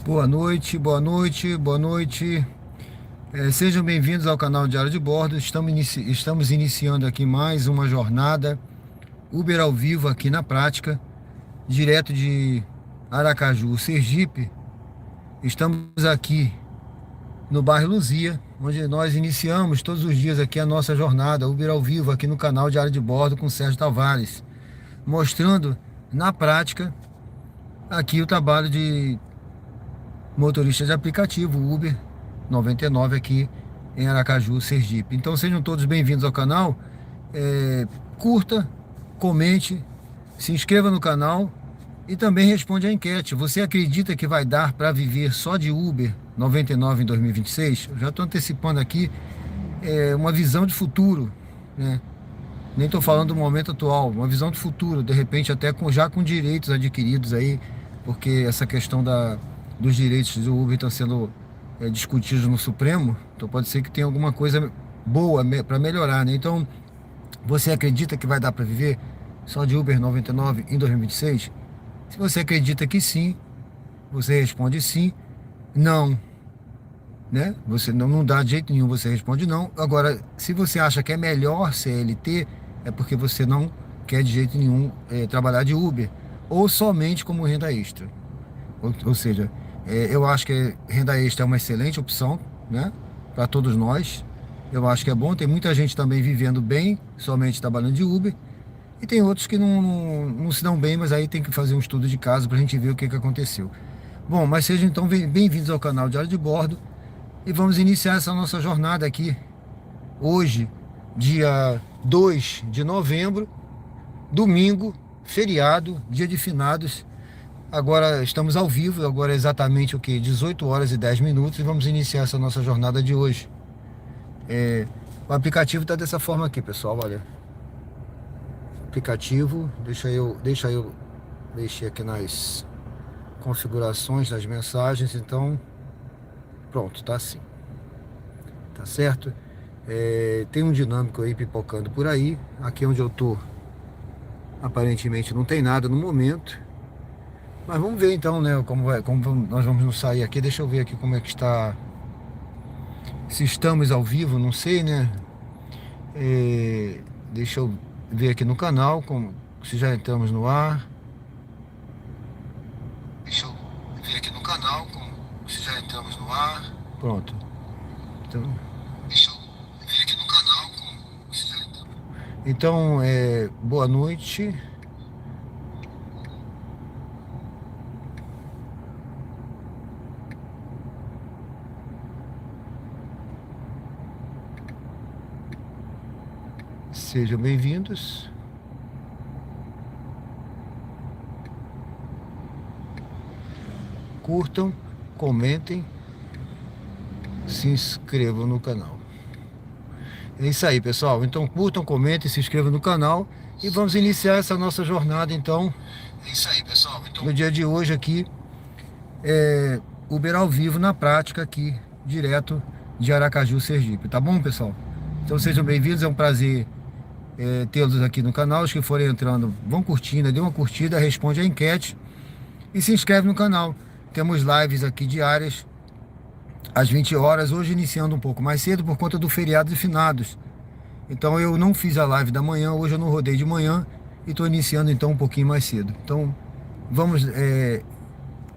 Boa noite, boa noite, boa noite. Sejam bem-vindos ao canal Diário de Bordo. Estamos iniciando aqui mais uma jornada Uber ao vivo aqui na prática, direto de Aracaju, Sergipe. Estamos aqui no bairro Luzia, onde nós iniciamos todos os dias aqui a nossa jornada Uber ao vivo aqui no canal Diário de Bordo com Sérgio Tavares, mostrando na prática aqui o trabalho de motorista de aplicativo Uber 99 aqui em Aracaju, Sergipe. Então sejam todos bem-vindos ao canal. Curta, comente, se inscreva no canal e também responde a enquete. Você acredita que vai dar para viver só de Uber 99 em 2026? Eu já estou antecipando aqui uma visão de futuro, né? Nem estou falando do momento atual, uma visão de futuro, de repente até já com direitos adquiridos aí, porque essa questão dos direitos do Uber estão sendo discutidos no Supremo, então pode ser que tenha alguma coisa boa para melhorar, né? Então, você acredita que vai dar para viver só de Uber 99 em 2026? Se você acredita que sim, você responde sim. Não, né? Você não dá de jeito nenhum, você responde não. Agora, se você acha que é melhor CLT, é porque você não quer de jeito nenhum trabalhar de Uber, ou somente como renda extra. Ou seja, eu acho que renda extra é uma excelente opção, né? Para todos nós. Eu acho que é bom. Tem muita gente também vivendo bem, somente trabalhando de Uber. E tem outros que não se dão bem, mas aí tem que fazer um estudo de caso para a gente ver o que aconteceu. Bom, mas sejam então bem-vindos ao canal Diário de Bordo. E vamos iniciar essa nossa jornada aqui. Hoje, dia 2 de novembro, domingo, feriado, dia de finados. Agora estamos ao vivo, agora é exatamente o que? 18 horas e 10 minutos e vamos iniciar essa nossa jornada de hoje. O aplicativo está dessa forma aqui, pessoal, olha. Aplicativo, deixa eu mexer aqui nas configurações das mensagens, então, pronto, tá assim. Tá certo? Tem um dinâmico aí pipocando por aí, aqui onde eu tô, aparentemente não tem nada no momento. Mas vamos ver então, né, nós vamos nos sair aqui. Deixa eu ver aqui como é que está. Se estamos ao vivo, não sei, né? Deixa eu ver aqui no canal, se já entramos no ar. Deixa eu ver aqui no canal, se já entramos no ar. Pronto. Então, deixa eu ver aqui no canal, se já entramos. Então, boa noite. Sejam bem-vindos. Curtam, comentem, se inscrevam no canal. É isso aí, pessoal. Então curtam, comentem, se inscrevam no canal e vamos iniciar essa nossa jornada, então. É isso aí, pessoal. Então, no dia de hoje aqui, Uber ao vivo na prática aqui, direto de Aracaju, Sergipe. Tá bom, pessoal? Então sejam bem-vindos, é um prazer tê-los aqui no canal. Os que forem entrando, vão curtindo, dê uma curtida, responde a enquete e se inscreve no canal. Temos lives aqui diárias às 20 horas, hoje iniciando um pouco mais cedo por conta do feriado de finados. Então eu não fiz a live da manhã, hoje eu não rodei de manhã e estou iniciando então um pouquinho mais cedo. Então vamos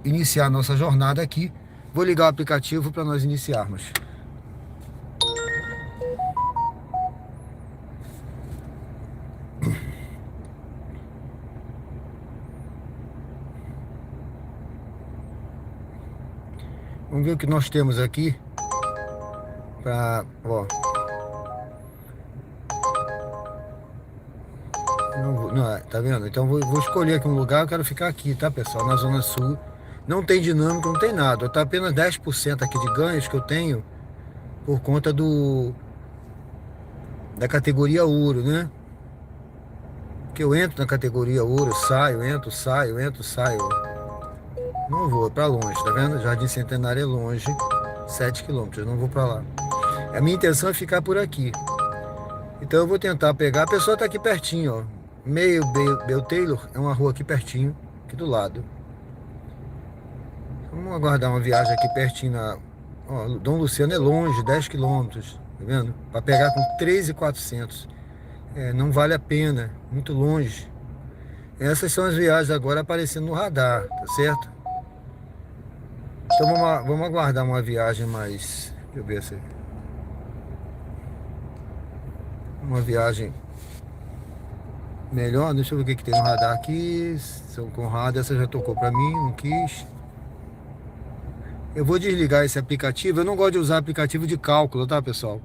iniciar a nossa jornada aqui. Vou ligar o aplicativo para nós iniciarmos. Vamos ver o que nós temos aqui. Ó. Tá vendo? Então vou escolher aqui um lugar. Eu quero ficar aqui, tá, pessoal? Na Zona Sul. Não tem dinâmica, não tem nada. Tá apenas 10% aqui de ganhos que eu tenho por conta da categoria ouro, né? Que eu entro na categoria ouro, saio, entro, saio, entro, saio. Não vou, é pra longe, tá vendo? Jardim Centenário é longe, 7 quilômetros, não vou pra lá. A minha intenção é ficar por aqui. Então eu vou tentar pegar, a pessoa tá aqui pertinho, ó. Bell Taylor é uma rua aqui pertinho, aqui do lado. Vamos aguardar uma viagem aqui pertinho ó, Dom Luciano é longe, 10 quilômetros, tá vendo? Para pegar com 3.400. Não vale a pena, muito longe. Essas são as viagens agora aparecendo no radar, tá certo? Então vamos aguardar uma viagem mais. Deixa eu ver se. Uma viagem melhor. Deixa eu ver o que, que tem no radar aqui. São Conrado, essa já tocou pra mim, não quis. Eu vou desligar esse aplicativo. Eu não gosto de usar aplicativo de cálculo, tá, pessoal?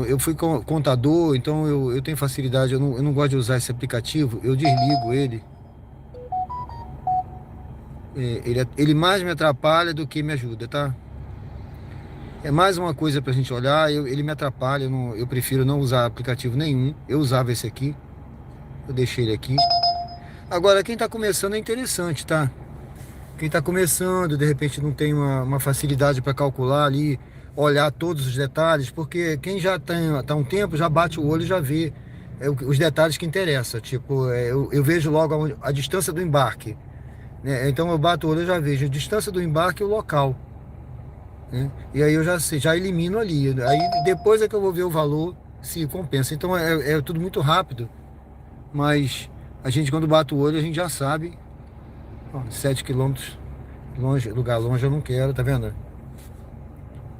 Eu fui contador, então eu tenho facilidade. Eu não gosto de usar esse aplicativo. Eu desligo ele. Ele mais me atrapalha do que me ajuda, tá? É mais uma coisa pra gente olhar. Ele me atrapalha. Eu prefiro não usar aplicativo nenhum. Eu usava esse aqui. Eu deixei ele aqui. Agora, quem tá começando é interessante, tá? Quem tá começando, de repente não tem uma facilidade para calcular ali, olhar todos os detalhes, porque quem já tá um tempo já bate o olho e já vê os detalhes que interessam. Tipo, eu vejo logo a distância do embarque, né? Então eu bato o olho e já vejo a distância do embarque e o local, né? E aí eu já sei, já elimino ali. Aí depois é que eu vou ver o valor, se compensa. Então é tudo muito rápido, mas a gente quando bate o olho a gente já sabe. Ó, 7 quilômetros longe, lugar longe eu não quero, tá vendo?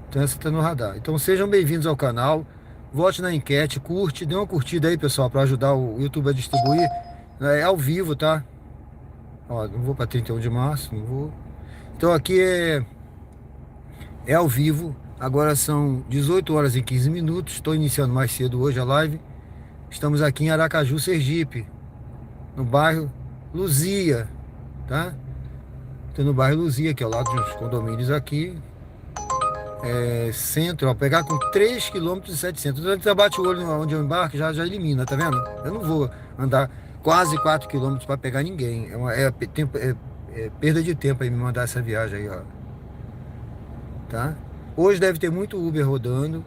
Então essa tá no radar. Então sejam bem-vindos ao canal. Vote na enquete, curte, dê uma curtida aí, pessoal, para ajudar o YouTube a distribuir. É ao vivo, tá? Ó, não vou para 31 de março, não vou. Então aqui é ao vivo. Agora são 18 horas e 15 minutos. Estou iniciando mais cedo hoje a live. Estamos aqui em Aracaju, Sergipe, no bairro Luzia, tá? Estou no bairro Luzia, que é ao lado dos condomínios aqui. Centro, ó, pegar com 3,7 km. Então ele bate o olho onde eu embarco, já elimina, tá vendo? Eu não vou andar quase 4 quilômetros para pegar ninguém. É perda de tempo aí me mandar essa viagem aí, ó. Tá? Hoje deve ter muito Uber rodando.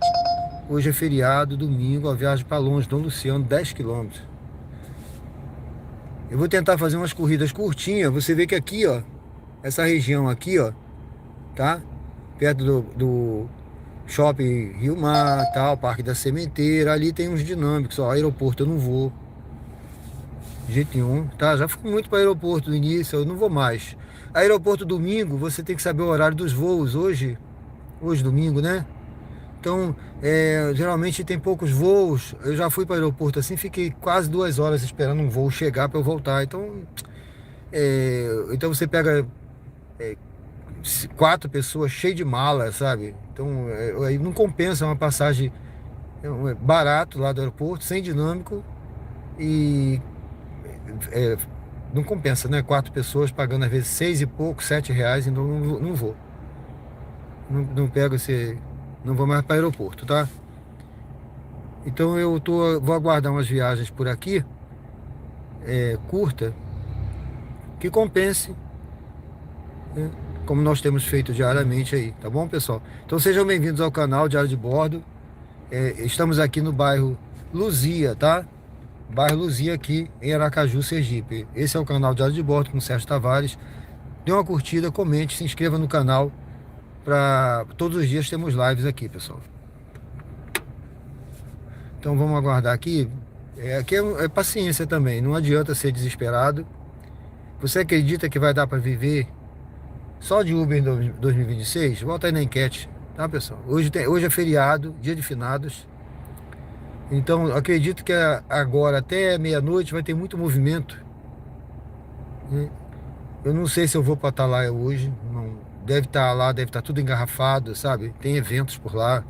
Hoje é feriado, domingo, a viagem para longe, Dom Luciano, 10 quilômetros. Eu vou tentar fazer umas corridas curtinhas. Você vê que aqui, ó, essa região aqui, ó, tá? Perto do Shopping Rio Mar, tal, Parque da Sementeira, ali tem uns dinâmicos, ó, aeroporto eu não vou, de jeito nenhum, tá? Já fui muito para aeroporto no início, eu não vou mais. Aeroporto domingo, você tem que saber o horário dos voos, hoje domingo, né? Então, geralmente tem poucos voos, eu já fui para o aeroporto assim, fiquei quase 2 horas esperando um voo chegar para eu voltar, então você pega 4 pessoas cheias de mala, sabe? Então aí não compensa uma passagem barato lá do aeroporto, sem dinâmico e não compensa, né? 4 pessoas pagando às vezes 6 e pouco, R$ 7, então não vou. Não pego não vou mais para o aeroporto, tá? Então vou aguardar umas viagens por aqui, curta, que compense, né? Como nós temos feito diariamente aí, tá bom, pessoal? Então sejam bem-vindos ao canal Diário de Bordo. Estamos aqui no bairro Luzia, tá? Bairro Luzia aqui em Aracaju, Sergipe. Esse é o canal Diário de Bordo com Sérgio Tavares. Dê uma curtida, comente, se inscreva no canal. Todos os dias temos lives aqui, pessoal. Então vamos aguardar aqui. Aqui é paciência também, não adianta ser desesperado. Você acredita que vai dar para viver só de Uber em 2026? Volta aí na enquete, tá, pessoal? Hoje é feriado, dia de finados. Então acredito que agora até meia-noite vai ter muito movimento, né? Eu não sei se eu vou para Atalaia hoje. Não, deve estar lá, deve estar tudo engarrafado, sabe? Tem eventos por lá.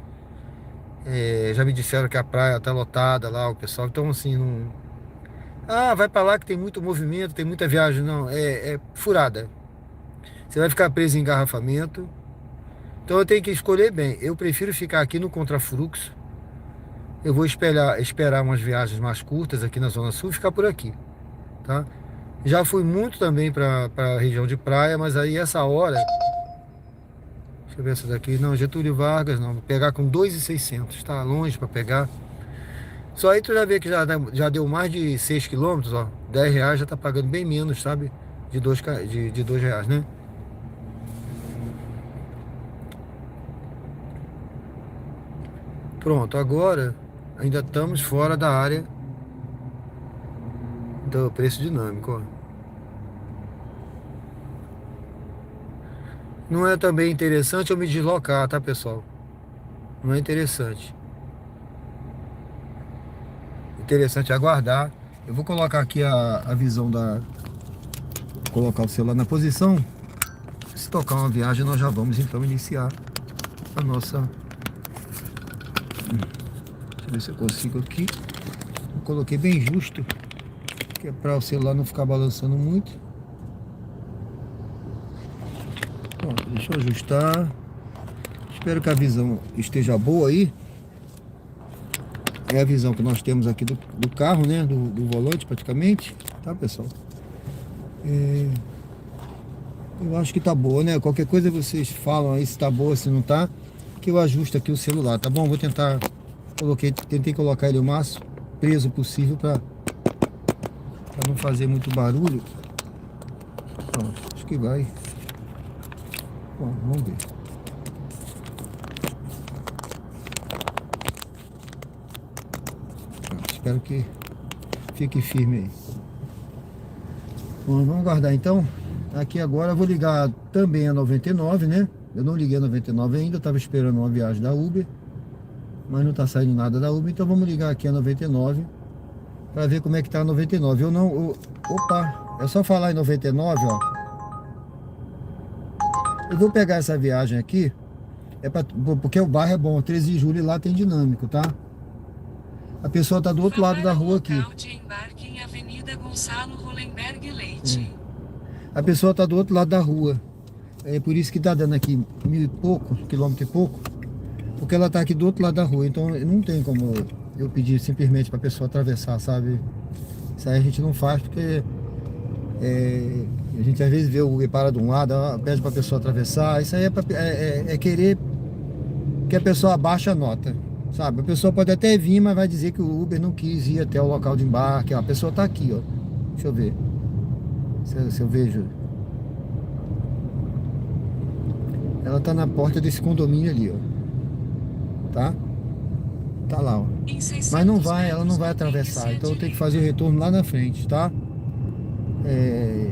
Já me disseram que a praia está lotada lá, o pessoal. Então assim, não. Ah, vai para lá que tem muito movimento, tem muita viagem. Não, é furada. Você vai ficar preso em engarrafamento. Então eu tenho que escolher bem. Eu prefiro ficar aqui no contrafluxo. Eu vou esperar umas viagens mais curtas aqui na Zona Sul e ficar por aqui, tá? Já fui muito também para a região de praia, mas aí essa hora... Deixa eu ver essa daqui. Não, Getúlio Vargas, não. Vou pegar com 2.600, tá longe para pegar. Só aí tu já vê que já deu mais de 6 quilômetros, ó. R$ 10 já tá pagando bem menos, sabe? De R$ 2, né? Pronto, agora ainda estamos fora da área do preço dinâmico, ó. Não é também interessante eu me deslocar, tá, pessoal? Não é interessante. Interessante aguardar. Eu vou colocar aqui a visão da... Vou colocar o celular na posição. Se tocar uma viagem, nós já vamos então iniciar a nossa... Deixa eu ver se eu consigo aqui. Eu coloquei bem justo, que é para o celular não ficar balançando muito. Pronto, deixa eu ajustar. Espero que a visão esteja boa aí. É a visão que nós temos aqui do carro, né? Do volante praticamente. Tá, pessoal? Eu acho que tá boa, né? Qualquer coisa vocês falam aí se tá boa, se não tá, que eu ajusto aqui o celular, tá bom? Vou tentar... Tentei colocar ele o máximo preso possível para não fazer muito barulho. Pronto, acho que vai. Bom, vamos ver. Pronto, espero que fique firme aí. Bom, vamos aguardar então. Aqui agora eu vou ligar também a 99, né? Eu não liguei a 99 ainda, eu estava esperando uma viagem da Uber, mas não está saindo nada da Uber, então vamos ligar aqui a 99 para ver como é que tá a 99. Opa, é só falar em 99, ó. Eu vou pegar essa viagem aqui, porque o bairro é bom, 13 de julho lá tem dinâmico, tá? A pessoa tá do outro lado da rua aqui. De embarque em Avenida Gonçalo Hollenberg Leite. A pessoa tá do outro lado da rua. É por isso que tá dando aqui 1000 e pouco, quilômetro e pouco, porque ela tá aqui do outro lado da rua, então não tem como eu pedir simplesmente pra pessoa atravessar, sabe? Isso aí a gente não faz porque a gente às vezes vê o Uber para de um lado, pede pra pessoa atravessar. Isso aí é querer que a pessoa abaixe a nota, sabe? A pessoa pode até vir, mas vai dizer que o Uber não quis ir até o local de embarque. Ó, a pessoa tá aqui, ó. Deixa eu ver se eu vejo. Ela tá na porta desse condomínio ali, ó. Tá? Tá lá, ó. Mas não vai, ela não vai atravessar. Então eu tenho que fazer o retorno lá na frente, tá?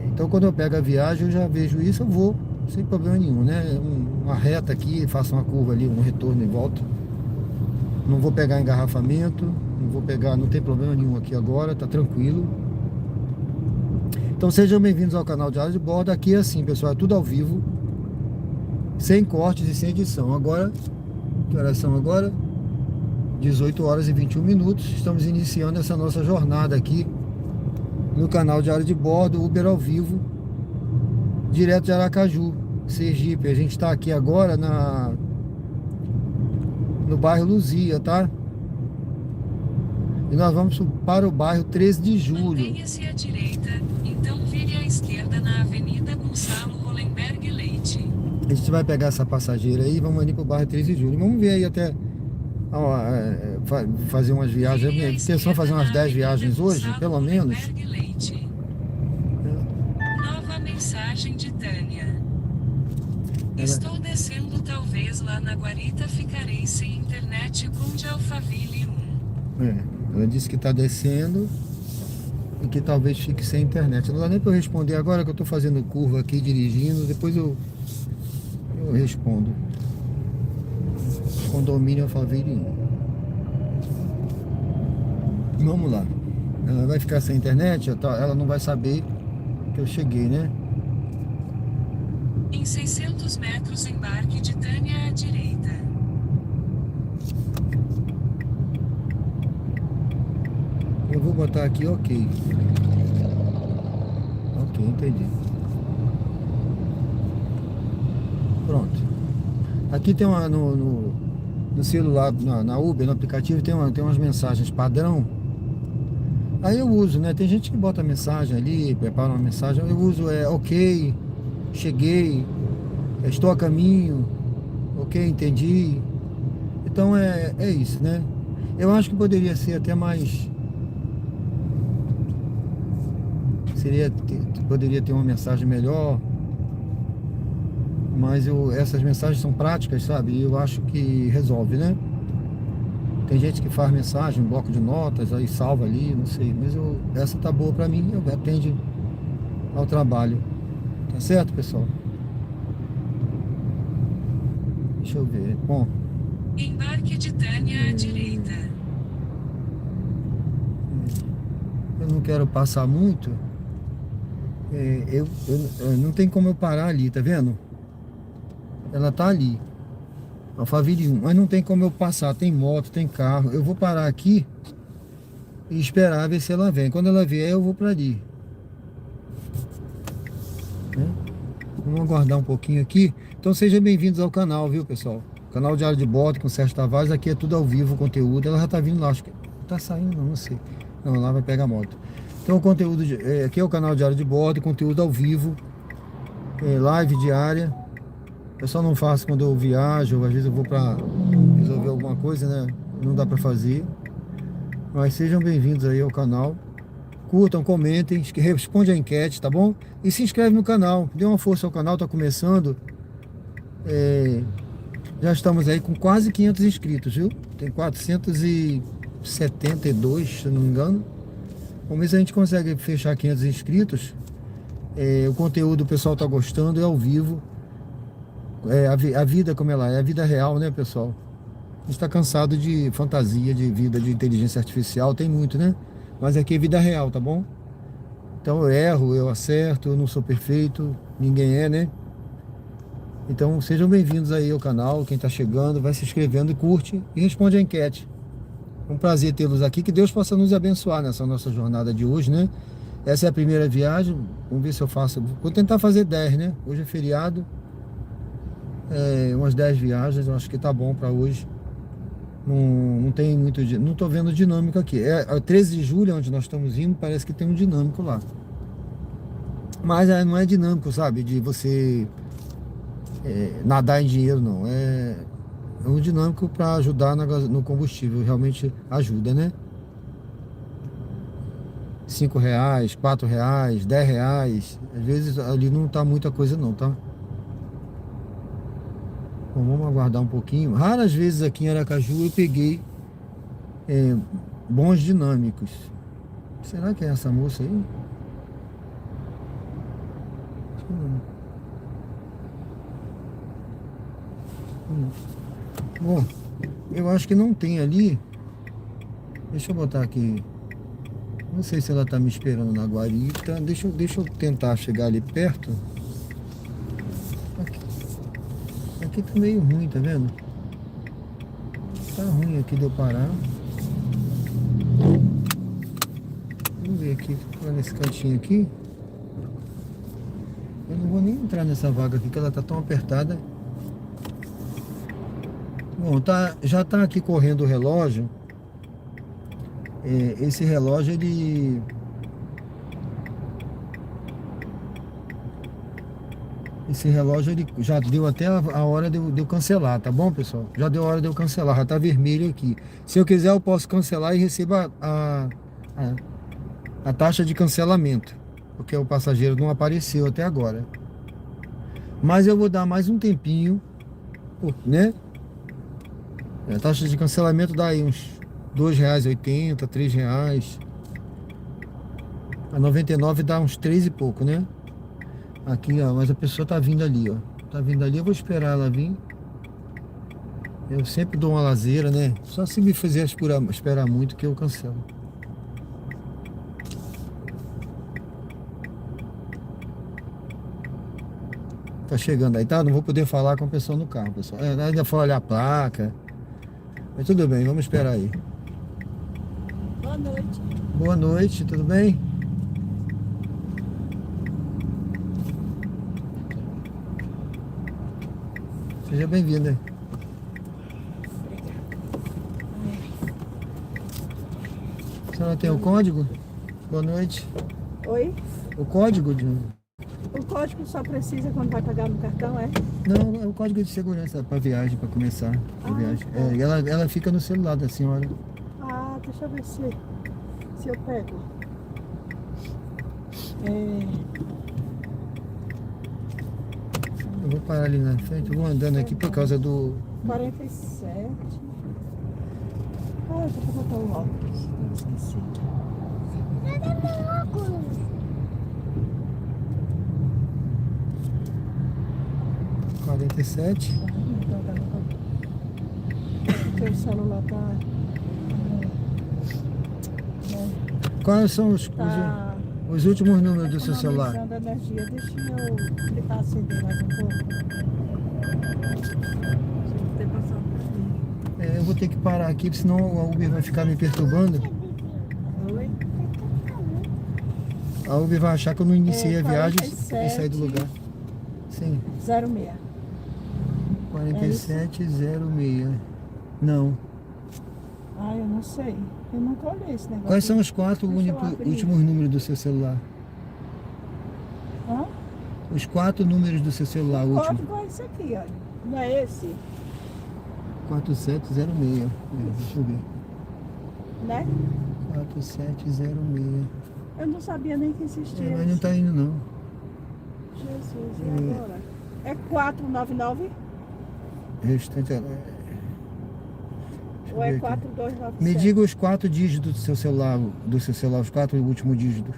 Então quando eu pego a viagem, eu já vejo isso, eu vou sem problema nenhum, né? Uma reta aqui, faço uma curva ali, um retorno e volto. Não vou pegar engarrafamento, não tem problema nenhum aqui agora, tá tranquilo. Então sejam bem-vindos ao canal Diário de Bordo. Aqui é assim, pessoal, é tudo ao vivo, sem cortes e sem edição. Agora, que horas são agora? 18 horas e 21 minutos. Estamos iniciando essa nossa jornada aqui no canal Diário de Bordo, Uber ao vivo, direto de Aracaju, Sergipe. A gente está aqui agora no bairro Luzia, tá? E nós vamos para o bairro 13 de julho. Mantenha-se à direita, então vire à esquerda na Avenida Gonçalo Hollenberg Leite. A gente vai pegar essa passageira aí e vamos ali para o bairro 13 de julho. Vamos ver aí até fazer umas viagens. A minha intenção é fazer umas 10 viagens hoje, pelo menos. Nova mensagem de Tânia. Estou descendo, talvez lá na guarita ficarei sem internet com de Alphaville 1. Ela disse que está descendo e que talvez fique sem internet. Não dá nem para eu responder agora que eu estou fazendo curva aqui, dirigindo. Depois eu respondo. Condomínio Alphaville 1. Vamos lá. Ela vai ficar sem internet, ela não vai saber que eu cheguei, né? Em 600 metros, embarque de Tânia à direita. Eu vou botar aqui, ok. Ok, entendi. Pronto. Aqui tem uma, no celular, na Uber, no aplicativo, tem umas mensagens padrão. Aí eu uso, né? Tem gente que bota mensagem ali, prepara uma mensagem. Eu uso, ok, cheguei, estou a caminho, ok, entendi. Então é isso, né? Eu acho que poderia ser até mais... Poderia ter uma mensagem melhor, mas essas mensagens são práticas, sabe? E eu acho que resolve, né? Tem gente que faz mensagem, um bloco de notas, aí salva ali, não sei. Mas essa tá boa pra mim, atende ao trabalho. Tá certo, pessoal? Deixa eu ver. Bom, Embarque de Tânia à direita. eu não quero passar muito. Não tem como eu parar ali, tá vendo? Ela tá ali, Alphaville 1, mas não tem como eu passar. Tem moto, tem carro. Eu vou parar aqui e esperar ver se ela vem. Quando ela vier, eu vou pra ali, né? Vamos aguardar um pouquinho aqui. Então sejam bem-vindos ao canal, viu, pessoal? Canal Diário de Bordo com Sérgio Tavares. Aqui é tudo ao vivo, o conteúdo. Ela já tá vindo lá, acho que tá saindo, não sei. Não, lá vai pegar moto. Então o conteúdo aqui é o canal Diário de Bordo, conteúdo ao vivo, live diária. Eu só não faço quando eu viajo, às vezes eu vou para resolver alguma coisa, né? Não dá para fazer. Mas sejam bem-vindos aí ao canal. Curtam, comentem, responde a enquete, tá bom? E se inscreve no canal, dê uma força ao canal, tá começando. Já estamos aí com quase 500 inscritos, viu? Tem 472, se eu não me engano. Vamos ver se a gente consegue fechar 500 inscritos. O conteúdo o pessoal tá gostando, é ao vivo. A vida como ela é, a vida real, né, pessoal? A gente tá cansado de fantasia, de vida, de inteligência artificial, tem muito, né? Mas aqui é vida real, tá bom? Então eu erro, eu acerto, eu não sou perfeito, ninguém é, né? Então sejam bem-vindos aí ao canal, quem tá chegando, vai se inscrevendo e curte e responde a enquete. É um prazer tê-los aqui, que Deus possa nos abençoar nessa nossa jornada de hoje, né? Essa é a primeira viagem, vamos ver se eu faço, vou tentar fazer 10, né? Hoje é feriado, umas 10 viagens, eu acho que tá bom para hoje. Não tem muito, não tô vendo dinâmico aqui. É 13 de julho, onde nós estamos indo, parece que tem um dinâmico lá. Mas não é dinâmico, sabe? De você nadar em dinheiro, não. É um dinâmico para ajudar no combustível. Realmente ajuda, né? R$5, R$4, R$10. Às vezes ali não tá muita coisa não, tá? Bom, vamos aguardar um pouquinho. Raras vezes aqui em Aracaju eu peguei bons dinâmicos. Será que é essa moça aí? Acho que não. Bom, eu acho que não tem ali. Deixa eu botar aqui. Não sei se ela tá me esperando na guarita. Deixa eu tentar chegar ali perto. Aqui tá meio ruim, tá vendo? Tá ruim aqui de eu parar. Vamos ver aqui, nesse cantinho aqui. Eu não vou nem entrar nessa vaga aqui, que ela tá tão apertada. Bom, já tá aqui correndo o relógio. Esse relógio, ele... Esse relógio, ele já deu até a hora de eu cancelar, tá bom, pessoal? Já deu a hora de eu cancelar, já tá vermelho aqui. Se eu quiser, eu posso cancelar e receba a taxa de cancelamento, porque o passageiro não apareceu até agora. Mas eu vou dar mais um tempinho, né? A taxa de cancelamento dá aí uns R$2,80, R$3. A 99 dá uns 3 e pouco, né? Aqui, ó, mas a pessoa tá vindo ali, ó. Tá vindo ali, eu vou esperar ela vir. Eu sempre dou uma lazeira, né? Só se me fizer esperar muito que eu cancelo. Tá chegando aí, tá? Não vou poder falar com a pessoa no carro, pessoal. Ainda for olhar a placa. Mas tudo bem, vamos esperar aí. Boa noite. Boa noite, tudo bem? Seja bem-vinda. A senhora tem o código? Boa noite. Oi? O código de... O código só precisa quando vai pagar no cartão, é? Não, é o código de segurança para viagem, para começar a viagem. Tá. Ela fica no celular da senhora. Ah, deixa eu ver se eu pego. Eu vou parar ali na frente, eu vou andando aqui por causa do... 47. Ah, eu vou botar o óculos. Eu esqueci. Cadê meu óculos? 47. Então tá bom. Porque o celular tá. Quais são Tá os últimos números do seu celular? economizando energia. Deixa eu clicar acender mais um pouco. Deixa eu ter passado por ali. Eu vou ter que parar aqui, porque senão a Uber vai ficar me perturbando. Oi? A Uber vai achar que eu não iniciei a viagem 47. e saí do lugar. Sim, 06. 4706. Não. Ah, eu não sei. Eu nunca olhei esse negócio. Quais são os 4 Deixa eu abrir. últimos números do seu celular? Hã? Os 4 números do seu celular O último. código é esse aqui, olha. Não é esse? 4706. Deixa eu ver. Né? 4706. Eu não sabia nem que existia. Mas não esse. tá indo não. Jesus, e agora? É 499 Restante. Deixa eu ou é ver aqui. 4297? Me diga os 4 dígitos do seu celular, os 4 últimos dígitos.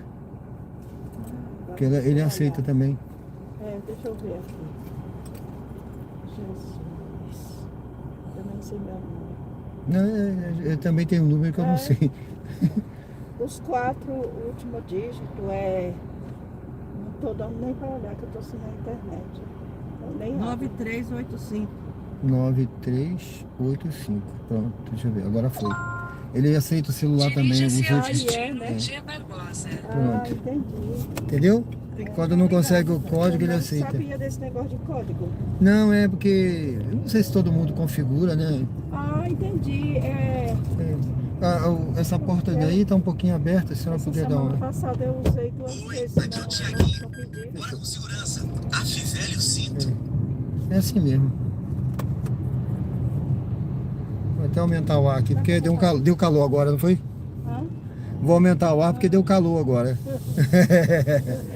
Porque ele aceita também. É, deixa eu ver aqui. Jesus. Eu nem sei meu número. Não, eu também tenho um número que eu não É. sei. Os 4 últimos dígitos é. Não tô dando nem para olhar, que eu tô sem a internet. Eu nem abro. 9385. 9385. Pronto, deixa eu ver. Agora foi. Ele aceita o celular também, os Dirige-se ao últimos. destino né? G. Barbosa. Ah, Pronto. entendi. Entendeu? Quando não consegue o código, ele Eu aceita. não sabia desse negócio de código. Não, é porque. Eu não sei se todo mundo configura, né? Ah, entendi. Essa porta daí tá um pouquinho aberta, se não Essa podia dar semana uma. passada eu usei 2 vezes. Não pedi. Bora com segurança. Afivele o cinto. É assim mesmo. Vou até aumentar o ar aqui, porque deu calor agora, não foi? Hã? Vou aumentar o ar porque deu calor agora.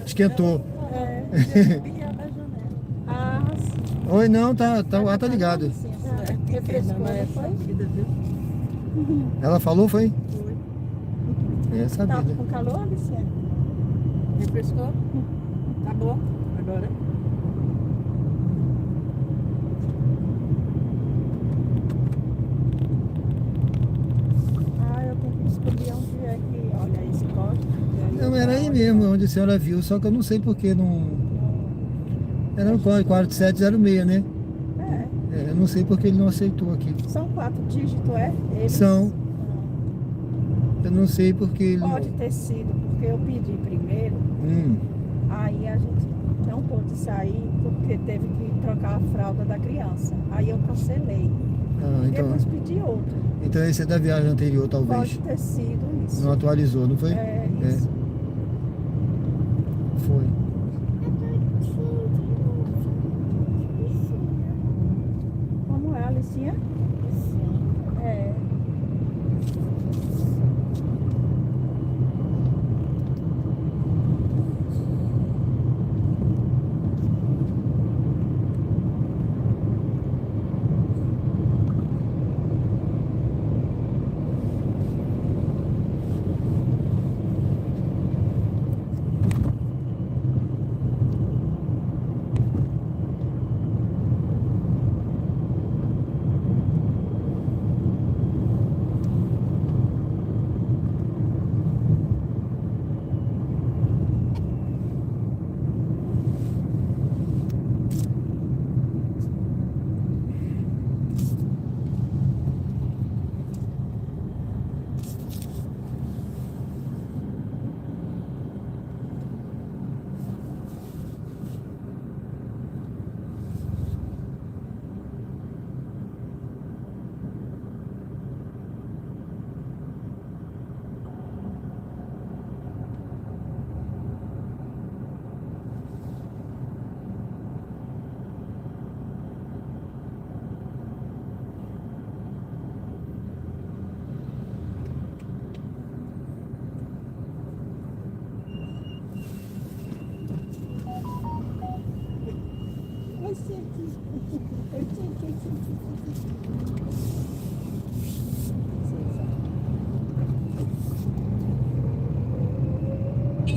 Esquentou. É. E a da janela. Ah, sim. Oi, não, o ar tá ligado. Licença. Refrescou, Não é não foi? vida, viu? Ela falou, foi? Foi. É, sabia. Tava com calor, Licença? Refrescou? Tá bom. Agora. Ah, eu tenho que descobrir onde é que olha esse código. Não, era aí mesmo, onde a senhora viu, só que eu não sei porque não. Era no código 4706, né? É. Eu não sei porque ele não aceitou aqui. São 4 dígitos, é? Eles... São. Eu não sei porque ele. Pode ter sido, porque eu pedi primeiro, Hum, aí a gente não pôde sair porque teve que trocar a fralda da criança. Aí eu cancelei. então, Depois pedi outro. então esse é da viagem anterior, talvez. Pode ter sido isso. Não atualizou, não foi? É isso. Foi. Como é, Alicinha? É.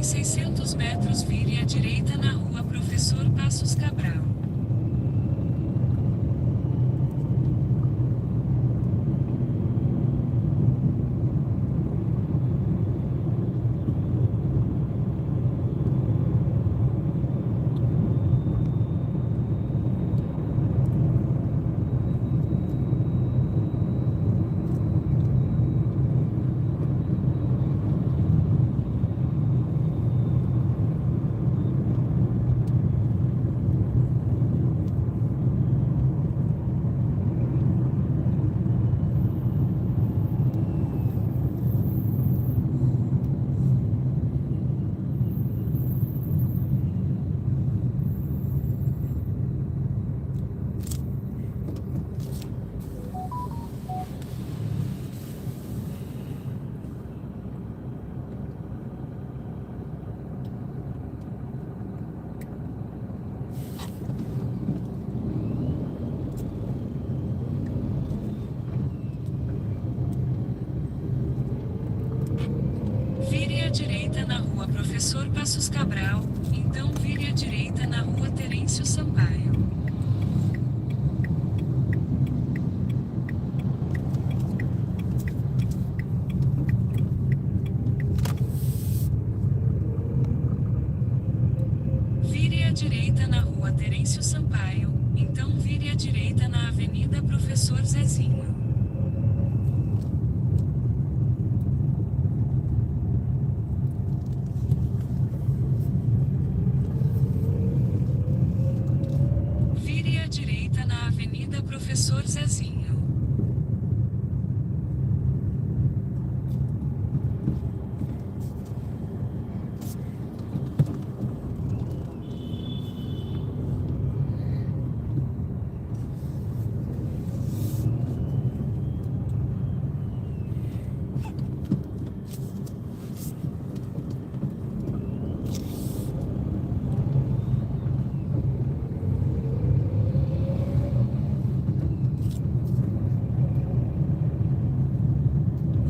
600 metros vire à direita na rua Professor Passos Cabral. Vire à direita na rua Professor Passos Cabral, então vire à direita na rua Terêncio Sampaio. Vire à direita na rua Terêncio Sampaio, então vire à direita na Avenida Professor Zezinho. Vire à direita na Avenida Professor Zezinho.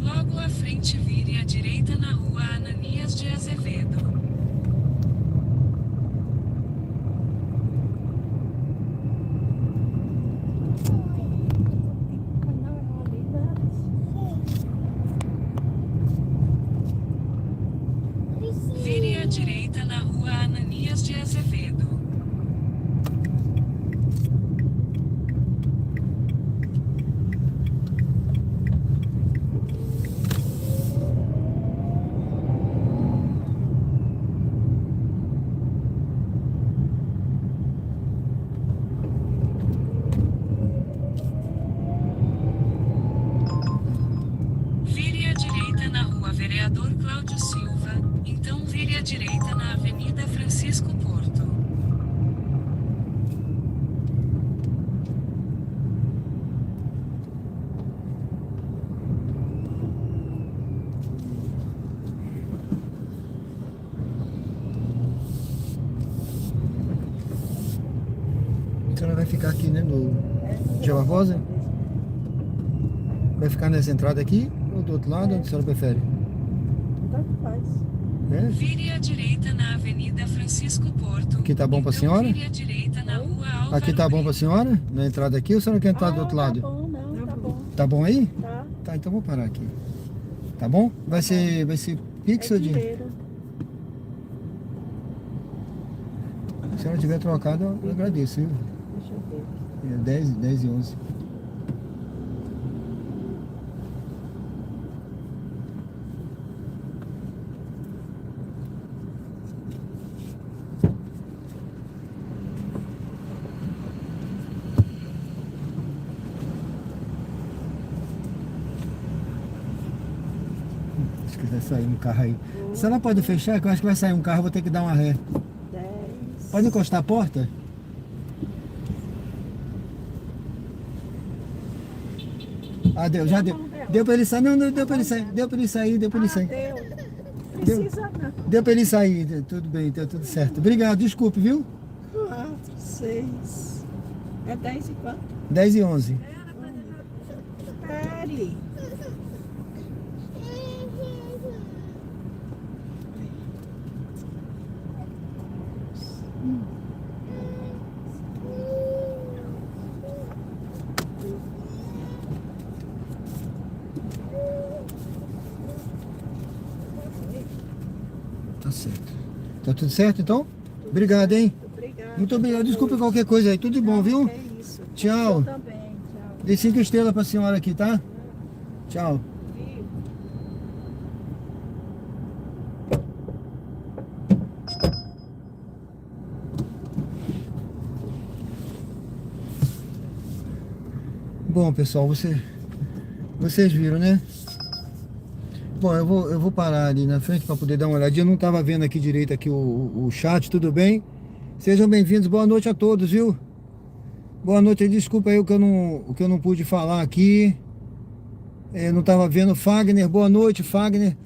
Logo à frente vire à direita na rua Ananias de Azevedo. Vire à direita na rua Ananias de Azevedo. Vire à direita na rua Vereador Cláudio Silva, então vire à direita na Avenida Francisco Porto. A senhora vai ficar aqui, né, no Gia Barbosa? Vai ficar nessa entrada aqui ou do outro lado? Onde a senhora prefere? Tanto faz. É? Vire à direita na Avenida Francisco Porto. Aqui tá bom pra então senhora? Vire à direita na rua Álvaro Aqui tá bom pra Brito. senhora? Na entrada aqui ou a senhora quer entrar do outro lado? Tá bom, não, tá bom. Tá bom aí? Tá. Tá, então vou parar aqui. Tá bom? Vai ser Pix É ou dinheiro? dinheiro. Se a senhora tiver trocado, eu agradeço, viu? Deixa eu ver. É 10 e 11. Se quiser sair um carro aí. Se ela pode fechar, que eu acho que vai sair um carro, eu vou ter que dar uma ré. 10. Pode encostar a porta? Ah, deu, já deu. Deu pra ele sair. Não, deu pra ele sair. Deu pra ele sair, deu pra ele sair. Deu. Precisa não. Deu pra ele sair. Tudo bem, deu tudo certo. Obrigado, desculpe, viu? 4, 6. É 10 e quanto? 10 e 11. Pare. Tá certo. Tá tudo certo então? Obrigado, hein? Obrigada. Muito obrigado. Desculpa qualquer coisa aí. Tudo de bom, viu? É isso. Tchau. Eu também, tchau. Dei 5 estrelas pra senhora aqui, tá? Tchau. Viu? Bom, pessoal, vocês viram, né? Bom, eu vou parar ali na frente para poder dar uma olhadinha. Eu não estava vendo aqui direito aqui o chat, tudo bem? Sejam bem-vindos, boa noite a todos, viu? Boa noite, desculpa aí o que eu não pude falar aqui. Eu não estava vendo. Fagner, boa noite, Fagner.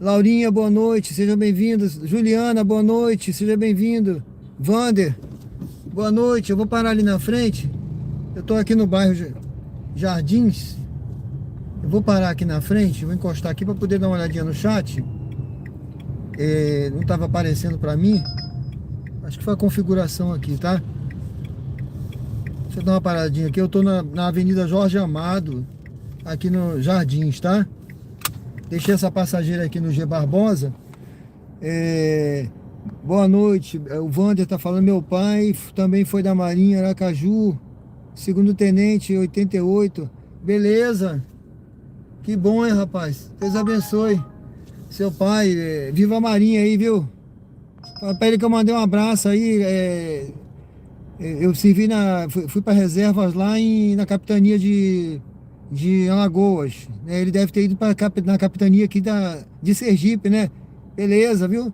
Laurinha, boa noite, sejam bem-vindos. Juliana, boa noite, seja bem-vindo. Vander, boa noite. Eu vou parar ali na frente. Eu estou aqui no bairro Jardins. Eu vou parar aqui na frente, vou encostar aqui para poder dar uma olhadinha no chat. Não estava aparecendo para mim. Acho que foi a configuração aqui, tá? Deixa eu dar uma paradinha aqui. Eu estou na Avenida Jorge Amado, aqui no Jardins, tá? Deixei essa passageira aqui no G Barbosa. Boa noite. O Vander tá falando, meu pai também foi da Marinha, Aracaju, segundo tenente, 88. Beleza. Que bom, hein, rapaz? Deus abençoe seu pai. Viva a Marinha aí, viu? Fala pra ele que eu mandei um abraço aí. Eu servi fui para reservas lá na capitania de Alagoas. Ele deve ter ido na capitania aqui de Sergipe, né? Beleza, viu?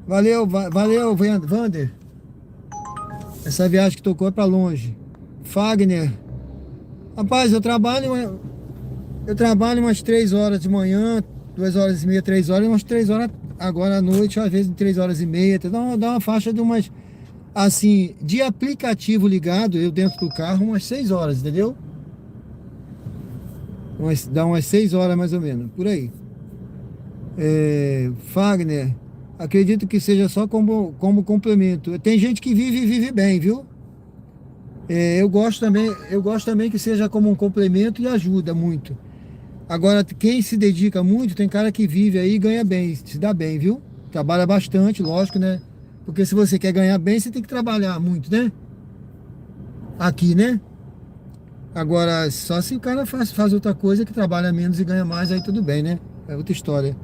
Valeu, Vander. Essa viagem que tocou é para longe. Fagner. Rapaz, eu trabalho umas 3 horas de manhã, 2 horas e meia, 3 horas, umas 3 horas agora à noite, às vezes 3 horas e meia. Dá uma faixa de umas, assim, de aplicativo ligado, eu dentro do carro, umas 6 horas, entendeu? Dá umas 6 horas mais ou menos, por aí. Fagner, acredito que seja só como complemento. Tem gente que vive bem, viu? Eu gosto também que seja como um complemento e ajuda muito. Agora, quem se dedica muito, tem cara que vive aí e ganha bem, se dá bem, viu? Trabalha bastante, lógico, né? Porque se você quer ganhar bem, você tem que trabalhar muito, né? Aqui, né? Agora, só se o cara faz outra coisa que trabalha menos e ganha mais, aí tudo bem, né? É outra história.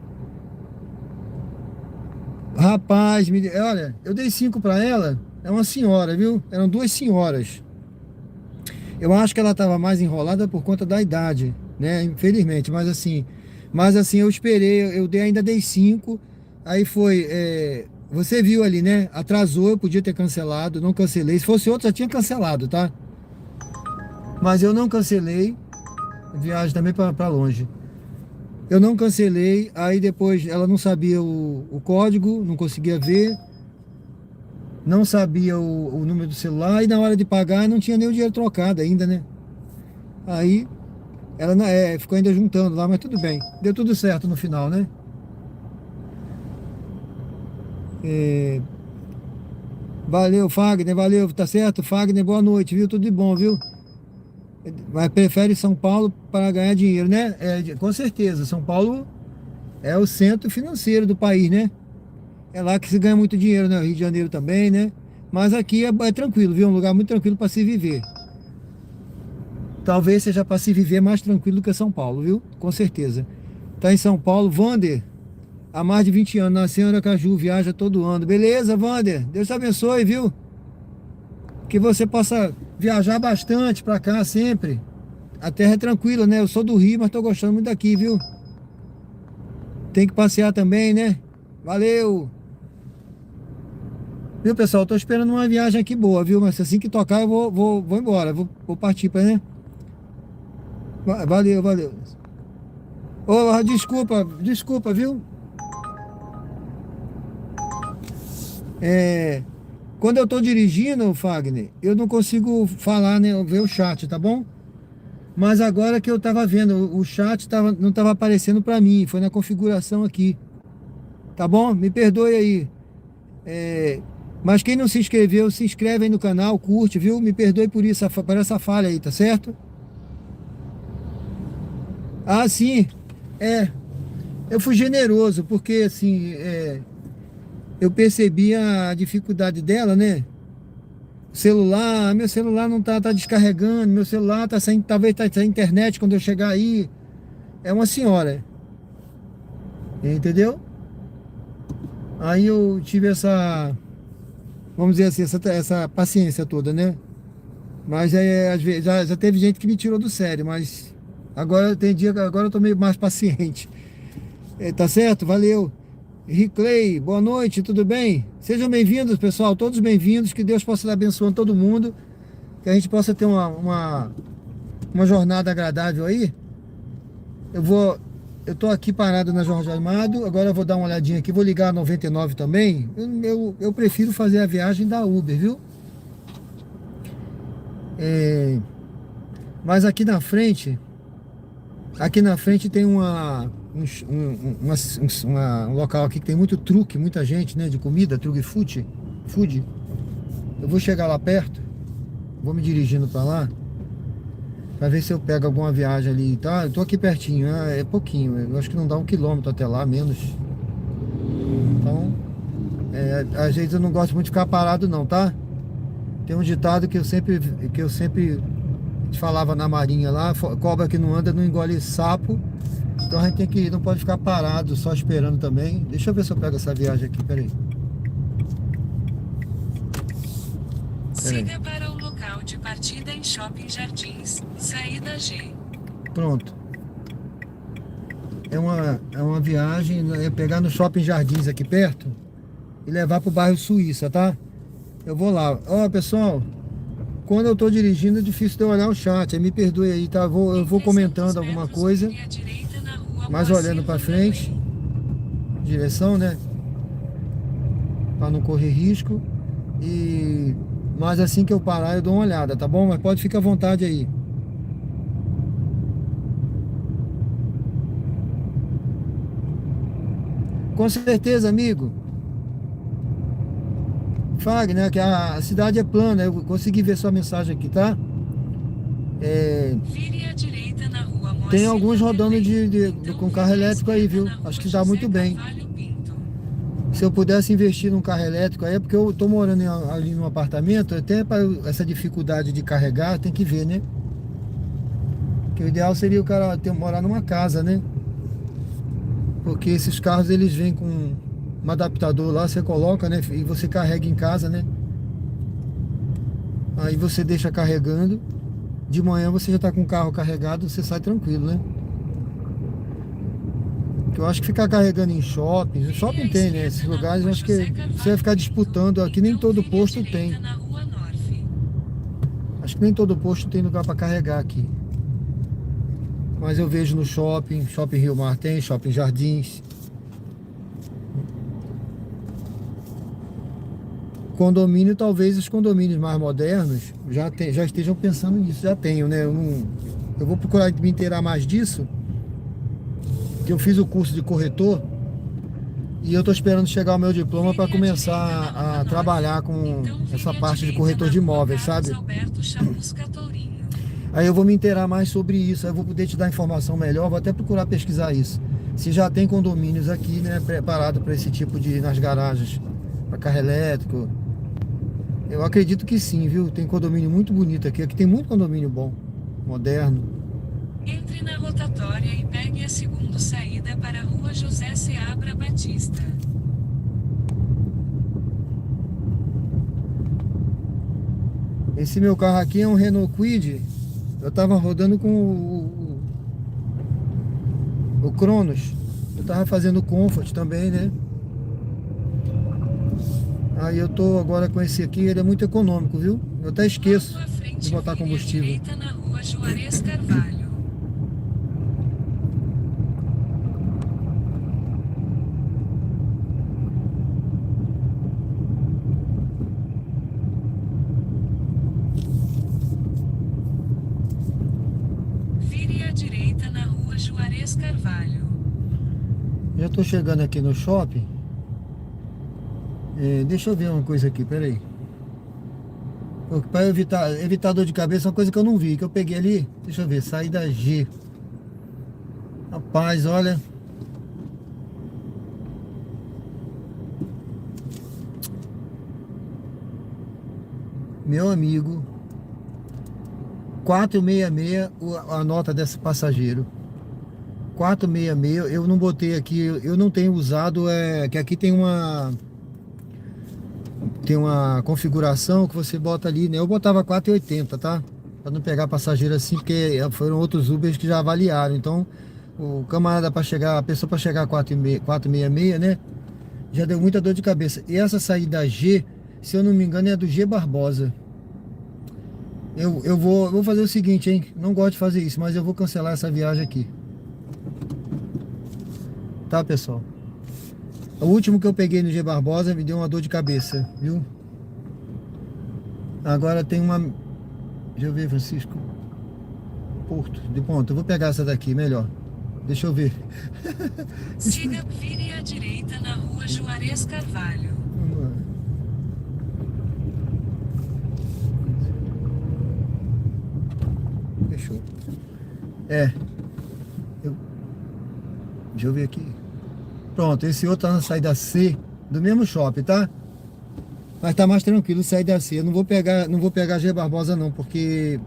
Rapaz, olha, eu dei 5 pra ela, é uma senhora, viu? Eram 2 senhoras. Eu acho que ela estava mais enrolada por conta da idade, né? Infelizmente, mas assim eu esperei, ainda dei 5, aí foi, você viu ali, né? Atrasou, eu podia ter cancelado, não cancelei. Se fosse outro, já tinha cancelado, tá? Mas eu não cancelei, viagem também para longe. Eu não cancelei, aí depois ela não sabia o código, não conseguia ver. Não sabia o número do celular e na hora de pagar não tinha nem o dinheiro trocado ainda, né? Aí ela ficou ainda juntando lá, mas tudo bem. Deu tudo certo no final, né? Valeu, Fagner, valeu, tá certo? Fagner, boa noite, viu? Tudo de bom, viu? Mas prefere São Paulo para ganhar dinheiro, né? Com certeza, São Paulo é o centro financeiro do país, né? É lá que se ganha muito dinheiro, né? Rio de Janeiro também, né? Mas aqui é tranquilo, viu? Um lugar muito tranquilo para se viver. Talvez seja para se viver mais tranquilo que São Paulo, viu? Com certeza. Tá em São Paulo, Vander, há mais de 20 anos, nasceu em Aracaju, viaja todo ano. Beleza, Vander? Deus te abençoe, viu? Que você possa viajar bastante para cá sempre. A terra é tranquila, né? Eu sou do Rio, mas tô gostando muito daqui, viu? Tem que passear também, né? Valeu! Viu, pessoal? Tô esperando uma viagem aqui boa, viu? Mas assim que tocar eu vou embora. Vou partir para, né? Valeu. Desculpa, viu? Quando eu tô dirigindo, Fagner, eu não consigo falar, né? Ver o chat, tá bom? Mas agora que eu tava vendo, o chat não tava aparecendo para mim. Foi na configuração aqui. Tá bom? Me perdoe aí. Mas quem não se inscreveu, se inscreve aí no canal, curte, viu? Me perdoe por essa falha aí, tá certo? Ah, sim. Eu fui generoso, porque assim, eu percebi a dificuldade dela, né? Celular, meu celular não tá descarregando, meu celular tá sem, talvez tá sem internet quando eu chegar aí. É uma senhora, entendeu? Aí eu tive essa, vamos dizer assim, essa paciência toda, né? Mas às vezes já teve gente que me tirou do sério, mas agora tem dia que agora eu tô meio mais paciente. Tá certo? Valeu. Riclay, boa noite, tudo bem? Sejam bem-vindos, pessoal, todos bem-vindos, que Deus possa estar abençoando todo mundo, que a gente possa ter uma jornada agradável aí. Eu tô aqui parado na Jorge Amado, agora eu vou dar uma olhadinha aqui, vou ligar a 99 também. Eu prefiro fazer a viagem da Uber, viu? Mas aqui na frente tem um local aqui que tem muito truque, muita gente, né, de comida, truque food. Eu vou chegar lá perto, vou me dirigindo para lá, para ver se eu pego alguma viagem ali, tá? Eu tô aqui pertinho, é pouquinho, eu acho que não dá 1 quilômetro até lá, menos. Então, às vezes eu não gosto muito de ficar parado não, tá? Tem um ditado que eu sempre falava na marinha lá, cobra que não anda não engole sapo. Então a gente não pode ficar parado só esperando também. Deixa eu ver se eu pego essa viagem aqui, peraí. Siga para o local de partida em Shopping Jardins, saída G. Pronto. É uma viagem, é pegar no Shopping Jardins aqui perto e levar pro bairro Suíça, tá? Eu vou lá. Ó, pessoal, quando eu tô dirigindo é difícil de eu olhar o chat, me perdoe aí, tá? Eu vou comentando alguma coisa, mas olhando pra frente, direção, né? Pra não correr risco. Mas assim que eu parar eu dou uma olhada, tá bom? Mas pode ficar à vontade aí. Com certeza, amigo. Fagner, né? Que a cidade é plana. Eu consegui ver sua mensagem aqui, tá? Vire à direita na rua Moacir Tem alguns rodando Vanderlei, com carro elétrico aí, viu? Acho que dá muito bem. Se eu pudesse investir num carro elétrico aí, é porque eu tô morando ali num apartamento, até para essa dificuldade de carregar, tem que ver, né? Que o ideal seria o cara morar numa casa, né? Porque esses carros eles vêm com um adaptador lá, você coloca, né? E você carrega em casa, né? Aí você deixa carregando. De manhã você já tá com o carro carregado, você sai tranquilo, né? Que eu acho que ficar carregando em shopping tem, né? Esses lugares, eu acho que você vai ficar disputando. Aqui nem todo posto tem. Acho que nem todo posto tem lugar para carregar aqui. Mas eu vejo no shopping Rio Mar tem, shopping Jardins. Condomínio, talvez os condomínios mais modernos já estejam pensando nisso, já tenho, né? Eu vou procurar me inteirar mais disso, que eu fiz o curso de corretor e eu tô esperando chegar o meu diploma para começar a trabalhar com essa parte de corretor de imóveis, sabe? Aí eu vou me inteirar mais sobre isso, aí eu vou poder te dar informação melhor, vou até procurar pesquisar isso. Se já tem condomínios aqui, né, preparado para esse tipo nas garagens, para carro elétrico. Eu acredito que sim, viu? Tem condomínio muito bonito aqui. Aqui tem muito condomínio bom, moderno. Entre na rotatória e pegue a segunda saída para a rua José Seabra Batista. Esse meu carro aqui é um Renault Kwid. Eu tava rodando com o Cronos. Eu tava fazendo Comfort também, né? Aí eu tô agora com esse aqui, ele é muito econômico, viu? Eu até esqueço de botar combustível. Na rua Juarez Carvalho. Vire à direita na rua Juarez Carvalho. Já tô chegando aqui no shopping. Deixa eu ver uma coisa aqui, peraí. Para evitar dor de cabeça, uma coisa que eu não vi, que eu peguei ali. Deixa eu ver, saída G. Rapaz, olha. Meu amigo, 466 a nota desse passageiro. 466, eu não botei aqui, eu não tenho usado, que aqui tem uma configuração que você bota ali, né? Eu botava 4,80, tá? Para não pegar passageiro assim, porque foram outros Ubers que já avaliaram. Então, o camarada para chegar, a pessoa para chegar a 466, né? Já deu muita dor de cabeça. E essa saída G, se eu não me engano, é do G Barbosa. Eu vou fazer o seguinte, hein? Não gosto de fazer isso, mas eu vou cancelar essa viagem aqui. Tá, pessoal? O último que eu peguei no G Barbosa me deu uma dor de cabeça, viu? Agora tem uma... Deixa eu ver, Francisco. Porto de Ponta. Eu vou pegar essa daqui, melhor. Deixa eu ver. Siga, vire à direita na rua Juarez Carvalho. Vamos lá. Fechou. Deixa eu ver aqui. Pronto, esse outro tá na saída C do mesmo shopping, tá? Mas tá mais tranquilo saída C. Eu não vou pegar G Barbosa não, porque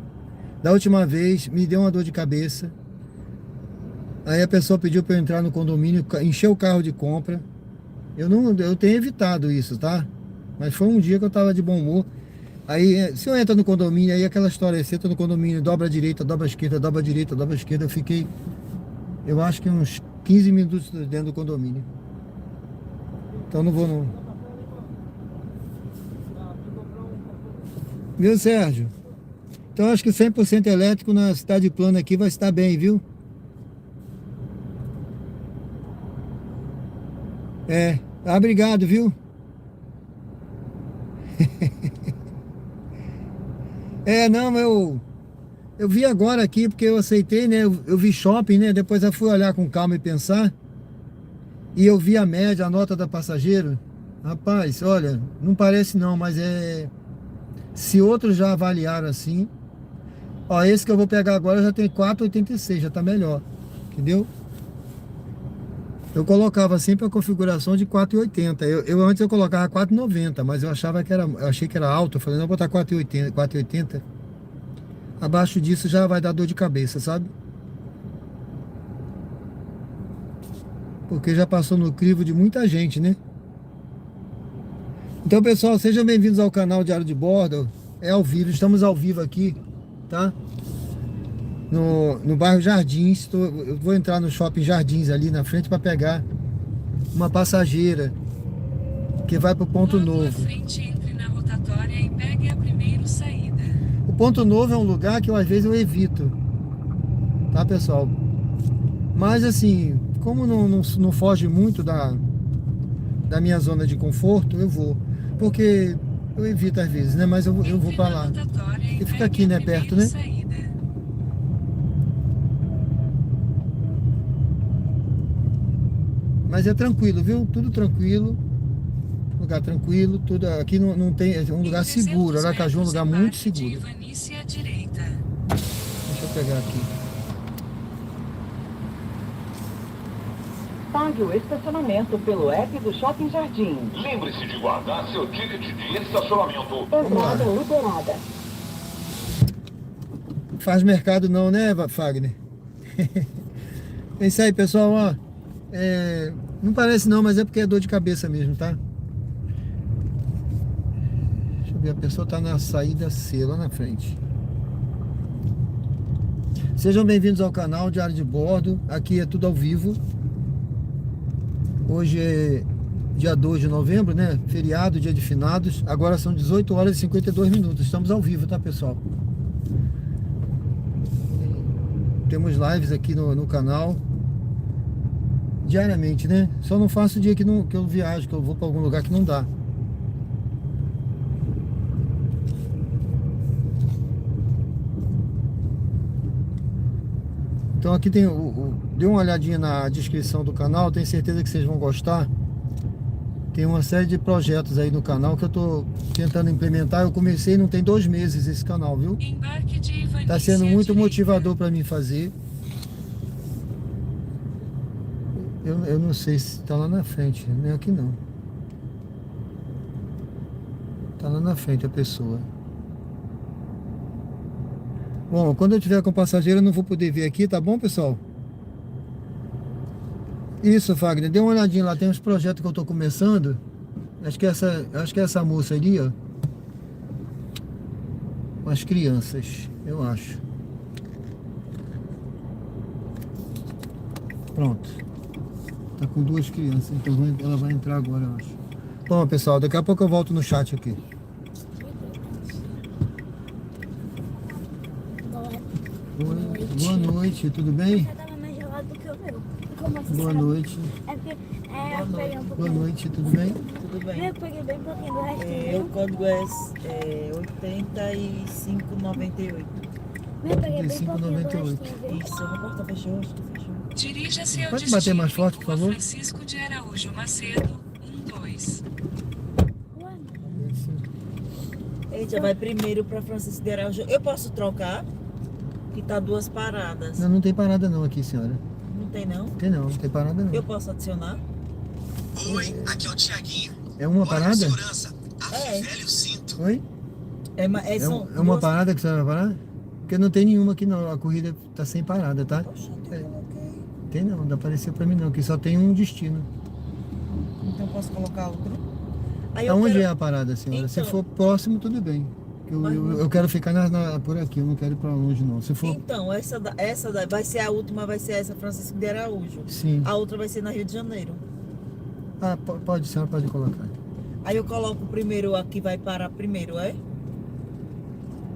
da última vez me deu uma dor de cabeça. Aí a pessoa pediu para eu entrar no condomínio, encher o carro de compra. Eu tenho evitado isso, tá? Mas foi um dia que eu tava de bom humor. Aí, se eu entro no condomínio, aí aquela história, você entra no condomínio, dobra a direita, dobra a esquerda, dobra a direita, dobra a esquerda, eu fiquei, eu acho que uns 15 minutos dentro do condomínio. Então não vou não. Viu, Sérgio? Então acho que 100% elétrico na cidade plana aqui vai estar bem, viu? Obrigado, viu? Não, eu vi agora aqui porque eu aceitei, né? Eu vi shopping, né? Depois eu fui olhar com calma e pensar. E eu vi a média, a nota da passageiro. Rapaz, olha, não parece não, mas se outros já avaliaram assim. Ó, esse que eu vou pegar agora já tem 4,86, já tá melhor. Entendeu? Eu colocava sempre a configuração de 4,80. Antes eu colocava 4,90, mas eu achei que era alto. Eu falei, não, vou botar 4,80. Abaixo disso já vai dar dor de cabeça, sabe? Porque já passou no crivo de muita gente, né? Então, pessoal, sejam bem-vindos ao canal Diário de Bordo. É ao vivo, estamos ao vivo aqui, tá? No bairro Jardins. Eu vou entrar no shopping Jardins ali na frente para pegar uma passageira que vai para o Ponto Logo à Novo. frente, entre na rotatória e pegue a primeira saída. O Ponto Novo é um lugar que às vezes eu evito, tá, pessoal? Mas assim, como não foge muito da minha zona de conforto, eu vou. Porque eu evito às vezes, né? Mas eu vou para lá. E fica aqui, né? Perto, né? Mas é tranquilo, viu? Tudo tranquilo. Lugar tranquilo. Tudo aqui não tem. É um lugar seguro. Aracaju é um lugar muito seguro. Deixa eu pegar aqui. Pague o estacionamento pelo app do Shopping Jardim. Lembre-se de guardar seu ticket de estacionamento. Entrada liberada. Faz mercado não, né, Fagner? É isso aí, pessoal, ó. Não parece não, mas é porque é dor de cabeça mesmo, tá? Deixa eu ver, a pessoa tá na saída C, lá na frente. Sejam bem-vindos ao canal Diário de Bordo. Aqui é tudo ao vivo. Hoje é dia 2 de novembro, né? Feriado, dia de finados. Agora são 18 horas e 52 minutos. Estamos ao vivo, tá, pessoal? Temos lives aqui no canal diariamente, né? Só não faço o dia que eu viajo, que eu vou para algum lugar que não dá. Então aqui tem dê uma olhadinha na descrição do canal, tenho certeza que vocês vão gostar. Tem uma série de projetos aí no canal que eu tô tentando implementar. Eu comecei não tem 2 meses esse canal, viu? Tá sendo muito motivador para mim fazer. Eu não sei se tá lá na frente, não é aqui não. Tá lá na frente a pessoa. Bom, quando eu tiver com passageiro eu não vou poder ver aqui, tá bom, pessoal? Isso, Fagner, dê uma olhadinha lá, tem uns projetos que eu tô começando. Acho que essa moça ali, ó. Com as crianças, eu acho. Pronto. Tá com 2 crianças, então ela vai entrar agora, eu acho. Bom, pessoal, daqui a pouco eu volto no chat aqui. Boa noite, tudo bem? Já tava mais gelado do que o meu. Como assim, Boa será? noite. É porque eu peguei um Boa pouquinho. noite, tudo bem? Tudo bem. Eu peguei bem pouquinho do restinho. O código é 8598. Eu peguei bem pouquinho do 85,98. restinho, viu? Isso, a porta fechou, acho que fechou. Dirija-se ao Pode destino bater mais forte, por em Rua favor? Francisco de Araújo Macedo, 12. Ué, Eita, vai primeiro pra Francisco de Araújo. Eu posso trocar? Que tá 2 paradas. Não, não tem parada não aqui, senhora. Não tem não? Não tem parada não. Eu posso adicionar? Oi, aqui é o Tiaguinho. É uma Olha, parada? segurança. É. Velho cinto. Oi? São É uma duas- parada que você vai parar? Porque não tem nenhuma aqui não, a corrida tá sem parada, tá? Poxa, eu coloquei. Tem não apareceu pra mim não, que só tem um destino. Então posso colocar outro? Aí eu Aonde quero- é a parada, senhora? Se Então- for próximo, tudo bem. Eu quero ficar por aqui, eu não quero ir pra longe não. Se for, Então, essa vai ser a última, vai ser essa Francisco de Araújo. sim. A outra vai ser na Rio de Janeiro. Ah, pode, senhora pode colocar. Aí eu coloco o primeiro aqui, vai parar primeiro, é?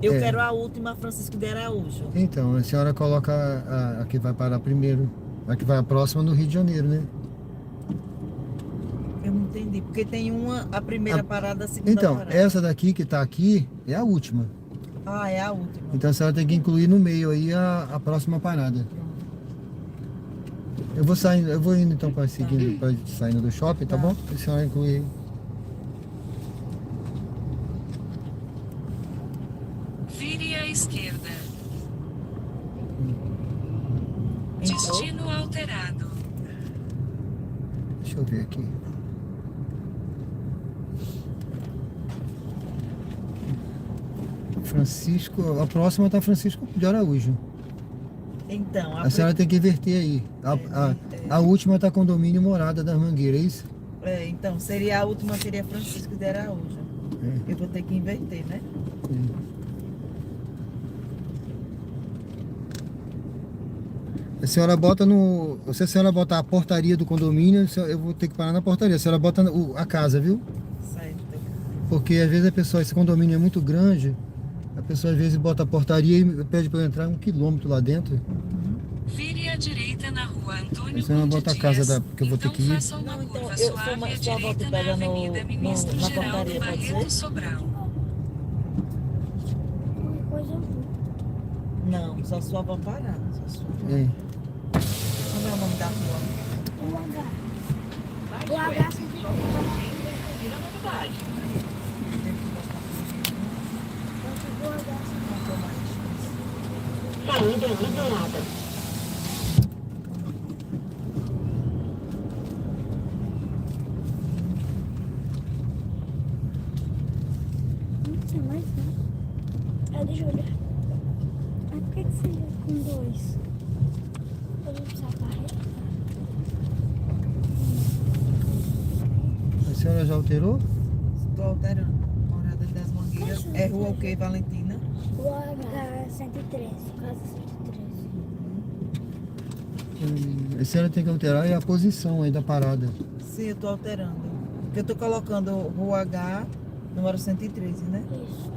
Eu É. quero a última Francisco de Araújo. Então, a senhora coloca a que vai parar primeiro. A que vai a próxima no Rio de Janeiro, né? Eu não entendi, porque tem a primeira parada, a segunda Então, parada. essa daqui que tá aqui é a última. Ah, é a última. Então a senhora tem que incluir no meio aí a próxima parada. Eu vou indo então para seguindo, para saindo do shopping, tá bom? A senhora inclui. Vire à esquerda. Entrou? Destino alterado. Deixa eu ver aqui. Francisco, a próxima tá Francisco de Araújo. Então, A senhora tem que inverter aí. A última tá condomínio Morada das Mangueiras, é isso? então, a última seria Francisco de Araújo. É. Eu vou ter que inverter, né? A senhora bota no. Se a senhora botar a portaria do condomínio, eu vou ter que parar na portaria. A senhora bota a casa, viu? Certo. Porque às vezes esse condomínio é muito grande, a pessoa às vezes bota a portaria e pede para eu entrar 1 quilômetro lá dentro. Vire à direita na Rua Antônio Você não Conde bota a Dias. casa que eu vou ter Então que ir. faça uma Não, então, curva eu suave à só volto direita pega na no- Avenida Ministro na Geraldo portaria, pode Barreto ser? Sobral. uma coisa boa. Não, só sua avó parar. Só sua avó. É. Como é o nome da rua? O H. O H sempre o H Saída liberada. não sei mais não. Deixa eu olhar. Mas por que você ia com 2? Eu vou precisar carregar. A senhora já alterou? Estou alterando. Morada das Mangueiras. É rua o quê, Valentina? O H 113, casa 113. A senhora tem que alterar a posição aí da parada. Sim, eu estou alterando. Porque eu estou colocando rua H, número 113, né? Isso.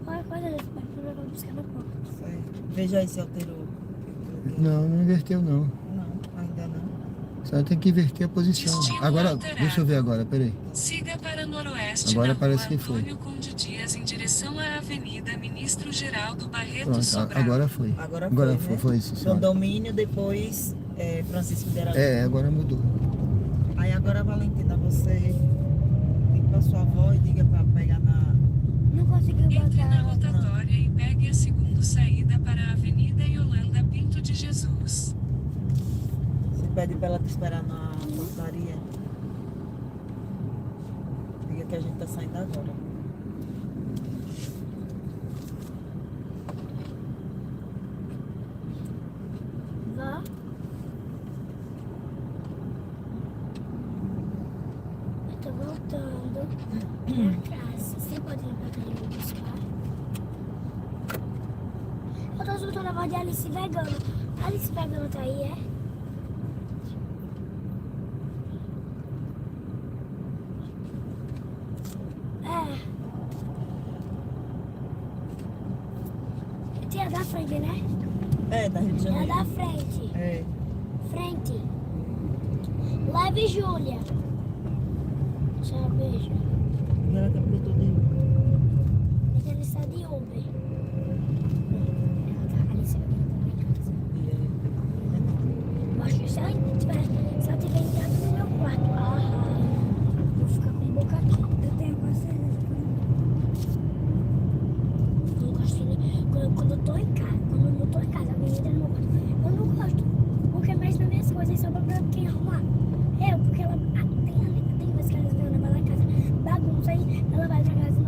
Qualquer coisa desse, mas eu vou buscar na porta. Certo. Veja aí se alterou. Não, não inverteu não. Não, ainda não. A senhora tem que inverter a posição. Destino Agora, alterado. deixa eu ver agora, peraí. Siga para noroeste Agora na parece Rua que foi. Antônio Conde Dias em direção à Avenida Ministro Geraldo Barreto Pronto, Sobral. agora foi. Agora foi, né? foi isso, senhora. Condomínio, depois Francisco de Araújo. Agora mudou. Aí agora, Valentina, você liga pra sua avó e diga pra pegar na... Não consegui Entre na botar. rotatória e pegue a segundo saída para a Avenida Yolanda Pinto de Jesus. Você pede pra ela te esperar na portaria. Diga que a gente tá saindo agora. Vó. Eu tô voltando pra casa. Você pode ir pra casa me buscar? Eu tô escutando a voz de Alice Vegano. Alice Vegano tá aí, é? Tia da frente, né? É, da Rio de É Janeiro. da frente. É. Frente. Leve Júlia. Tchau, beijo. E ela quer que eu tô de Mas ele está de Uber. Ela tá ali, você vai voltar pra casa. Eu acho que se ela tiver entrado no meu quarto, eu vou ficar com a boca aqui. Eu tenho você. Quando eu tô em casa, quando eu não tô em casa, alguém entra no meu quarto. Eu não gosto, porque mexe nas minhas coisas só pra quem arrumar. Porque ela tem vezes que ela vai na casa, bagunça aí, ela vai pra casa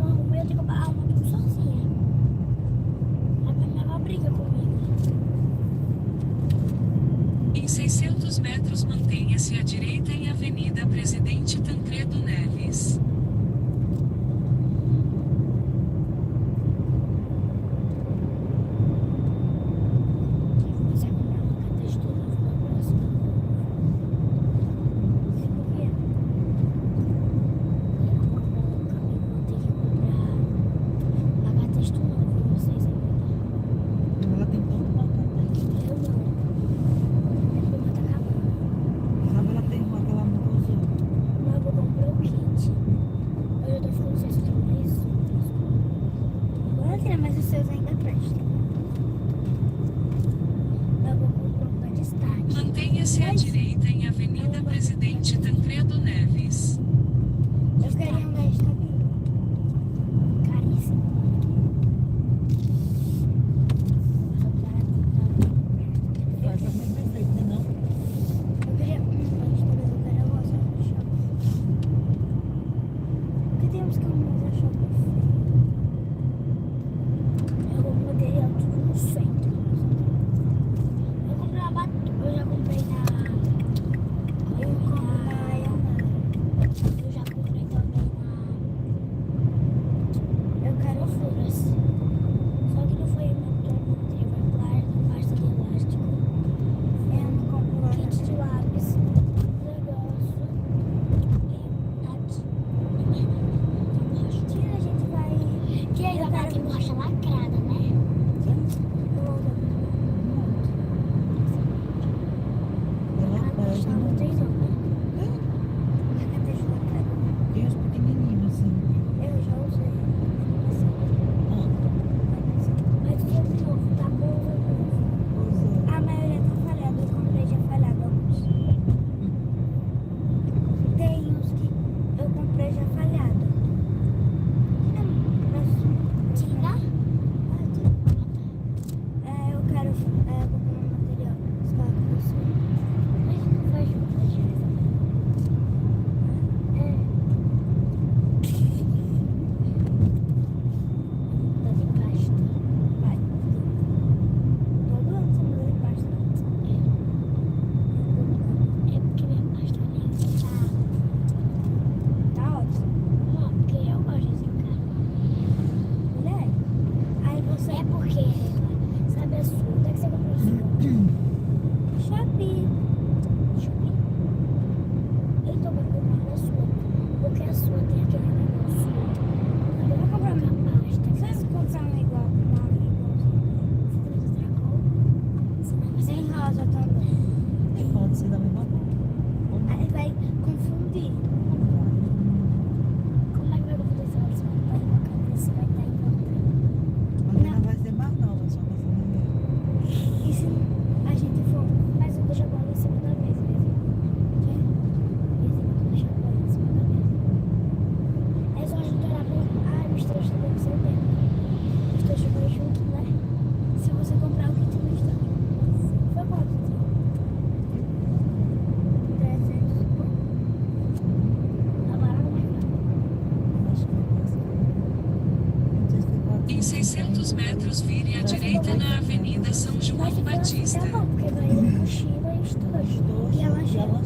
metros, vire à direita na Avenida São João Batista. Tá bom, porque vai mochila e estojo. E a lancheira.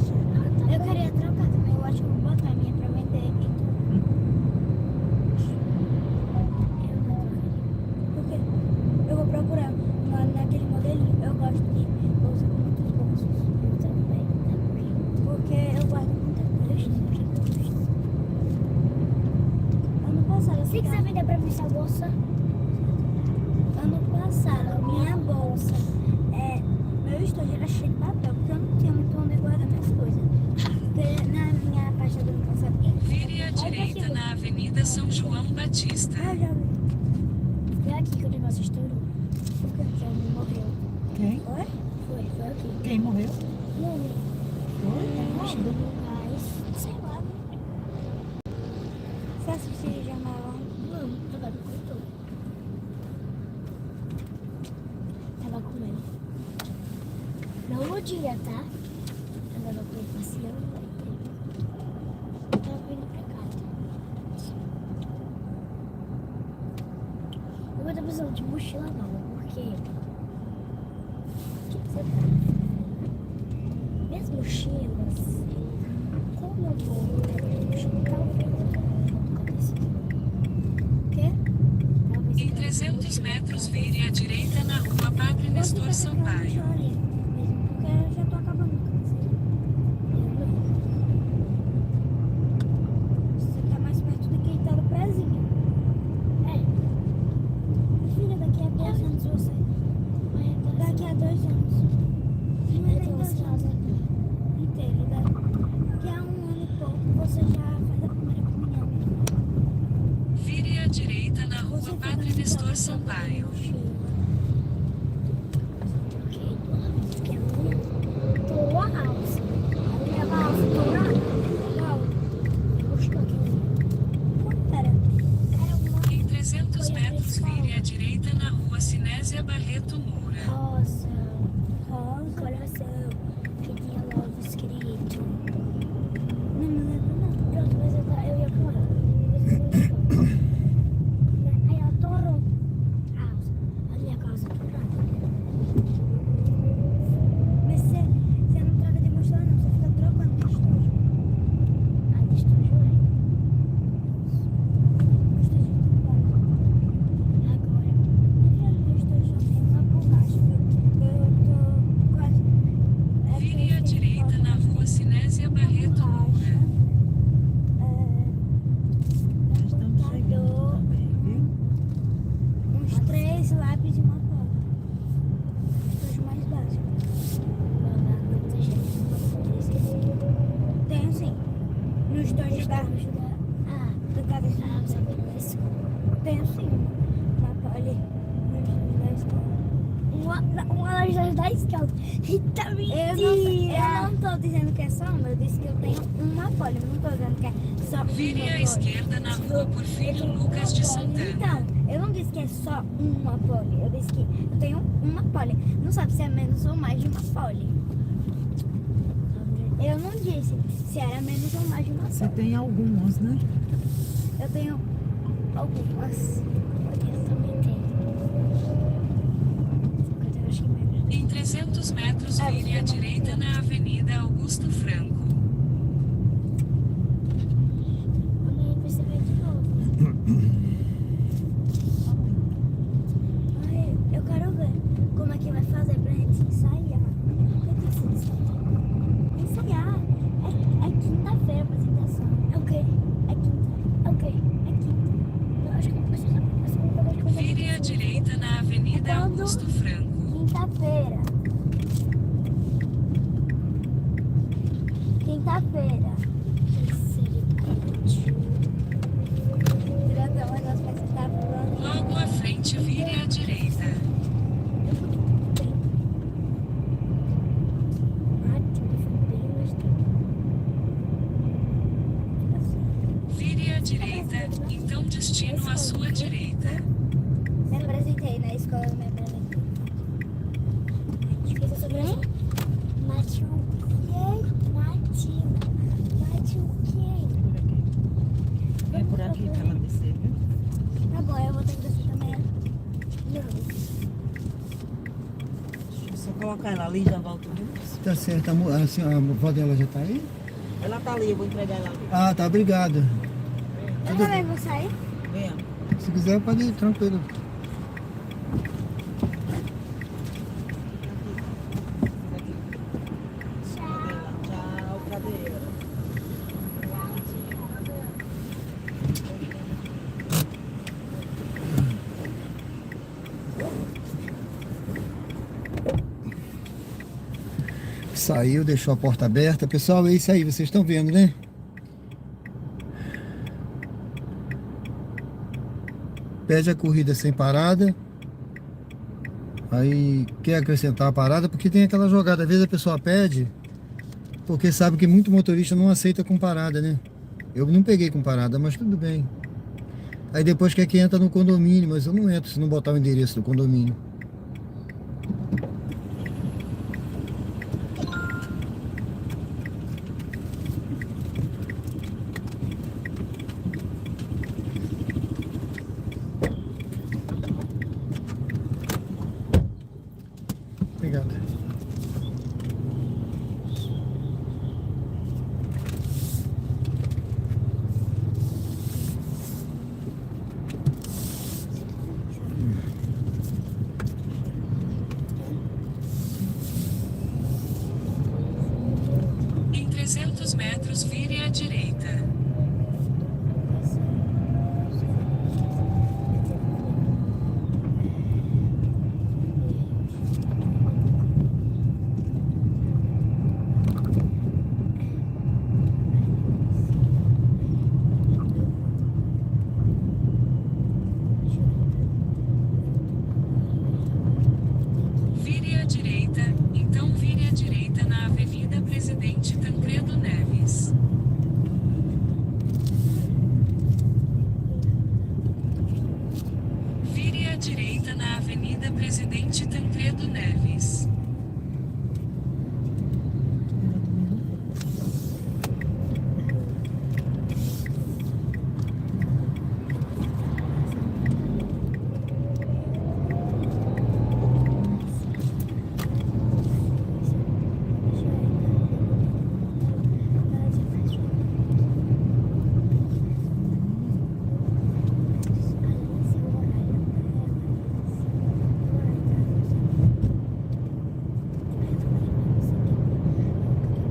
Eu queria trocar também. Eu acho que eu vou botar a minha pra vender aqui. Eu não trocaria. Por quê? Eu vou procurar naquele modelinho. Eu gosto de. Eu uso muitos bolsos. Eu também. Porque eu guardo muita coisa. Ano passado, se quiser vender pra mim essa bolsa. Ano passado, minha bolsa, meu estojo era cheio de papel, porque eu não tinha muito onde guardar minhas coisas. Porque na minha pasta do ano passado. Vire à direita na Avenida São João Batista. Ah, já vi. É aqui que o negócio estourou. Porque já morreu. Quem? Foi? Foi aqui. Quem morreu? Morreu. Tá mexendo no gás. Sei lá. Você assistiu jornal? Não, agora cortou. Tava comendo. Não no dia, tá? Andava com ele passeando. Tava vindo pra casa. Eu tô precisando de mochila nova, porque... Você tá... Minhas mochilas... Como eu vou ter mochila? Talvez eu preciso. O quê? Talvez Em 300 metros, vire à direita na Rua Padre Nestor Sampaio. Porque eu já tô acabando com isso. Você tá mais perto do que tá no prezinho. Filha, daqui a 2 anos você. Daqui a 2 anos. Não é nem 2 anos inteiro. Daqui a 1 ano e pouco você já faz a primeira comunhão. Vire à direita na Rua Padre Nestor Sampaio. Em 300 metros, vire à direita na Rua Sinésia Barreto Moura. Rosa, coração, que tinha logo escrito. Não me lembro não. Pronto, mas eu ia com ela. Aí ela torou. A minha calça torada. Mas você não troca de mochila não, você fica trocando de estojo. De estojo é. O estojo não pode. Agora, meu estojo só tem uma borracha. Eu tô quase... Vire à direita na Rua Sinésia Barreto Moura. Nós estamos chegando também, viu? Uns 3 lápis e uma cola. Estojo mais básico. Tenho sim. No estojo da... do casa de tenho sim. Uma poli. Uma loja da escola. Eita, mentira! Eu não tô dizendo que é só uma, eu disse que eu tenho uma poli. Eu não tô dizendo que é só uma Vire à poli. esquerda na Rua Porfírio Lucas de Santana. Então, eu não disse que é só uma poli. Eu disse que eu tenho uma poli. Não sabe se é menos ou mais de uma poli. Eu não disse se era menos ou mais de uma Você poli. tem algumas, né? Eu tenho algumas. Eu também tenho. Eu acho que menos. Em 300 metros, vire à direita na Avenida Augusto Franco. Amanhã você vai de novo. Ai, eu quero ver como é que vai fazer pra gente ensaiar. Eu disse ensaiar. É quinta-feira a apresentação. É o quê? É quinta. É o quê? É quinta. Eu acho que eu vou Vire à direita na Avenida Augusto Franco. Quinta-feira. Quinta-feira. Grandão, o negócio vai estar falando. Logo à frente, vire à direita. Vire à direita, então destino à sua direita. Me apresentei na escola, eu me apresentei. Esqueci sobre mim? É por aqui que ela desceu, viu? Tá bom, eu vou ter que descer também. Não. colocar ela ali, já volto. Viu? Tá certo, assim, a avó dela já tá aí? Ela tá ali, eu vou entregar ela ali. Ah, tá, obrigado. Eu também vou sair. Venha. Se quiser, pode ir, tranquilo. Tchau, cadê ela? Saiu, deixou a porta aberta. Pessoal, é isso aí, vocês estão vendo, né? Pede a corrida sem parada. Aí quer acrescentar a parada, porque tem aquela jogada. Às vezes a pessoa pede, porque sabe que muito motorista não aceita com parada, né? Eu não peguei com parada, mas tudo bem. Aí depois quer que entra no condomínio, mas eu não entro se não botar o endereço do condomínio. Obrigado. Em 300 metros, vire à direita. Vire à direita, então vire à direita na Avenida Presidente Tancredo Neves. Vire à direita na Avenida Presidente Tancredo Neves.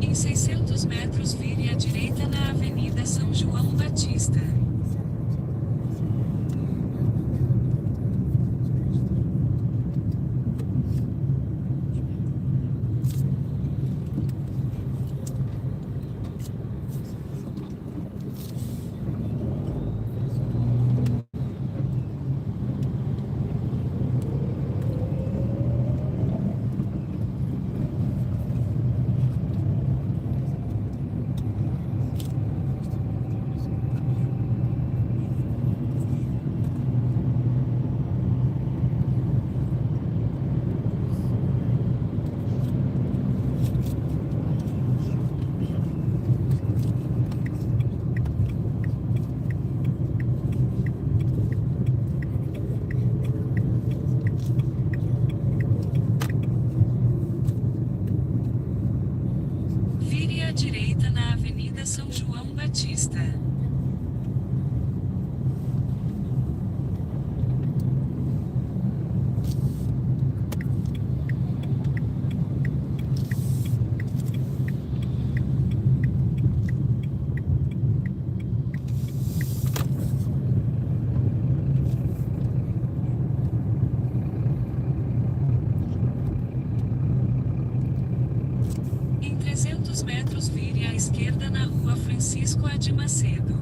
Em 600 metros, vire à direita na Avenida São João Batista. Vire à direita na Avenida São João Batista. Em 300 metros, vire à esquerda na Rua Francisco A. de Macedo.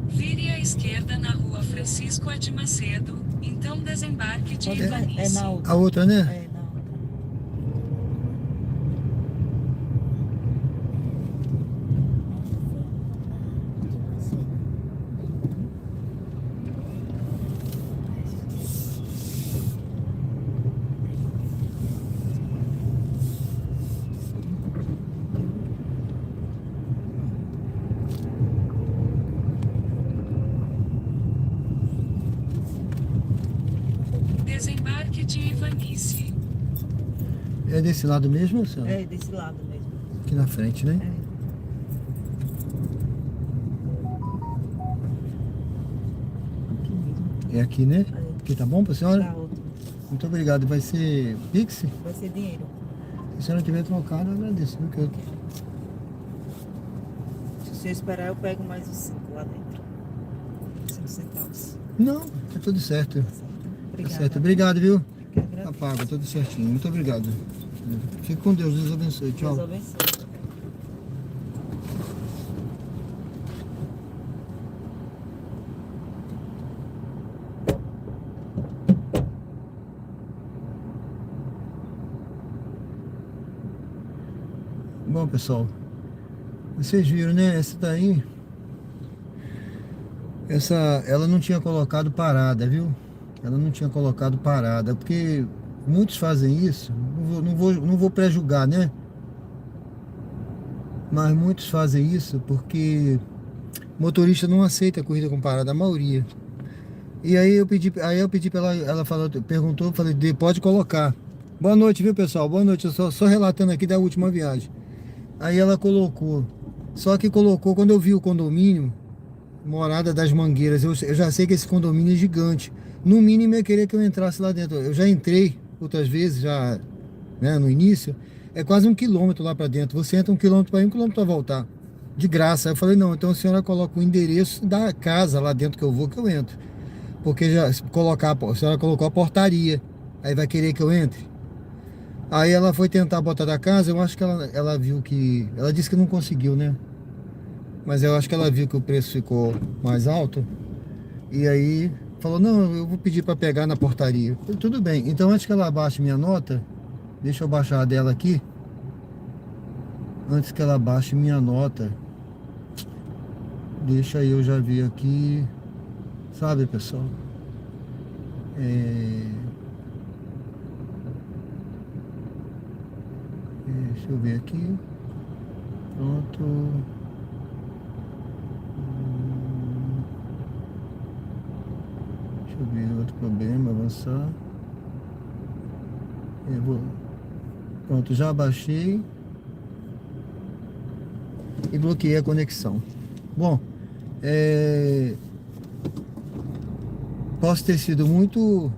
Vire à esquerda na Rua Francisco A. de Macedo, então desembarque de É Ivanice. na outra. A outra, né? É, na outra. Desembarque de Ivanice. É desse lado mesmo, senhora? É, desse lado mesmo. Aqui na frente, né? É. Aqui mesmo. É aqui, né? É. Aqui tá bom pra senhora? Tá ótimo. Muito obrigado. Vai ser Pix? Vai ser dinheiro. Se a senhora tiver trocado, eu agradeço. Viu? Que eu... Se você esperar, eu pego mais os 5 lá dentro. 5 centavos. Não, tá tudo certo. Tá Obrigada. certo. Obrigado, viu? Que Tá agradeço. pago, tudo certinho. Muito obrigado. Fique com Deus. Deus abençoe. Tchau. Deus abençoe. Bom, pessoal, vocês viram, né? Essa daí, ela não tinha colocado parada, viu? Ela não tinha colocado parada, porque muitos fazem isso. Não vou pré-julgar, né? Mas muitos fazem isso porque motorista não aceita a corrida com parada, a maioria. E aí eu pedi para ela falou, perguntou, eu falei, pode colocar. Boa noite, viu, pessoal? Boa noite. Eu só relatando aqui da última viagem. Aí ela colocou. Só que colocou, quando eu vi o condomínio, Morada das Mangueiras, eu já sei que esse condomínio é gigante. No mínimo eu queria que eu entrasse lá dentro. Eu já entrei outras vezes, já, né, no início. É quase 1 quilômetro lá para dentro. Você entra 1 quilômetro para ir, 1 quilômetro para voltar. De graça. Aí eu falei, não, então a senhora coloca o endereço da casa lá dentro que eu vou, que eu entro. Porque já se colocar, a senhora colocou a portaria. Aí vai querer que eu entre. Aí ela foi tentar botar da casa, eu acho que ela viu que... Ela disse que não conseguiu, né? Mas eu acho que ela viu que o preço ficou mais alto. E aí falou, não, eu vou pedir para pegar na portaria. Eu falei, tudo bem, então antes que ela baixe minha nota, deixa eu baixar a dela aqui. Antes que ela baixe minha nota, deixa eu já ver aqui. Sabe, pessoal? Deixa eu ver aqui. Pronto. Deixa eu ver outro problema, avançar. Pronto, já baixei e bloqueei a conexão. Bom, posso ter sido muito...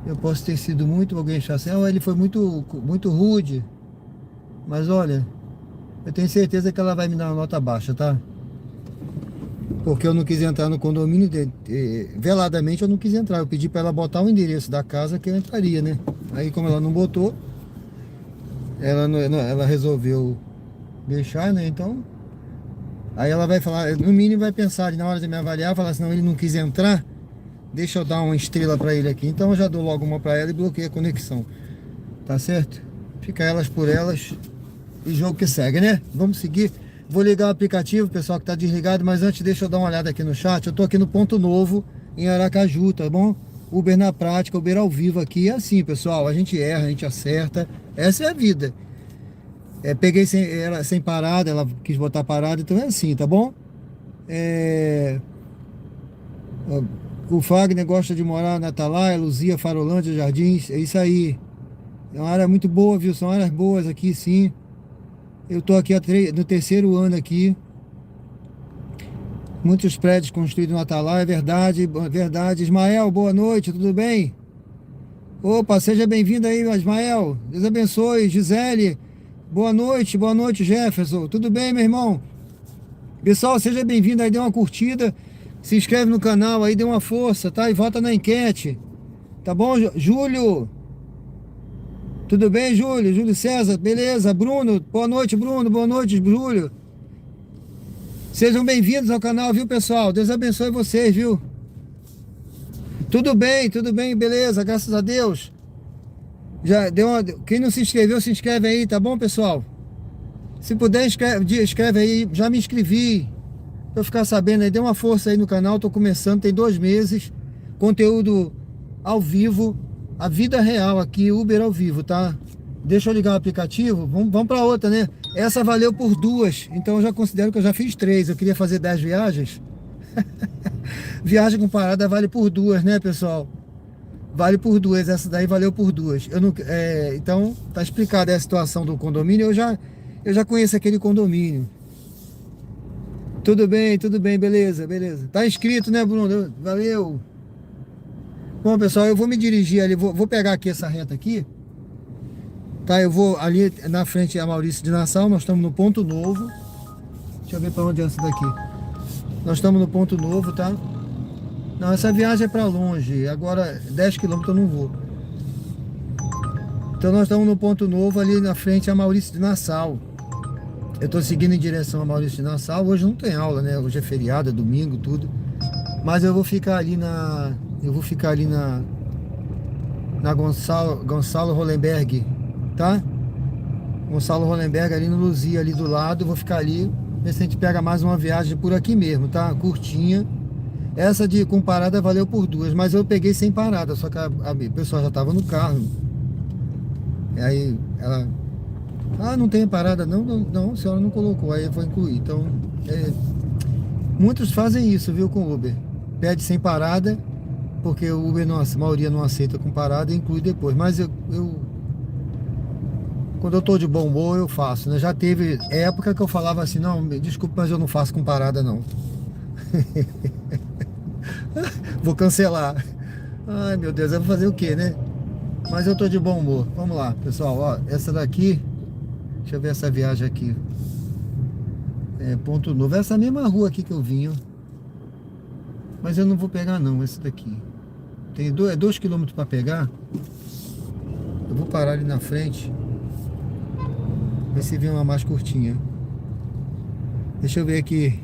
Eu posso ter sido muito... Alguém achar assim, ele foi muito rude. Mas olha, eu tenho certeza que ela vai me dar uma nota baixa, tá? Porque eu não quis entrar no condomínio, veladamente eu não quis entrar. Eu pedi para ela botar o endereço da casa que eu entraria, né? Aí como ela não botou, ela resolveu deixar, né? Então, aí ela vai falar, no mínimo vai pensar, na hora de me avaliar, falar assim, não, ele não quis entrar, deixa eu dar uma estrela para ele aqui. Então eu já dou logo uma para ela e bloqueio a conexão. Tá certo? Fica elas por elas e jogo que segue, né? Vamos seguir. Vou ligar o aplicativo, pessoal que tá desligado, mas antes deixa eu dar uma olhada aqui no chat. Eu tô aqui no Ponto Novo, em Aracaju, tá bom? Uber na prática, Uber ao vivo aqui. É assim, pessoal, a gente erra, a gente acerta. Essa é a vida. Peguei sem parada, ela quis botar parada, então é assim, tá bom? O Fagner gosta de morar na Atalaia, Luzia, Farolândia, Jardins, é isso aí. É uma área muito boa, viu? São áreas boas aqui, sim. Eu tô aqui no 3º ano aqui. Muitos prédios construídos no Atalaia, é verdade, verdade. Ismael, boa noite, tudo bem? Opa, seja bem-vindo aí, Ismael. Deus abençoe. Gisele, boa noite, Jefferson. Tudo bem, meu irmão? Pessoal, seja bem-vindo aí, dê uma curtida. Se inscreve no canal aí, dê uma força, tá? E vota na enquete. Tá bom, Júlio? Tudo bem, Júlio? Júlio César, beleza? Bruno, boa noite, Bruno. Boa noite, Júlio. Sejam bem-vindos ao canal, viu, pessoal? Deus abençoe vocês, viu? Tudo bem, beleza, graças a Deus. Já deu uma... Quem não se inscreveu, se inscreve aí, tá bom, pessoal? Se puder, escreve aí. Já me inscrevi. Pra ficar sabendo aí, dê uma força aí no canal. Tô começando, tem 2 meses. Conteúdo ao vivo. A vida real aqui, Uber ao vivo, tá? Deixa eu ligar o aplicativo. Vamos pra outra, né? Essa valeu por 2. Então eu já considero que eu já fiz 3. Eu queria fazer 10 viagens. Viagem com parada vale por 2, né, pessoal? vale por duas, essa daí valeu por duas. Eu não, então, tá explicada a situação do condomínio, eu já conheço aquele condomínio. Tudo bem, beleza. Tá inscrito, né, Bruno? Valeu. Bom, pessoal, eu vou me dirigir ali, vou pegar aqui essa reta aqui. Tá, eu vou ali na frente a Maurício de Nassau, nós estamos no Ponto Novo. Deixa eu ver para onde é essa daqui. Nós estamos no Ponto Novo, tá? Não, essa viagem é para longe, agora 10 km eu não vou. Então nós estamos no Ponto Novo, ali na frente a Maurício de Nassau. Eu estou seguindo em direção a Maurício de Nassau. Hoje não tem aula, né? Hoje é feriado, é domingo, tudo. Mas eu vou ficar ali na Gonçalo Hollenberg, tá? Gonçalo Hollenberg ali no Luzia, ali do lado. Eu vou ficar ali, ver se a gente pega mais uma viagem por aqui mesmo, tá? Curtinha. Essa de com parada valeu por duas, mas eu peguei sem parada, só que a pessoa já estava no carro. E aí ela... Ah, não tem parada? Não, a senhora não colocou, aí eu vou incluir. Então, muitos fazem isso, viu, com Uber. Pede sem parada, porque o Uber, a maioria não aceita com parada e inclui depois. Mas quando eu tô de bom humor, eu faço, né? Já teve época que eu falava assim, não, desculpa, mas eu não faço com parada, não. Vou cancelar. Ai, meu Deus, eu vou fazer o quê, né? Mas eu tô de bom humor. Vamos lá, pessoal, ó, essa daqui... Deixa eu ver essa viagem aqui. Ponto Novo. Essa mesma rua aqui que eu vim, ó. Mas eu não vou pegar não, essa daqui. Tem 2 km para pegar. Eu vou parar ali na frente. Ver se vem uma mais curtinha. Deixa eu ver aqui.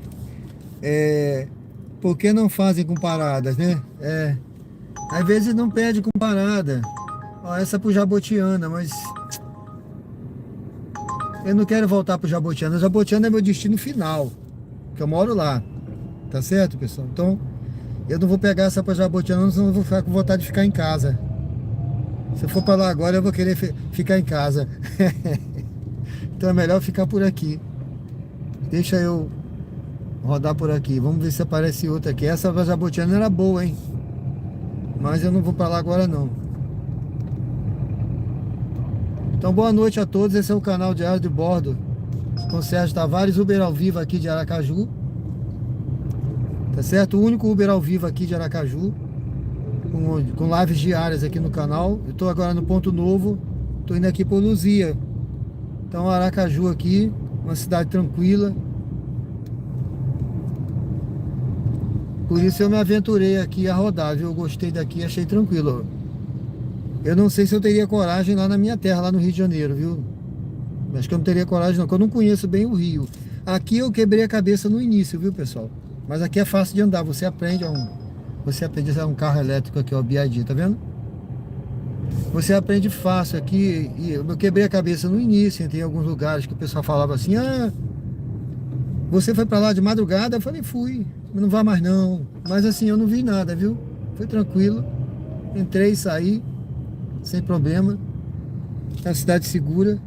Por que não fazem com paradas, né? Às vezes não pede com parada. Ó, essa é pro Jabotiana, mas... Eu não quero voltar pro Jabotiana. Jabotiana é meu destino final, que eu moro lá. Tá certo, pessoal? Então, eu não vou pegar essa pra Jabotiana, senão eu vou ficar com vontade de ficar em casa. Se eu for pra lá agora, eu vou querer ficar em casa. Então é melhor ficar por aqui. Deixa eu rodar por aqui. Vamos ver se aparece outra aqui. Essa pra Jabotiana era boa, hein? Mas eu não vou pra lá agora, não. Então boa noite a todos, esse é o canal Diário de Bordo com Sérgio Tavares, Uber ao vivo aqui de Aracaju. Tá certo? O único Uber ao vivo aqui de Aracaju, com lives diárias aqui no canal. Eu tô agora no Ponto Novo, tô indo aqui por Luzia. Então Aracaju aqui, uma cidade tranquila. Por isso eu me aventurei aqui a rodar, viu? Eu gostei daqui, achei tranquilo. Eu não sei se eu teria coragem lá na minha terra, lá no Rio de Janeiro, viu? Acho que eu não teria coragem não, porque eu não conheço bem o Rio. Aqui eu quebrei a cabeça no início, viu, pessoal? Mas aqui é fácil de andar, você aprende a usar um carro elétrico aqui, ó, BYD, tá vendo? Você aprende fácil aqui, e eu quebrei a cabeça no início, tem alguns lugares que o pessoal falava assim, você foi pra lá de madrugada? Eu falei, fui, não vá mais não. Mas assim, eu não vi nada, viu? Foi tranquilo, entrei e saí. Sem problema. É uma cidade segura.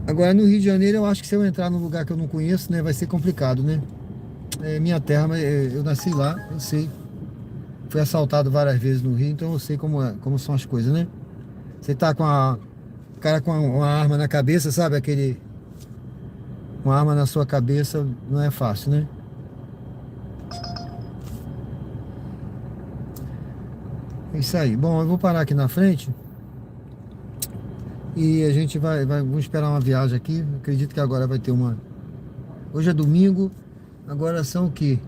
Agora no Rio de Janeiro eu acho que se eu entrar num lugar que eu não conheço, né, vai ser complicado, né? É minha terra, mas eu nasci lá, eu sei. Fui assaltado várias vezes no Rio, então eu sei como são as coisas, né? Você tá com o cara com uma arma na cabeça, sabe? Uma arma na sua cabeça não é fácil, né? É isso aí. Bom, eu vou parar aqui na frente e a gente vamos esperar uma viagem aqui. Acredito que agora vai ter uma... Hoje é domingo, agora são o quê?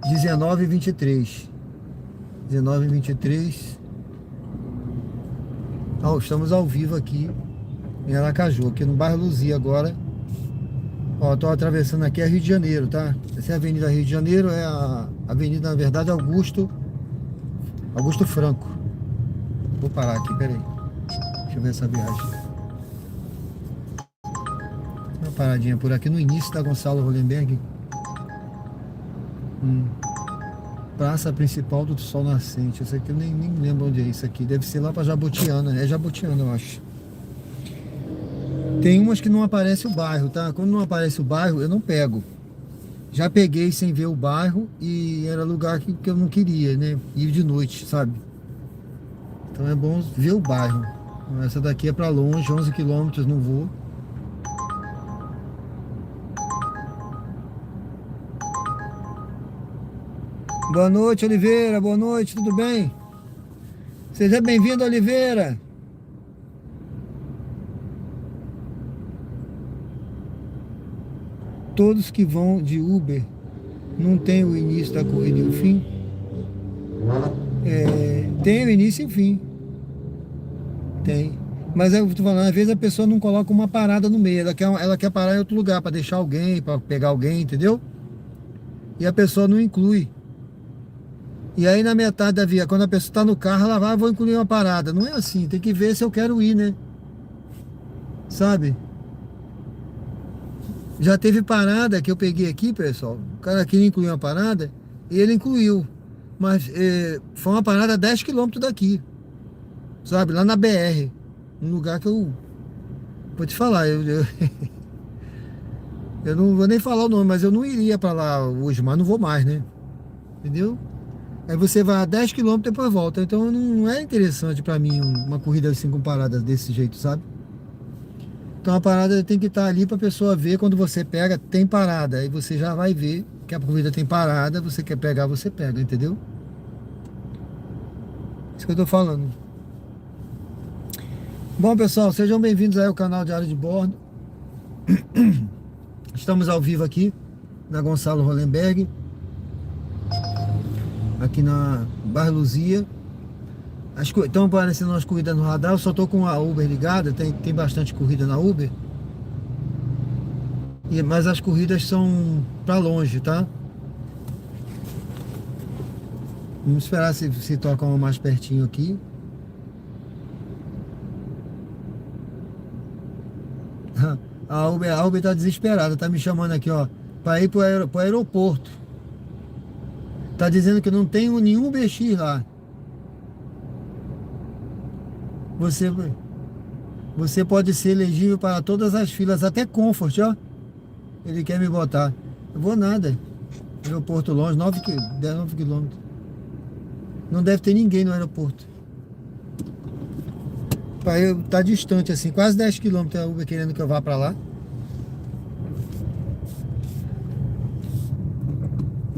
19h23. 19h23. Estamos ao vivo aqui em Aracaju, aqui no bairro Luzia agora. Ó, tô atravessando aqui a Rio de Janeiro, tá? Essa é a Avenida Rio de Janeiro, é a avenida, na verdade, Augusto Franco. Vou parar aqui, peraí. Deixa eu ver essa viagem. Uma paradinha por aqui no início da Gonçalo Hollenberg. Praça principal do Sol Nascente. Essa aqui eu nem lembro onde é isso aqui. Deve ser lá pra Jabotiana. É Jabotiana, eu acho. Tem umas que não aparece o bairro, tá? Quando não aparece o bairro, eu não pego. Já peguei sem ver o bairro e era lugar que eu não queria, né? Ir de noite, sabe? Então é bom ver o bairro. Essa daqui é para longe, 11 quilômetros, não vou. Boa noite, Oliveira. Boa noite, tudo bem? Seja bem-vindo, Oliveira. Todos que vão de Uber não tem o início da corrida e o fim? Tem o início e o fim. Tem. Mas eu tô falando, às vezes a pessoa não coloca uma parada no meio. Ela quer parar em outro lugar para deixar alguém, para pegar alguém, entendeu? E a pessoa não inclui. E aí na metade da via, quando a pessoa está no carro, ela vai, vou incluir uma parada. Não é assim, tem que ver se eu quero ir, né? Sabe? Já teve parada que eu peguei aqui, pessoal. O cara queria incluir uma parada e ele incluiu. Mas foi uma parada a 10 quilômetros daqui. Sabe? Lá na BR. Um lugar que eu... Vou te falar, eu não vou nem falar o nome, mas eu não iria pra lá hoje, mas não vou mais, né? Entendeu? Aí você vai a 10 quilômetros e depois volta. Então não é interessante pra mim uma corrida assim com paradas desse jeito, sabe? Então a parada tem que estar ali pra pessoa ver. Quando você pega, tem parada. Aí você já vai ver que a corrida tem parada. Você quer pegar, você pega, entendeu? Isso que eu tô falando. Bom, pessoal, sejam bem-vindos aí ao canal Diário de Bordo. Estamos ao vivo aqui na Gonçalo Hollenberg, aqui na Bairro Luzia. Estão aparecendo umas corridas no radar. Eu só tô com a Uber ligada. Tem bastante corrida na Uber, mas as corridas são pra longe, tá? Vamos esperar se toca uma mais pertinho aqui. A Uber tá desesperada, tá me chamando aqui, ó, para ir pro aeroporto. Tá dizendo que não tem nenhum BX lá. Você pode ser elegível para todas as filas, até Comfort, ó. Ele quer me botar. Eu vou nada. Aeroporto longe, 9 quilômetros. Não deve ter ninguém no aeroporto. Tá distante assim, quase 10 quilômetros a Uber querendo que eu vá pra lá.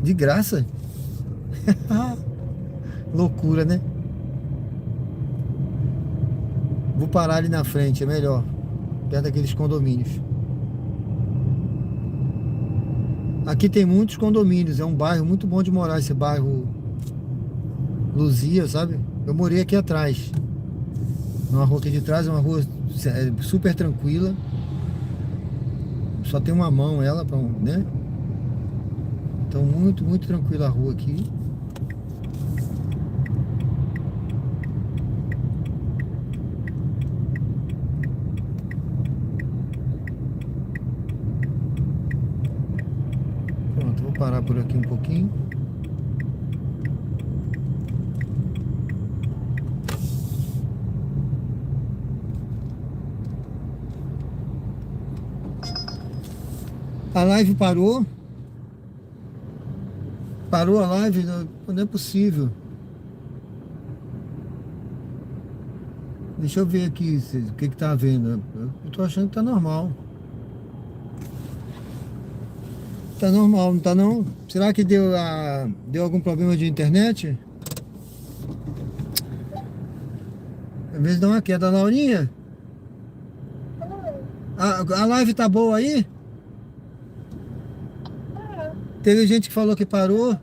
De graça? Loucura, né? Vou parar ali na frente, é melhor. Perto daqueles condomínios. Aqui tem muitos condomínios, é um bairro muito bom de morar, esse bairro Luzia, sabe? Eu morei aqui atrás. Uma rua aqui de trás, é uma rua super tranquila. Só tem uma mão ela, né? Então muito, muito tranquila a rua aqui. Pronto, vou parar por aqui um pouquinho. A live parou. Parou a live? Não é possível. Deixa eu ver aqui o que tá vendo. Eu tô achando que tá normal. Tá normal, não tá não? Será que deu algum problema de internet? Às vezes dá uma queda. Laurinha? A live tá boa aí? Teve gente que falou que parou.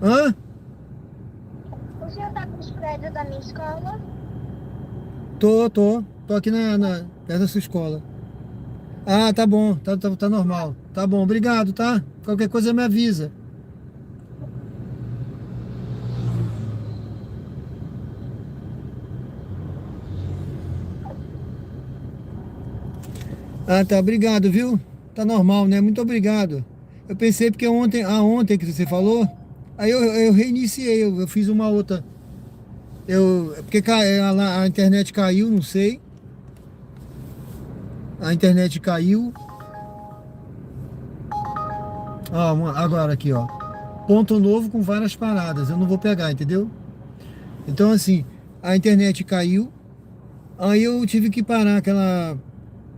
Hã? O senhor tá com os prédios da minha escola? Tô aqui perto da sua escola. Ah, tá bom, tá normal. Tá bom, obrigado, tá? Qualquer coisa me avisa. Ah, tá, obrigado, viu? Tá normal, né? Muito obrigado. Eu pensei porque ontem que você falou, aí eu reiniciei, eu fiz uma outra. Porque a internet caiu, não sei. A internet caiu. Ó, agora aqui, ó. Ponto novo com várias paradas. Eu não vou pegar, entendeu? Então assim, a internet caiu, aí eu tive que parar, que ela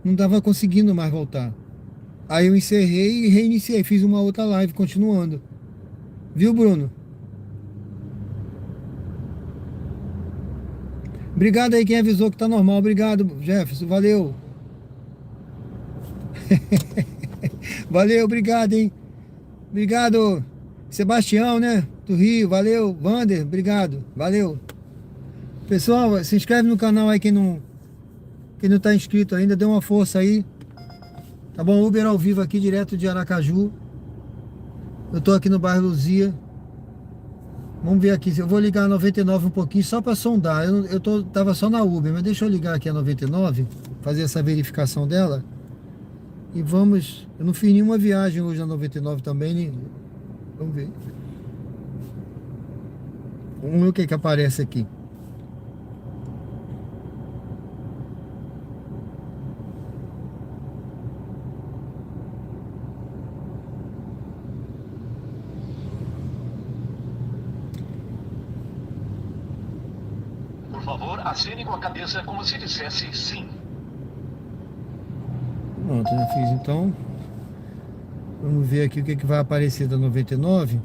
não estava conseguindo mais voltar. Aí eu encerrei e reiniciei, fiz uma outra live continuando. Viu, Bruno? Obrigado aí quem avisou que tá normal. Obrigado, Jefferson. Valeu. Valeu, obrigado, hein? Obrigado, Sebastião, né? Do Rio. Valeu, Vander. Obrigado. Valeu. Pessoal, se inscreve no canal aí quem não tá inscrito ainda. Dê uma força aí. Tá bom? Uber ao vivo aqui, direto de Aracaju. Eu tô aqui no bairro Luzia. Vamos ver aqui, eu vou ligar a 99 um pouquinho só para sondar. Tava só na Uber, mas deixa eu ligar aqui a 99, fazer essa verificação dela. E vamos, eu não fiz nenhuma viagem hoje na 99 também, né? Vamos ver. Vamos ver o que aparece aqui. Por favor, acene com a cabeça como se dissesse sim. Pronto, já fiz então. Vamos ver aqui o que vai aparecer da 99.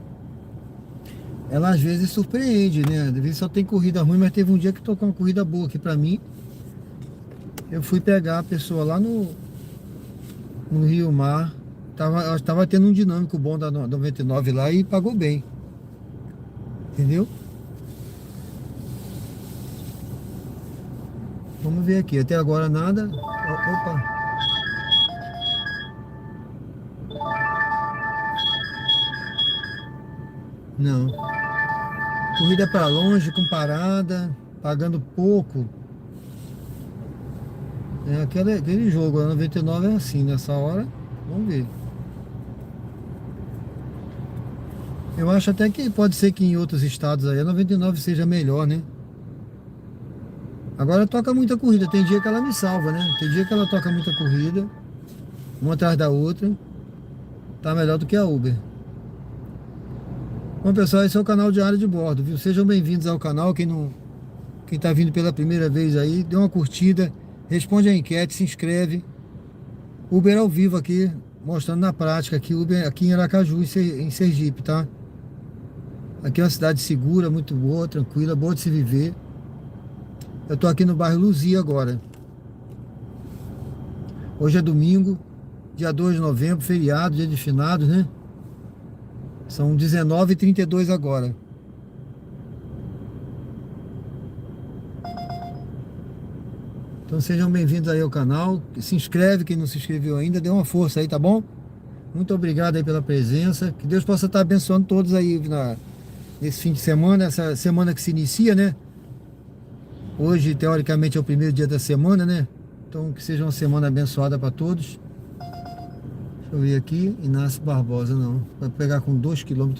Ela às vezes surpreende, né? Às vezes só tem corrida ruim, mas teve um dia que tocou uma corrida boa aqui pra mim. Eu fui pegar a pessoa lá no Rio Mar. Tava tendo um dinâmico bom da 99 lá e pagou bem. Entendeu? Vamos ver aqui, até agora nada. Opa! Não. Corrida para longe, com parada, pagando pouco. É aquele jogo, a 99 é assim, nessa hora. Vamos ver. Eu acho até que pode ser que em outros estados aí a 99 seja melhor, né? Agora toca muita corrida, tem dia que ela me salva, né? Tem dia que ela toca muita corrida, uma atrás da outra. Tá melhor do que a Uber. Bom, pessoal, esse é o canal Diário de Bordo, viu? Sejam bem-vindos ao canal. Quem tá vindo pela primeira vez aí, dê uma curtida, responde a enquete, se inscreve. Uber ao vivo aqui, mostrando na prática aqui, Uber aqui em Aracaju, em Sergipe, tá? Aqui é uma cidade segura, muito boa, tranquila, boa de se viver. Eu tô aqui no bairro Luzia agora. Hoje é domingo, dia 2 de novembro, feriado, dia de finados, né? São 19h32 agora. Então sejam bem-vindos aí ao canal. Se inscreve quem não se inscreveu ainda, dê uma força aí, tá bom? Muito obrigado aí pela presença. Que Deus possa estar abençoando todos aí nesse fim de semana, essa semana que se inicia, né? Hoje, teoricamente, é o primeiro dia da semana, né? Então, que seja uma semana abençoada para todos. Deixa eu ver aqui. Inácio Barbosa, não. Vai pegar com 2,2 km.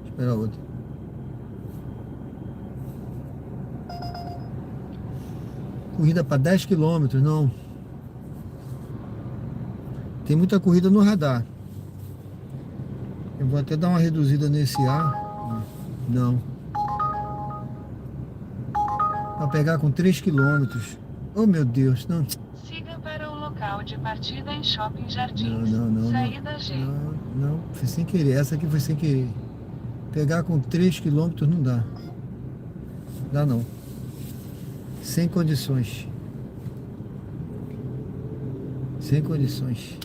Espera outra. Corrida para 10 km, não. Tem muita corrida no radar. Eu vou até dar uma reduzida nesse ar. Não. Para pegar com 3 km. Oh, meu Deus, não. Siga para o local de partida em Shopping Jardins. Não. Saída G. Não, foi sem querer. Essa aqui foi sem querer. Pegar com 3 km não dá. Dá não. Sem condições. Sem condições.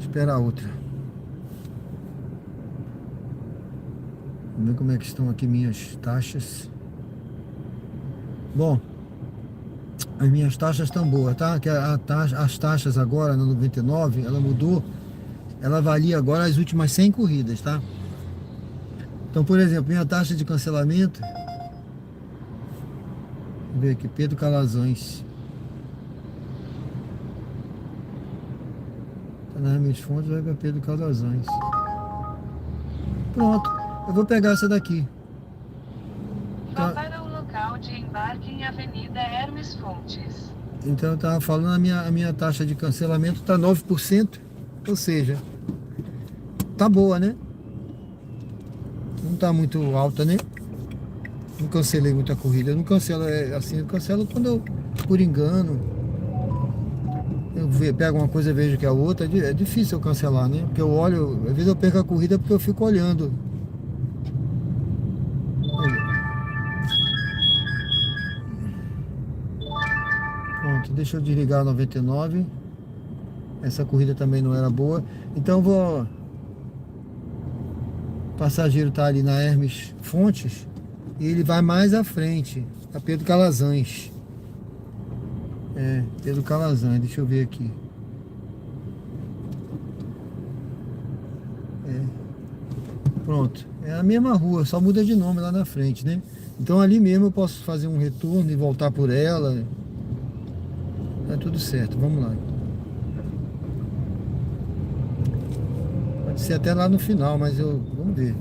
Espera a outra. Vamos ver como é que estão aqui minhas taxas. Bom, as minhas taxas estão boas, tá? Que as taxas agora na 99, ela mudou. Ela valia agora as últimas 100 corridas, tá? Então, por exemplo, minha taxa de cancelamento. Vamos ver aqui, Pedro Calazans. Nas minhas fontes vai para Pedro Calazans. Pronto, eu vou pegar essa daqui. Vá para o local de embarque em Avenida Hermes Fontes. Então eu tava falando, a minha taxa de cancelamento tá 9%, ou seja, tá boa, né? Não tá muito alta, né? Não cancelei muita corrida. Eu não cancelo assim, eu cancelo quando eu, por engano, pego uma coisa e vejo que é outra. É difícil eu cancelar, né? Porque eu olho, às vezes eu perco a corrida porque eu fico olhando. Pronto, deixa eu desligar a 99. Essa corrida também não era boa. Então eu vou. O passageiro tá ali na Hermes Fontes. E ele vai mais à frente, a Pedro Calazans. Pedro Calazans, deixa eu ver aqui. Pronto, é a mesma rua, só muda de nome lá na frente, né? Então ali mesmo eu posso fazer um retorno e voltar por ela. Tá tudo certo, vamos lá. Pode ser até lá no final, mas vamos ver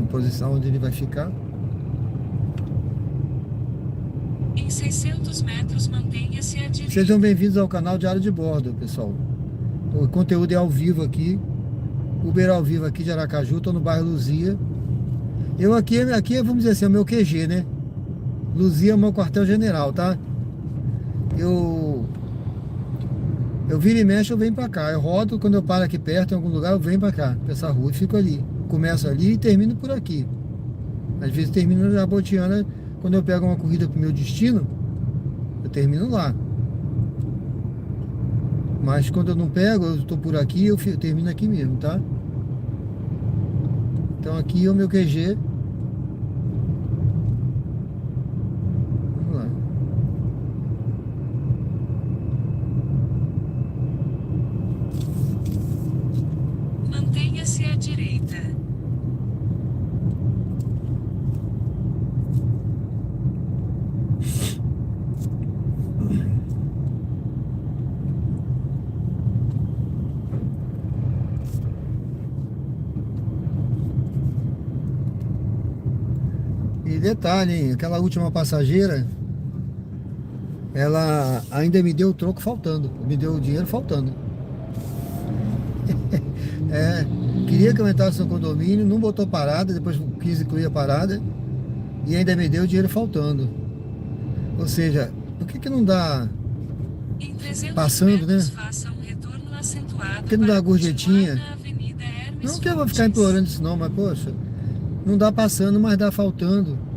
em posição onde ele vai ficar. Em 600 metros, mantenha-se à direita. Sejam bem-vindos ao canal Diário de Bordo, pessoal. O conteúdo é ao vivo aqui. Uber ao vivo aqui de Aracaju, tô no bairro Luzia. Eu aqui, vamos dizer assim, é o meu QG, né? Luzia é o meu quartel-general, tá? Eu viro e mexo, eu venho pra cá. Eu rodo, quando eu paro aqui perto, em algum lugar, eu venho pra cá, pra essa rua, e fico ali. Começo ali e termino por aqui. Às vezes termino na Jabotiana. Quando eu pego uma corrida pro meu destino, eu termino lá. Mas quando eu não pego, eu tô por aqui, eu termino aqui mesmo, tá? Então aqui é o meu QG. Vamos lá. Mantenha-se à direita. E detalhe, hein? Aquela última passageira, ela ainda me deu o troco faltando. Me deu o dinheiro faltando. Queria que eu entrasse no condomínio, não botou parada, depois quis incluir a parada e ainda me deu o dinheiro faltando. Ou seja, por que não dá Em 300 passando, metros, né? faça um retorno acentuado Por que não dá para a gorjetinha? continuar na Avenida Hermes Não que eu vou ficar Fontes. implorando isso não, mas poxa, não dá passando, mas dá faltando.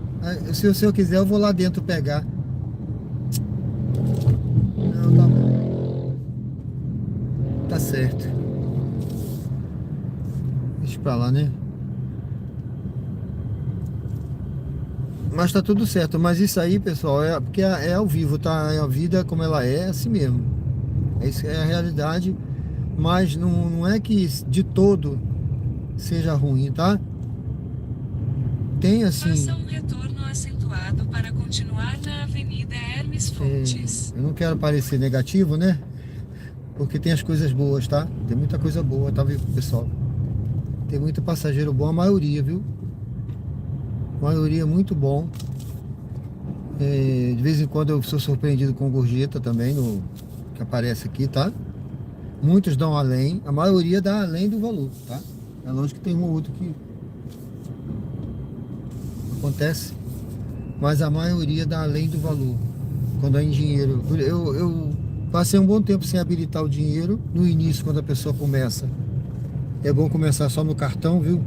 Se eu quiser, eu vou lá dentro pegar. Não, tá bom. Tá certo. Deixa pra lá, né? Mas tá tudo certo. Mas isso aí, pessoal, porque é ao vivo, tá? É a vida como ela é assim mesmo. Isso é a realidade. Mas não é que de todo seja ruim, tá? Tem assim. Faça um retorno acentuado para continuar na Avenida Hermes Fontes. Eu não quero parecer negativo, né? Porque tem as coisas boas, tá? Tem muita coisa boa, tá, pessoal? Tem muito passageiro bom, a maioria, viu? A maioria muito bom. De vez em quando eu sou surpreendido com gorjeta também, que aparece aqui, tá? Muitos dão além, a maioria dá além do valor, tá? É lógico que tem um ou outro que acontece, mas a maioria dá além do valor. Quando é em dinheiro. Eu passei um bom tempo sem habilitar o dinheiro no início, quando a pessoa começa. É bom começar só no cartão, viu?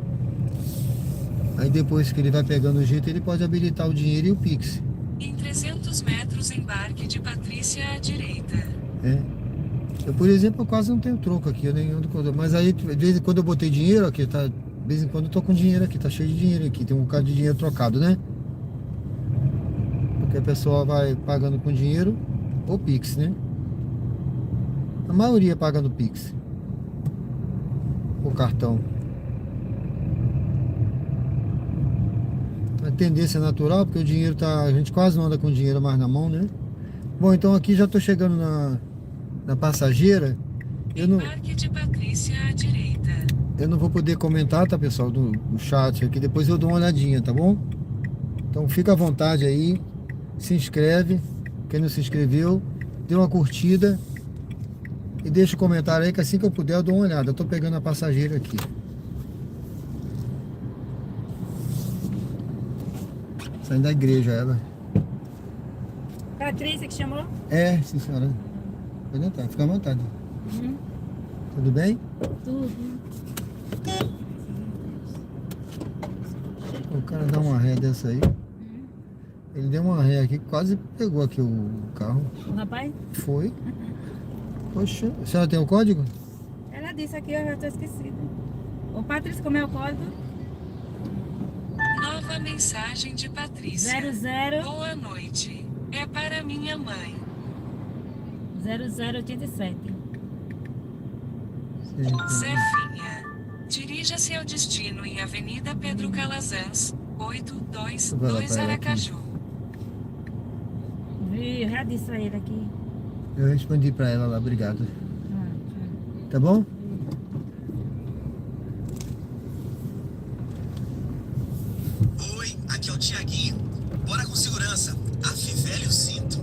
Aí depois que ele vai pegando o jeito, ele pode habilitar o dinheiro e o Pix. Em 300 metros, embarque de Patrícia à direita. Eu, por exemplo, eu quase não tenho troco aqui, eu nem ando com... Mas aí, de vez em quando eu botei dinheiro aqui, tá? De vez em quando eu tô com dinheiro aqui, tá cheio de dinheiro aqui, tem um bocado de dinheiro trocado, né? Porque a pessoa vai pagando com dinheiro ou Pix, né? A maioria paga no Pix. O cartão. A tendência natural, porque o dinheiro tá... A gente quase não anda com dinheiro mais na mão, né? Bom, então aqui já tô chegando na passageira. Embarque de Patrícia à direita. Eu não vou poder comentar, tá, pessoal, no chat aqui. Depois eu dou uma olhadinha, tá bom? Então fica à vontade aí. Se inscreve. Quem não se inscreveu, dê uma curtida e deixa o comentário aí que assim que eu puder eu dou uma olhada. Eu tô pegando a passageira aqui. Saindo da igreja ela. Patrícia que chamou? É, sim senhora. Pode entrar, fica à vontade. Tudo bem? Tudo. O cara dá uma ré dessa aí. Ele deu uma ré aqui, quase pegou aqui o carro. O rapaz? Foi. Poxa, a senhora tem o código? Ela disse aqui, eu já tô esquecida. Ô Patrícia, como é o código? Nova mensagem de Patrícia. 00 Boa noite. É para minha mãe. 0087. Zefinha. Dirija-se ao destino em Avenida Pedro Calazans, 822 Aracaju. Viu? Já disse a ele aqui. Eu respondi pra ela lá, obrigado. Ah, Tá bom? Oi, aqui é o Tiaguinho. Bora com segurança. Afivele o cinto.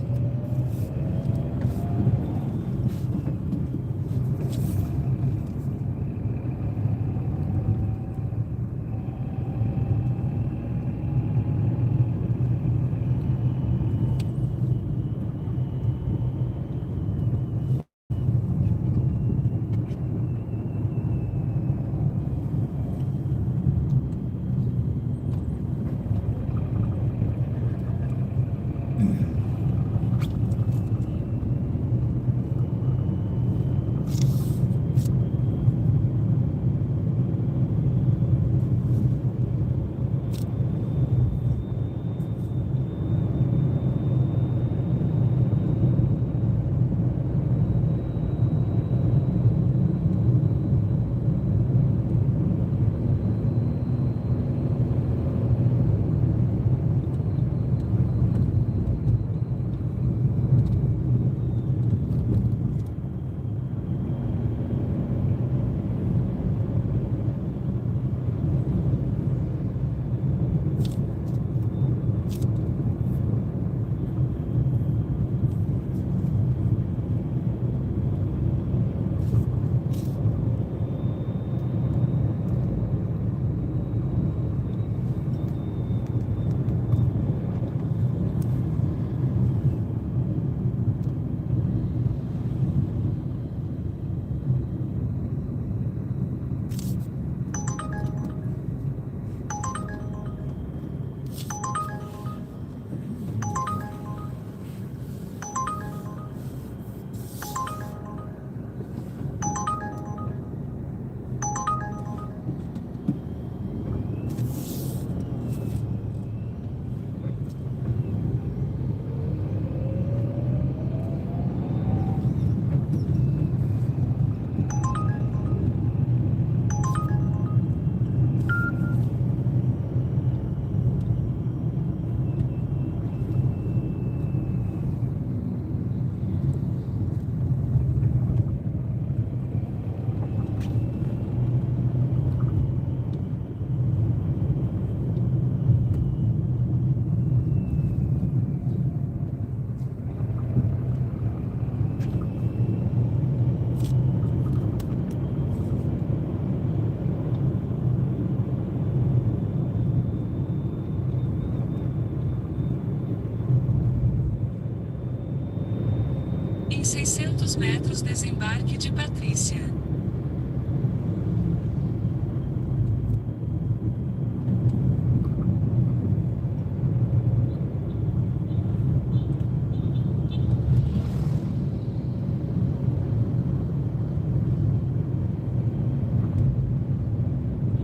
Em 600 metros desembarque de Patrícia.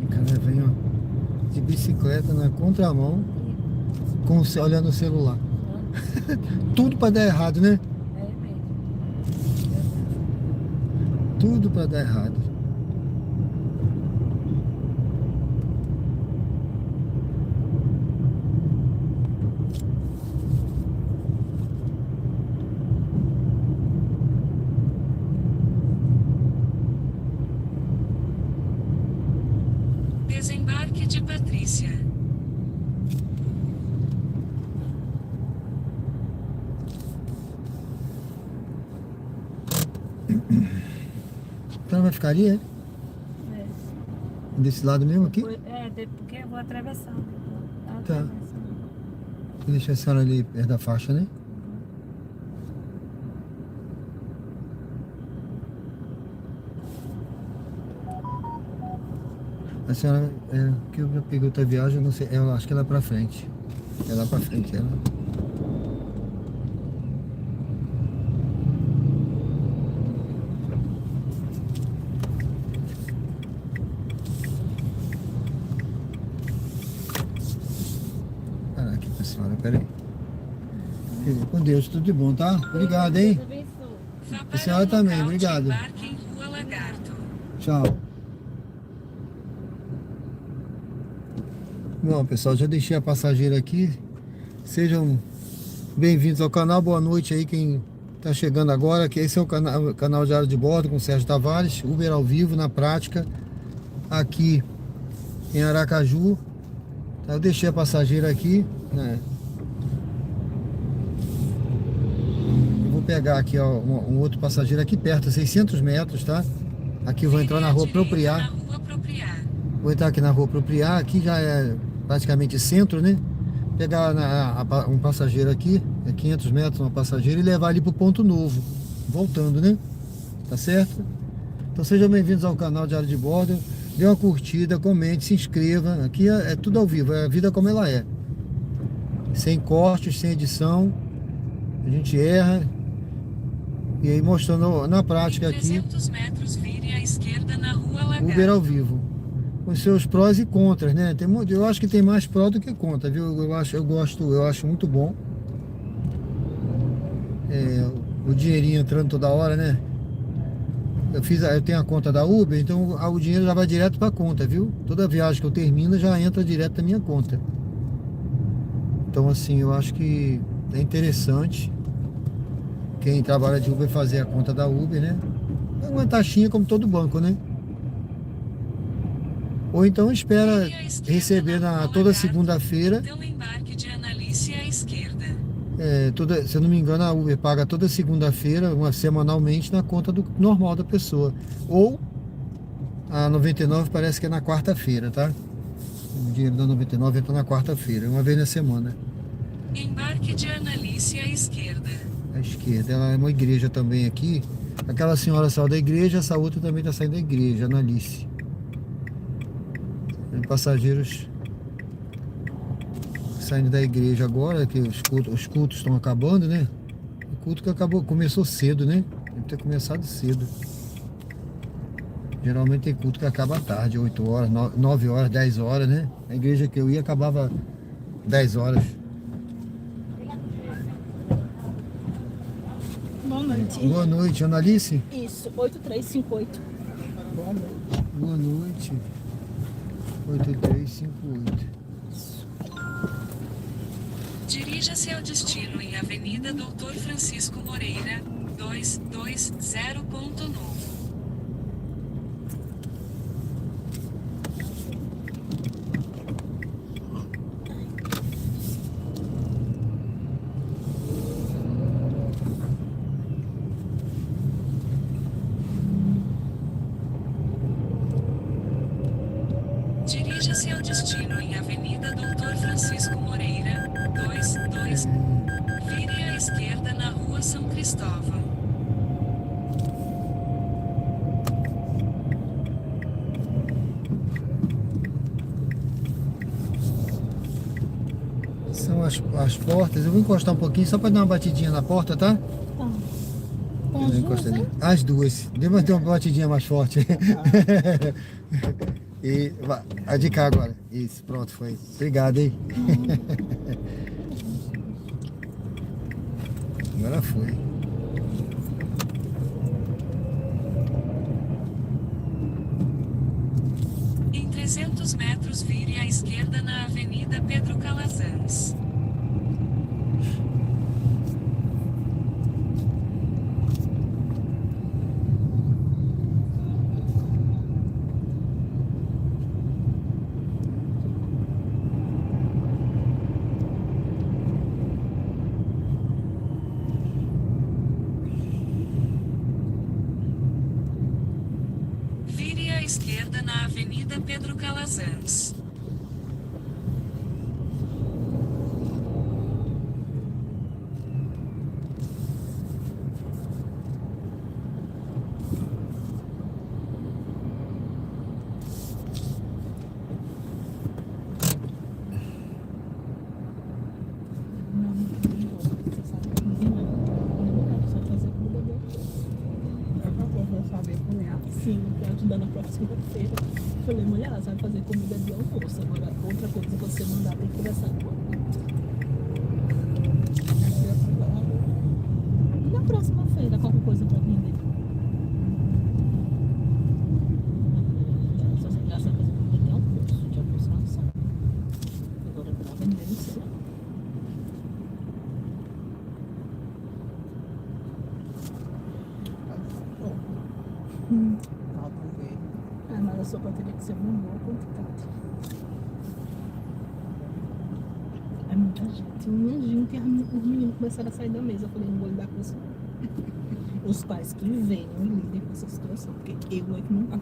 O cara vem, ó, de bicicleta na contramão, olhando o celular. Tudo pra dar errado, né? é mesmo. Tudo pra dar errado. Desembarque de Patrícia. Então vai ficar ali, é? É. Desse lado mesmo aqui? Porque eu vou atravessando. Tá. Vou deixar a senhora ali perto da faixa, né? A senhora, que eu já peguei outra viagem, eu não sei, eu acho que ela é pra frente. É lá pra frente, ela. Parar aqui pra senhora, peraí. Com Deus, tudo de bom, tá? Obrigado, hein? Vá A para senhora o também, local de obrigado. embarque em Rua Lagarto. Tchau. Bom, pessoal, já deixei a passageira aqui. Sejam bem-vindos ao canal. Boa noite aí quem tá chegando agora. Que esse é o canal Diário de Bordo com o Sérgio Tavares. Uber ao vivo, na prática, aqui em Aracaju. Tá, eu deixei a passageira aqui, né? Eu vou pegar aqui, ó, um outro passageiro aqui perto, 600 metros, tá? Aqui eu vou entrar na Rua Apropriar. Na Rua Apropriar. Vou entrar aqui na Rua Apropriar, aqui já é praticamente centro, né? Pegar um passageiro aqui, 500 metros uma passageira, e levar ali pro Ponto Novo, voltando, né? Tá certo? Então sejam bem-vindos ao canal Diário de Bordo. Dê uma curtida, comente, se inscreva. Aqui é tudo ao vivo, é a vida como ela é. Sem cortes, sem edição. A gente erra. E aí mostrando na prática Em aqui, 300 metros, vire à esquerda na Rua Lagarto. Uber ao vivo. Com seus prós e contras, né? Eu acho que tem mais pró do que contra, viu? Eu acho muito bom. O dinheirinho entrando toda hora, né? Eu tenho a conta da Uber, então o dinheiro já vai direto para a conta, viu? Toda viagem que eu termino já entra direto na minha conta. Então assim, eu acho que é interessante quem trabalha de Uber fazer a conta da Uber, né? É uma taxinha como todo banco, né? Ou então espera Vire à esquerda receber na Rua toda Lagarto, segunda-feira. Então embarque de Analice à esquerda. Se eu não me engano, a Uber paga toda segunda-feira, semanalmente, na conta normal da pessoa. Ou a 99 parece que é na quarta-feira, tá? O dinheiro da 99 entra na quarta-feira, uma vez na semana. Embarque de Analice à esquerda. À esquerda, ela é uma igreja também aqui. Aquela senhora saiu da igreja, essa outra também está saindo da igreja, Analice. Tem passageiros saindo da igreja agora, que os cultos estão acabando, né? O culto que começou cedo, né? Deve ter começado cedo. Geralmente tem culto que acaba à tarde, 8 horas, 9 horas, 10 horas, né? A igreja que eu ia acabava 10 horas. Boa noite. Boa noite, Analice. Isso, 8358. Boa noite. Boa noite. 8358. Dirija-se ao destino em Avenida Doutor Francisco Moreira, 220 Ponto Novo. Dirija-se ao destino em Avenida Doutor Francisco Moreira, 220. Vire à esquerda na Rua São Cristóvão. São as portas. Eu vou encostar um pouquinho só para dar uma batidinha na porta, tá? Tá. Tem Eu as encosto duas, ali. hein? As duas. Deu uma batidinha mais forte. E a de cá agora. Isso, pronto, foi. Obrigado, hein? Agora foi. Em 300 metros, vire à esquerda na Avenida Pedro Calazans. Avenida Pedro Calazans. Sim, pra ajudar na próxima feira. Falei, mulher, ela sabe fazer comida de almoço. Agora, outra coisa é você mandar, tem que conversar com ela. E na próxima feira, qualquer coisa pra vender? Só se ela sabe fazer comida de almoço. De almoço ela sabe. Agora, pra vender, não sei. Ah, mas a sopa teria que ser uma boa quantidade. É muita gente. Imagina que os meninos começaram a sair da mesa. Eu falei, não vou lidar com isso. Os pais que venham e lidem com essa situação. Porque eu é que não dá.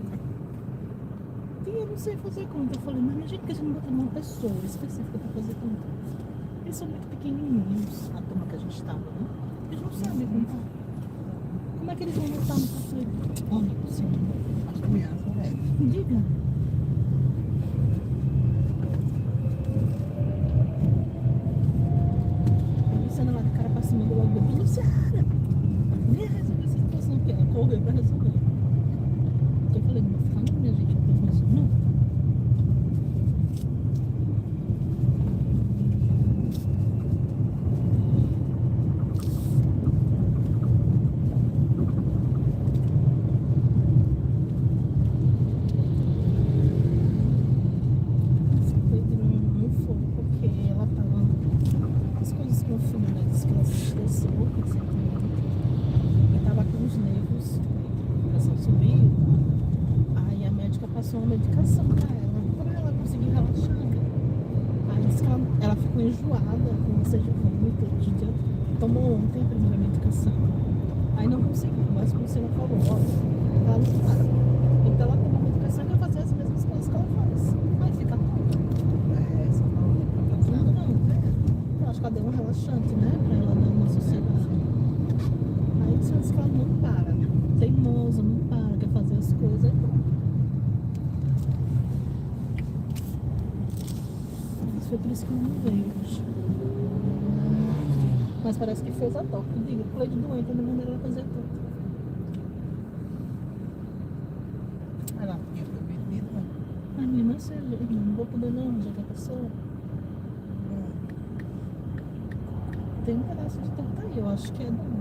E eu não sei fazer conta. Eu falei, mas imagina que a gente não botar uma pessoa específica pra fazer conta. Eles são muito pequenininhos. A turma que a gente estava, né? Eles não sabem contar. Como é que eles vão botar no passeio? Olha, senhor. As crianças, Diga. A Luciana lá de cara pra cima do lado. Luciana! Nem resolveu essa situação que ela correu pra resolver. Eu falei, não vou ficar não, minha gente. Eu não resolvo, não. Passou uma medicação pra ela conseguir relaxar. Aí disse que ela ficou enjoada, com seja vômito. A gente tomou ontem a primeira medicação. Aí não conseguiu, mas como você não falou, ó, ela não para. Então ela toma a medicação e vai fazer as mesmas coisas que ela faz. Aí fica tonta. Eu acho que ela deu um relaxante, né? Pra ela dar uma sociedade. Aí disse que ela não para. Teimosa, não para, quer fazer as coisas e pronto. Foi por isso que eu não veio hoje. Mas parece que fez a toca. Diga, falei de doente, eu não mandei ela fazer a toca. ela tinha prometido, né? Ai, minha irmã, não vou poder não, já que a pessoa. Tem um pedaço de torta aí, eu acho que é bom.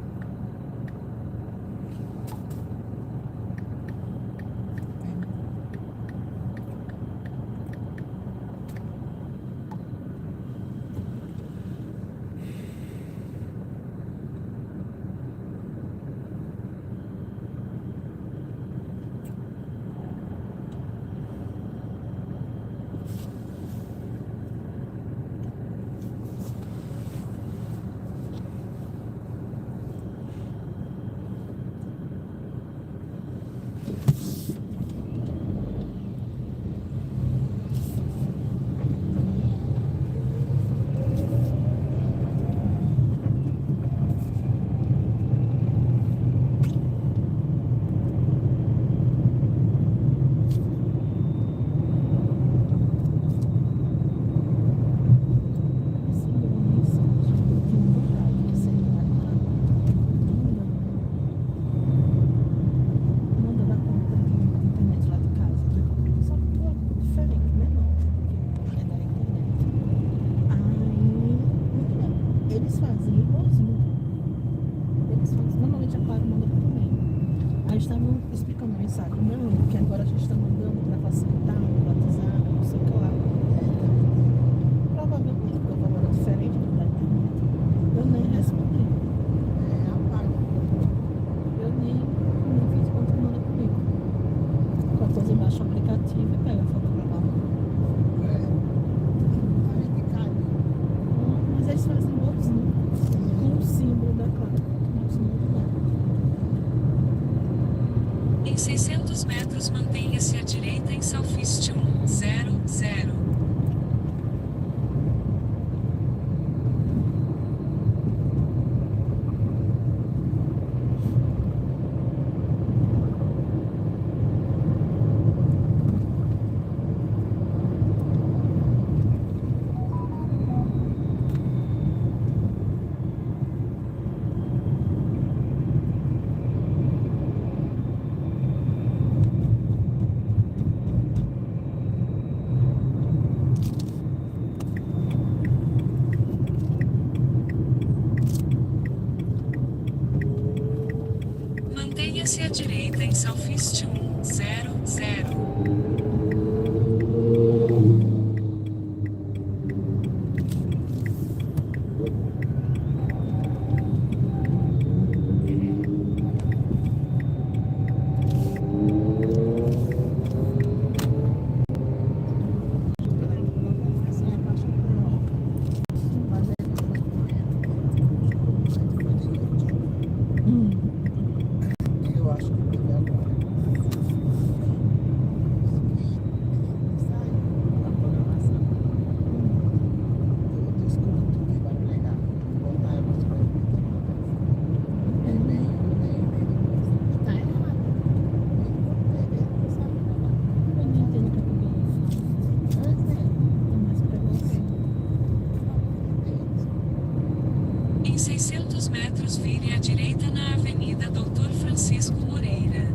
Em 600 metros, mantenha-se à direita em Salfice Desce à direita em Southeast 100. Eu acho que peguei agora. Sai da programação. Eu descubro tudo que vai pegar. Botar ela nos Tá errado. Eu não entendo o que é mais pra você. Em 600 metros, vire à direita na Avenida Doutor Francisco Moreira.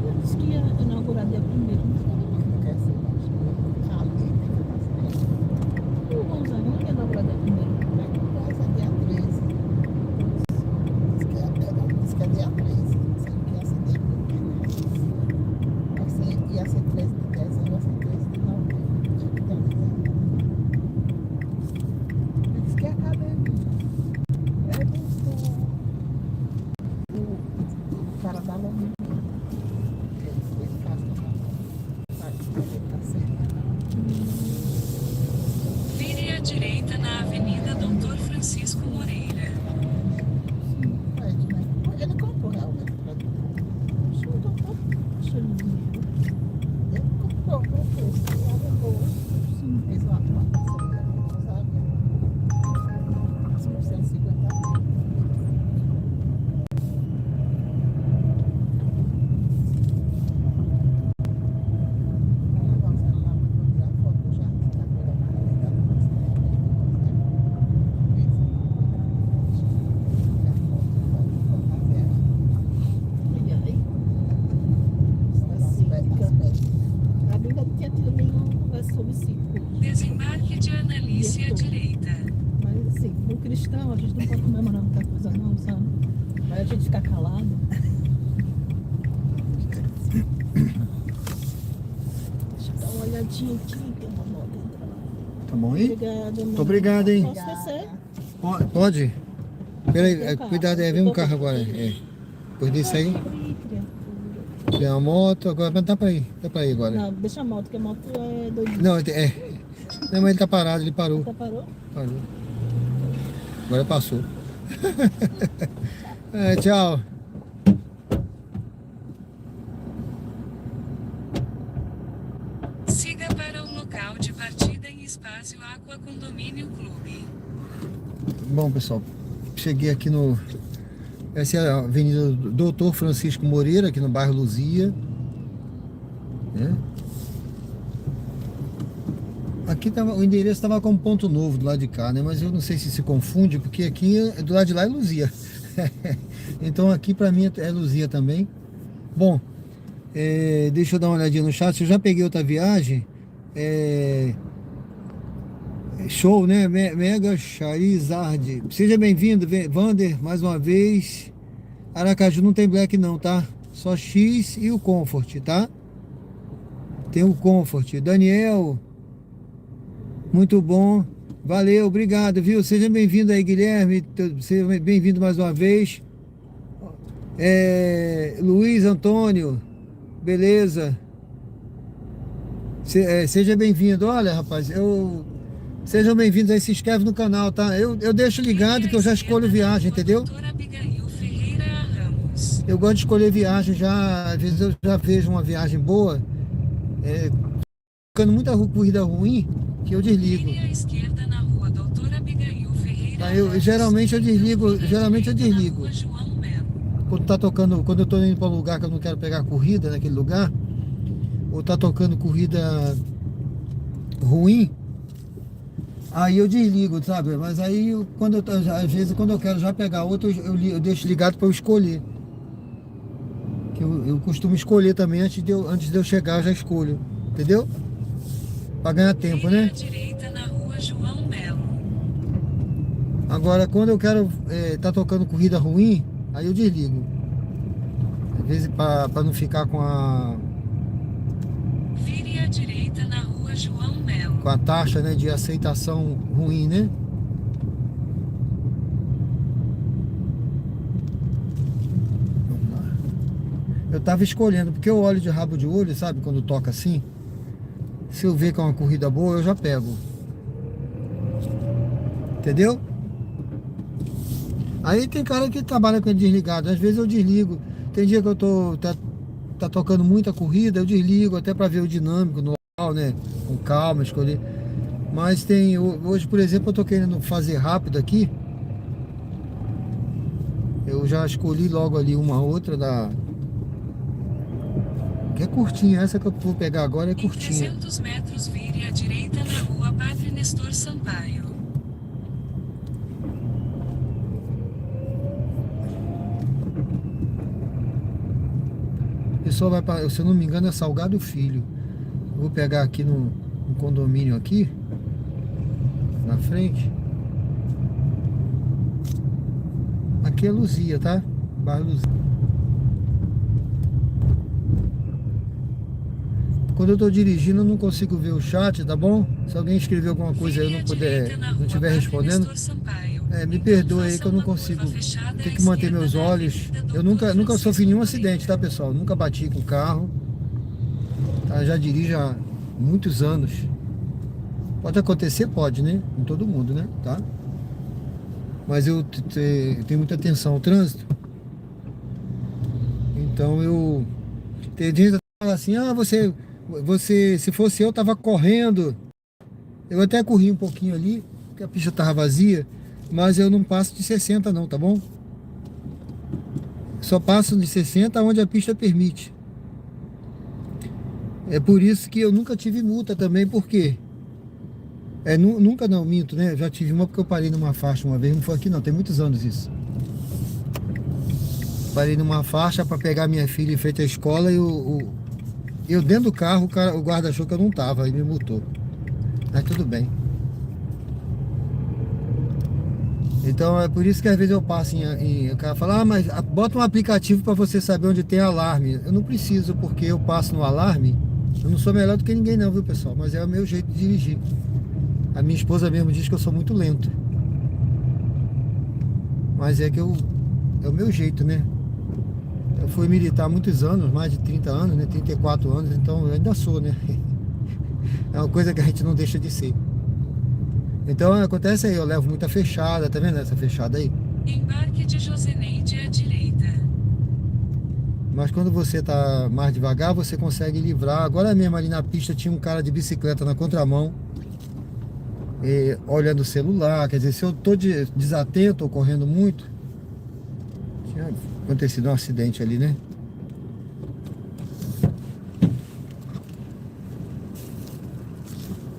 Eu disse que ia inaugurar dia 1º. O Gonzaga não ia inaugurar dia 1º. Ia ser 13 de dezembro, ia ser 13 de novembro. Diz que acaba o cara da lomba. Ele faz tá certo. Vire à direita na Avenida Doutor Francisco Moreira. Ele comprou realmente pra Deixa eu tocar. Deixa eu ver. ele comprou pra você, alugou. Sim. Fez uma atualização, sabe? 150. Vamos lá para tirar foto já. Tá programado, Olha aí. A Bíblia não tinha tido nenhuma conversa sobre círculo. Desembarque de Analice à direita. Mas assim, no cristão a gente não pode comemorar muita coisa não, sabe? Mas a gente ficar calado. Deixa eu dar uma olhadinha aqui, tem uma moto entrando. Tá bom aí? Obrigada, Muito obrigado, hein? Posso descer? Pode? Peraí, Tem carro. cuidado aí, vem um carro agora. Depois desse aí, tem uma moto, agora dá pra ir agora. Não, deixa a moto, porque a moto é doidinha. Não, não, mas ele tá parado, ele parou. Você parou? Parou. Agora passou. Tchau. Siga para o local de partida em Espaço Aqua Condomínio Clube. Bom, pessoal, cheguei aqui no... Essa é a Avenida Doutor Francisco Moreira, aqui no bairro Luzia. Aqui o endereço estava com Ponto Novo do lado de cá, né? Mas eu não sei se confunde, porque aqui do lado de lá é Luzia. Então aqui para mim é Luzia também. Bom, deixa eu dar uma olhadinha no chat. Eu já peguei outra viagem. Show, né? Mega Charizard. Seja bem-vindo, Vander, mais uma vez. Aracaju não tem Black não, tá? Só X e o Comfort, tá? Tem o Comfort. Daniel, muito bom. Valeu, obrigado, viu? Seja bem-vindo aí, Guilherme. Seja bem-vindo mais uma vez. Luiz Antônio, beleza? Seja bem-vindo. Olha, rapaz, sejam bem-vindos aí, se inscreve no canal, tá? Eu deixo ligado que eu já escolho viagem, entendeu? Eu gosto de escolher viagem já, às vezes eu já vejo uma viagem boa, ficando muita corrida ruim, que eu desligo. Tá, geralmente eu desligo. Quando eu tô indo para um lugar que eu não quero pegar corrida naquele lugar, ou tá tocando corrida ruim, aí eu desligo, sabe? Mas aí, às vezes, quando eu quero já pegar outro, eu deixo ligado para eu escolher. Que eu costumo escolher também, antes de eu chegar, eu já escolho. Entendeu? Pra ganhar tempo, Vire né? à direita na rua João Melo. Agora, quando eu quero tá tocando corrida ruim, aí eu desligo. Às vezes pra não ficar Vire à direita na rua João Melo. com a taxa, né, de aceitação ruim, né? Vamos lá. Eu tava escolhendo, porque eu olho de rabo de olho, sabe? Quando toca assim. Se eu ver que é uma corrida boa, eu já pego. Entendeu? Aí tem cara que trabalha com ele desligado. Às vezes eu desligo. Tem dia que eu tá tocando muita corrida, eu desligo até para ver o dinâmico no local, né? Com calma, escolher. Mas tem hoje, por exemplo, eu tô querendo fazer rápido aqui. Eu já escolhi logo ali uma outra da que é curtinha. Essa que eu vou pegar agora é Em curtinha. 300 metros, vire à direita na rua Padre Nestor Sampaio. O pessoal vai para, se eu não me engano, é Salgado Filho. Eu vou pegar aqui no condomínio aqui na frente. Aqui é Luzia, tá? Bairro Luzia. Quando eu tô dirigindo, eu não consigo ver o chat, tá bom? Se alguém escrever alguma coisa aí, eu não puder, não estiver respondendo, me perdoe aí que eu não consigo. Tenho que manter meus olhos. Eu nunca sofri nenhum acidente, tá, pessoal? Nunca bati com carro. Tá? Já dirijo há muitos anos. Pode acontecer? Pode, né? Com todo mundo, né? Tá? Mas eu tenho muita atenção ao trânsito. Então eu... Tem gente que fala assim, você, se fosse eu, tava correndo. Eu até corri um pouquinho ali, porque a pista tava vazia, mas eu não passo de 60 não, tá bom? Só passo de 60 onde a pista permite. É por isso que eu nunca tive multa também, por quê? Nunca não, minto, né? Eu já tive uma porque eu parei numa faixa uma vez, não foi aqui não, tem muitos anos isso. Parei numa faixa para pegar minha filha em frente à escola e eu dentro do carro, o guarda achou que eu não tava, aí me multou. Mas tudo bem. Então é por isso que às vezes eu passo o cara fala, mas bota um aplicativo para você saber onde tem alarme. Eu não preciso, porque eu passo no alarme. Eu não sou melhor do que ninguém não, viu, pessoal? Mas é o meu jeito de dirigir. A minha esposa mesmo diz que eu sou muito lento. Mas é o meu jeito, né? Eu fui militar há muitos anos, mais de 30 anos, né? 34 anos, então eu ainda sou, né? É uma coisa que a gente não deixa de ser. Então acontece aí, eu levo muita fechada, tá vendo essa fechada aí? Embarque de Joseneide à direita. Mas quando você tá mais devagar, você consegue livrar. Agora mesmo ali na pista tinha um cara de bicicleta na contramão, olhando o celular. Quer dizer, se eu tô desatento ou correndo muito, tinha acontecido um acidente ali, né?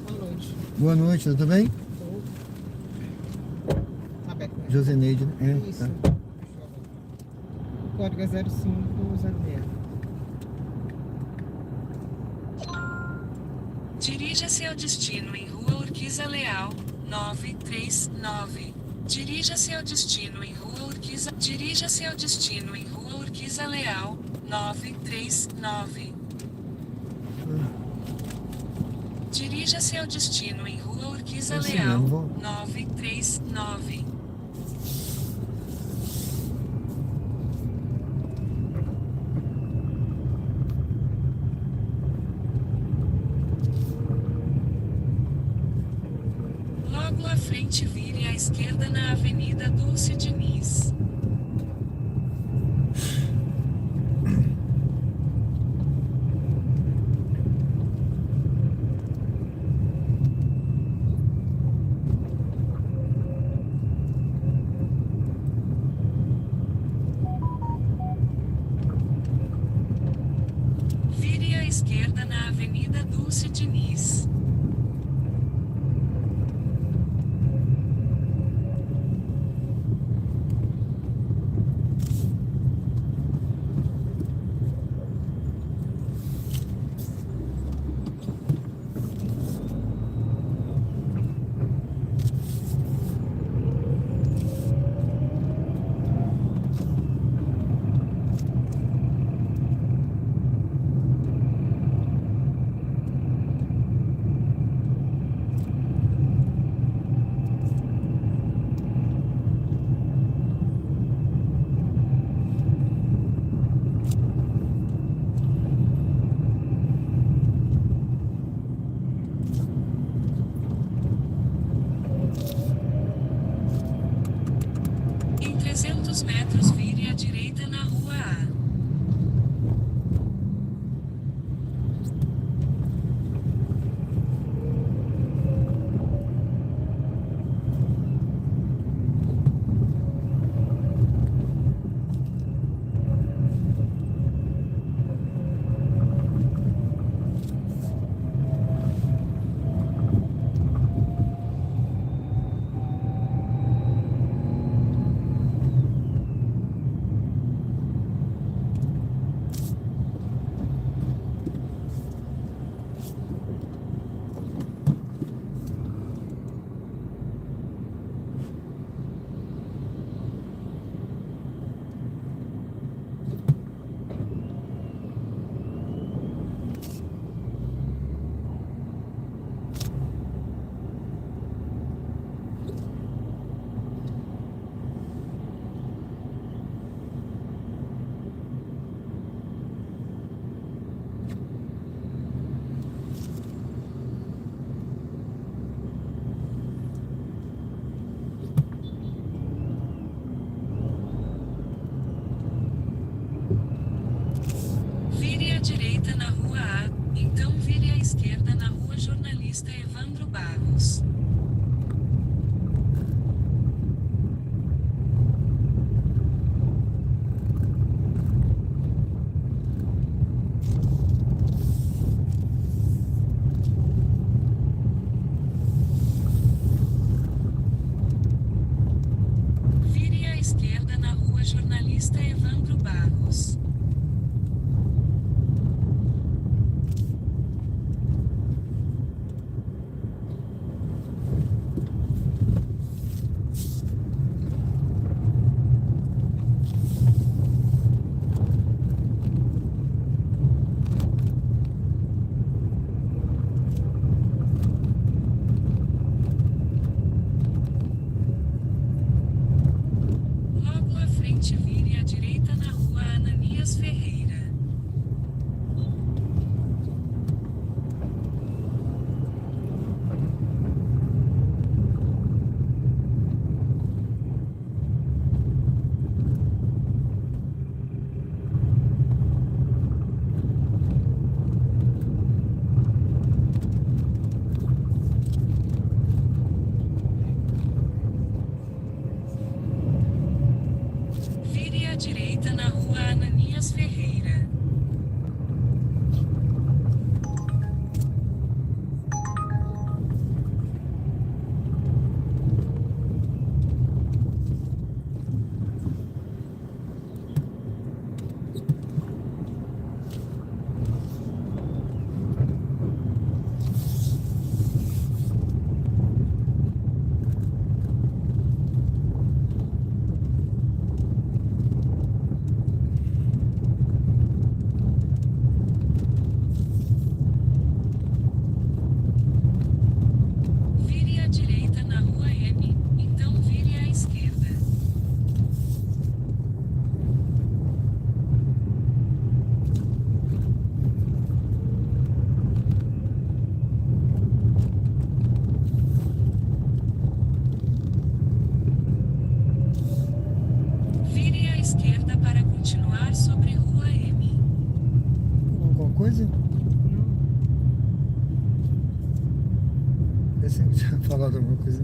Boa noite. Boa noite, tudo bem? Tá aberto. Joseneide, né? Isso. Tá. O código é 0506. Dirija-se ao destino em Rua Urquiza Leal, 939. Dirija-se ao destino em Rua Urquiza. Dirija-se ao destino em Rua Urquiza Leal, 939. Dirija-se ao destino em Rua Urquiza Eu sei, Leal, eu não vou. 939. Logo à frente, vire à esquerda na Avenida Dulce Diniz. Vire à esquerda na Avenida Dulce Diniz. falar de alguma coisa.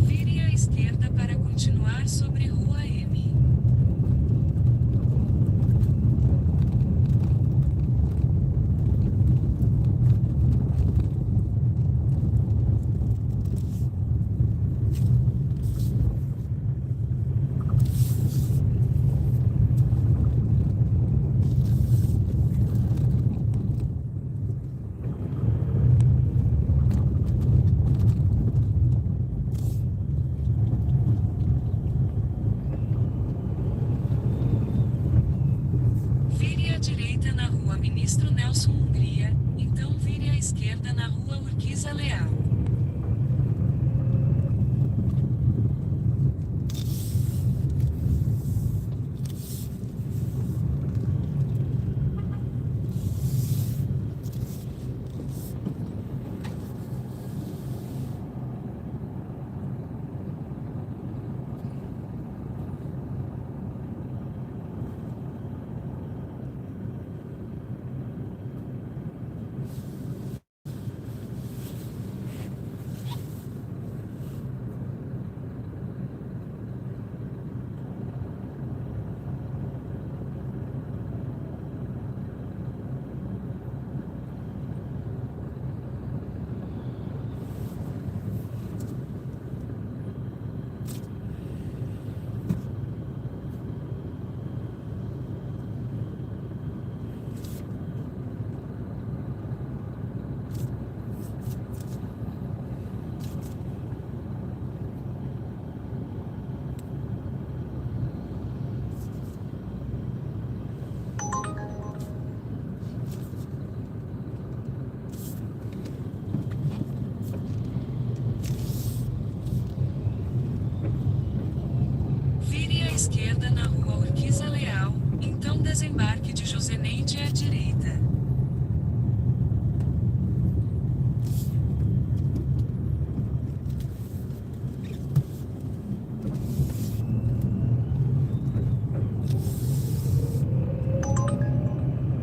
Vire à esquerda para continuar sobre Rua M. Vire à direita na Rua Ministro Nelson Hungria, então vire à esquerda na Rua Urquiza Leal. Vire à esquerda na Rua Urquiza Leal, então desembarque de Joseneide à direita.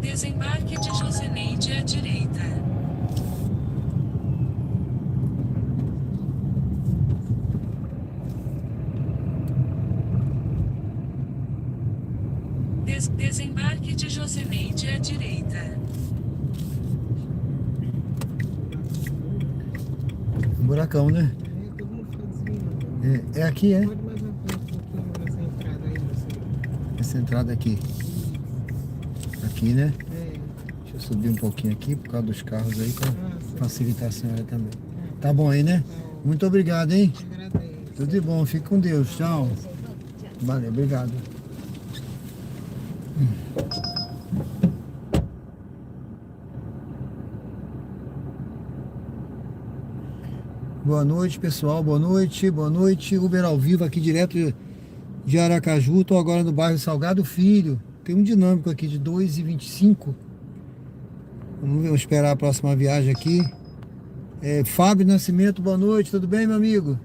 Desembarque de Joseneide à direita. Desembarque de Joseneide à direita. Buracão, né? Todo mundo fica desviando. É aqui, é? Pode mais um pouquinho nessa entrada aí, você. Essa entrada aqui. Aqui, né? É. Deixa eu subir um pouquinho aqui por causa dos carros aí, para Sim. facilitar a senhora também. Tá bom aí, né? Tá, Muito obrigado, hein? agradeço. Tudo de bom, fique com Deus. Tchau. Valeu, obrigado. Boa noite, pessoal. Boa noite, boa noite. Uber ao vivo aqui direto de Aracaju. Estou agora no bairro Salgado Filho. Tem um dinâmico aqui de 2,25. Vamos esperar a próxima viagem aqui. Fábio Nascimento, boa noite. Tudo bem, meu amigo?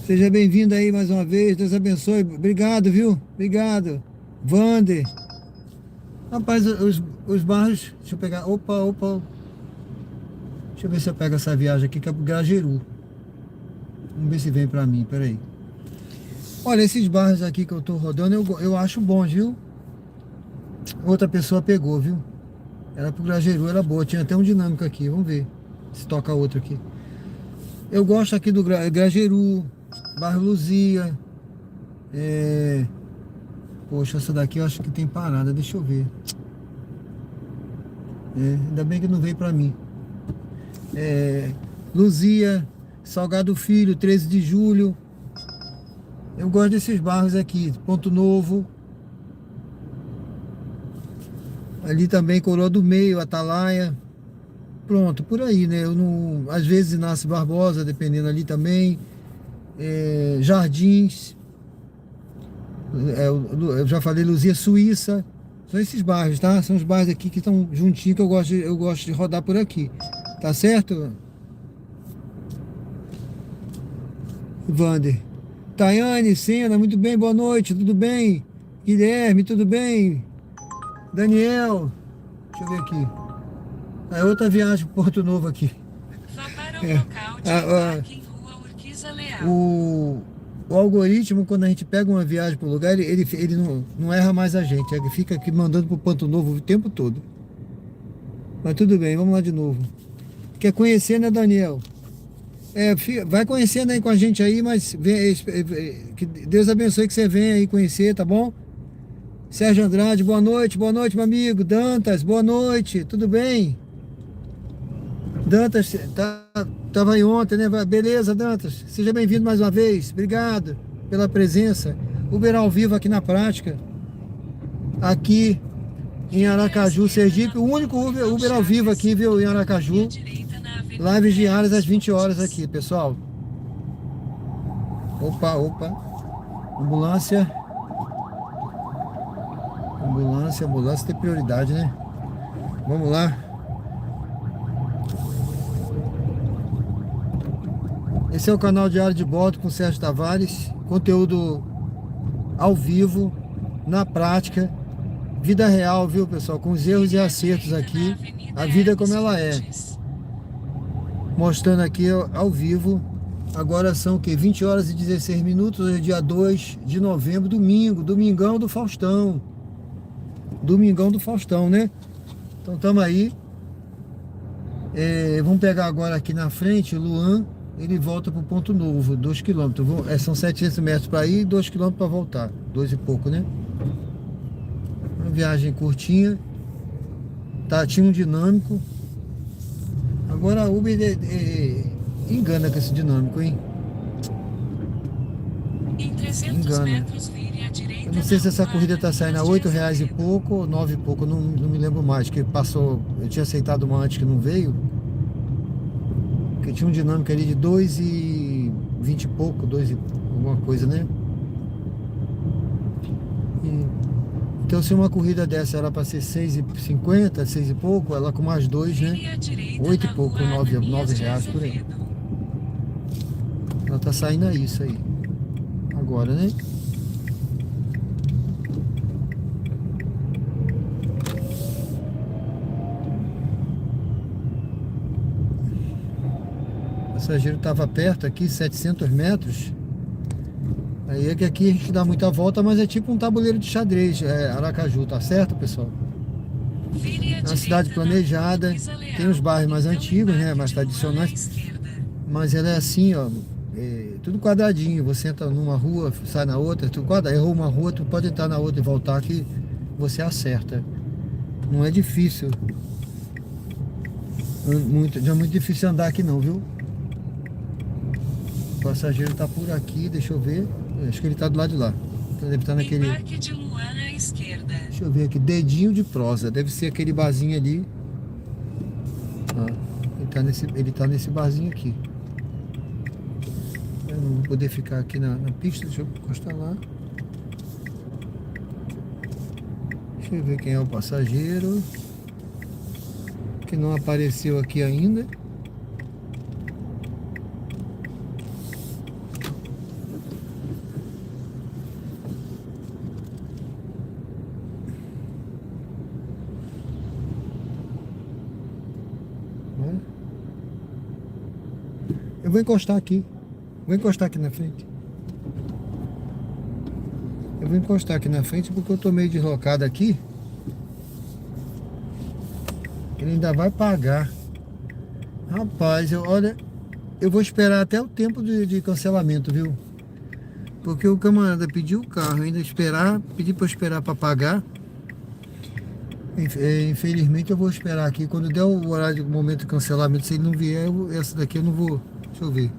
Seja bem-vindo aí mais uma vez. Deus abençoe. Obrigado, viu? Obrigado. Vander. Rapaz, os bairros... Deixa eu pegar... Opa. Deixa eu ver se eu pego essa viagem aqui, que é pro Grajeru. Vamos ver se vem pra mim, peraí. Olha, esses bairros aqui que eu tô rodando, eu acho bons, viu? Outra pessoa pegou, viu? Era pro Grajeru, era boa. Tinha até um dinâmico aqui, vamos ver se toca outro aqui. Eu gosto aqui do Grajeru, bairro Luzia. Poxa, essa daqui eu acho que tem parada, deixa eu ver. Ainda bem que não veio pra mim. Luzia, Salgado Filho, 13 de julho. Eu gosto desses bairros aqui. Ponto Novo. Ali também Coroa do Meio, Atalaia. Pronto, por aí, né? Eu não, às vezes Inácio Barbosa, dependendo ali também. Jardins. Eu já falei Luzia, Suíça. São esses bairros, tá? São os bairros aqui que estão juntinhos que eu gosto de rodar por aqui. Tá certo? Vander. Tayane, Sena, muito bem, boa noite, tudo bem? Guilherme, tudo bem? Daniel, deixa eu ver aqui. É outra viagem pro Porto Novo aqui. Vá para o É. local de embarque em Rua Urquiza Leal. O algoritmo, quando a gente pega uma viagem pro lugar, ele não erra mais a gente. Ele fica aqui mandando pro Porto Novo o tempo todo. Mas tudo bem, vamos lá de novo. Quer conhecer, né, Daniel? Vai conhecendo aí com a gente aí, mas que Deus abençoe que você venha aí conhecer, tá bom? Sérgio Andrade, boa noite, meu amigo. Dantas, boa noite, tudo bem? Dantas, tava aí ontem, né? Beleza, Dantas, seja bem-vindo mais uma vez, obrigado pela presença. Uber ao vivo aqui na prática, aqui em Aracaju, Sergipe, o único Uber ao vivo aqui, viu, em Aracaju. Lives diárias às 20 horas aqui, pessoal. Opa. Ambulância tem prioridade, né? Vamos lá. Esse é o canal Diário de Bordo com Sérgio Tavares. Conteúdo ao vivo, na prática, vida real, viu, pessoal? Com os erros e acertos aqui. A vida como ela é. Mostrando aqui ao vivo. Agora são o quê? 20 horas e 16 minutos. Hoje é dia 2 de novembro, domingo. Domingão do Faustão. Né? Então estamos aí. Vamos pegar agora aqui na frente, Luan. Ele volta para o Ponto Novo, 2 km. São 700 metros para ir e 2 km para voltar. 2 e pouco, né? Uma viagem curtinha. Tinha um dinâmico. Agora a Uber engana com esse dinâmico, hein? Em 300 Engana. metros, vire à direita. Eu não sei se essa na corrida rua está saindo a Avenida R$8 e pouco ou 9 e pouco, não me lembro mais, que passou, eu tinha aceitado uma antes que não veio, que tinha um dinâmico ali de 2 e 20 e pouco, 2 e alguma coisa, né? Então se uma corrida dessa era para ser 6,50, 6 e pouco, ela com mais 2, né? Vire à direita 8 e na pouco, rua 9 Ananias de reais por aí. Azevedo. Ela tá saindo a isso aí. Agora, né? O passageiro estava perto aqui, 700 metros. Aí é que aqui a gente dá muita volta, mas é tipo um tabuleiro de xadrez, Aracaju, tá certo, pessoal? Vire à É uma cidade direita na planejada, Rua Urquiza Leal. tem os bairros mais Então antigos, né, embarque mais de Luan à tradicionais, esquerda. mas ela é assim, ó, tudo quadradinho. Você entra numa rua, sai na outra, errou uma rua, tu pode entrar na outra e voltar que você acerta. Não é difícil. Não é muito difícil andar aqui não, viu? O passageiro tá por aqui, deixa eu ver. Acho que ele tá do lado de lá. Então deve estar naquele... Embarque de Luan à esquerda. Deixa eu ver aqui, dedinho de prosa. Deve ser aquele barzinho ali. Ó, ele tá nesse barzinho aqui. Eu não vou poder ficar aqui na pista. Deixa eu encostar lá. Deixa eu ver quem é o passageiro. Que não apareceu aqui ainda. Eu vou encostar aqui. Vou encostar aqui na frente. Eu vou encostar aqui na frente porque eu tô meio deslocado aqui. Ele ainda vai pagar. Rapaz, olha, eu vou esperar até o tempo de cancelamento, viu? Porque o camarada pediu o carro, ainda pedir para eu esperar para pagar. Infelizmente eu vou esperar aqui. Quando der o horário, o momento de cancelamento, se ele não vier, essa daqui eu não vou. Deixa eu ver.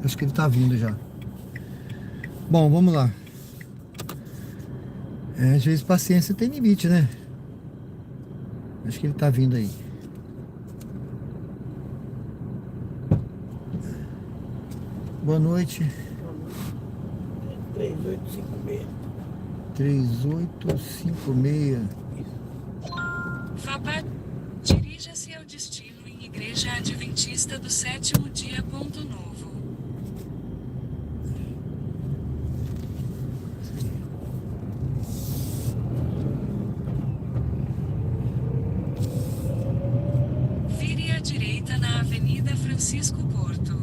Acho que ele tá vindo já. Bom, vamos lá. Às vezes paciência tem limite, né? Acho que ele tá vindo aí. Boa noite. 3856. 3856. Vá dirija-se ao destino em Igreja Adventista do Sétimo Dia, Ponto Novo. Francisco Porto.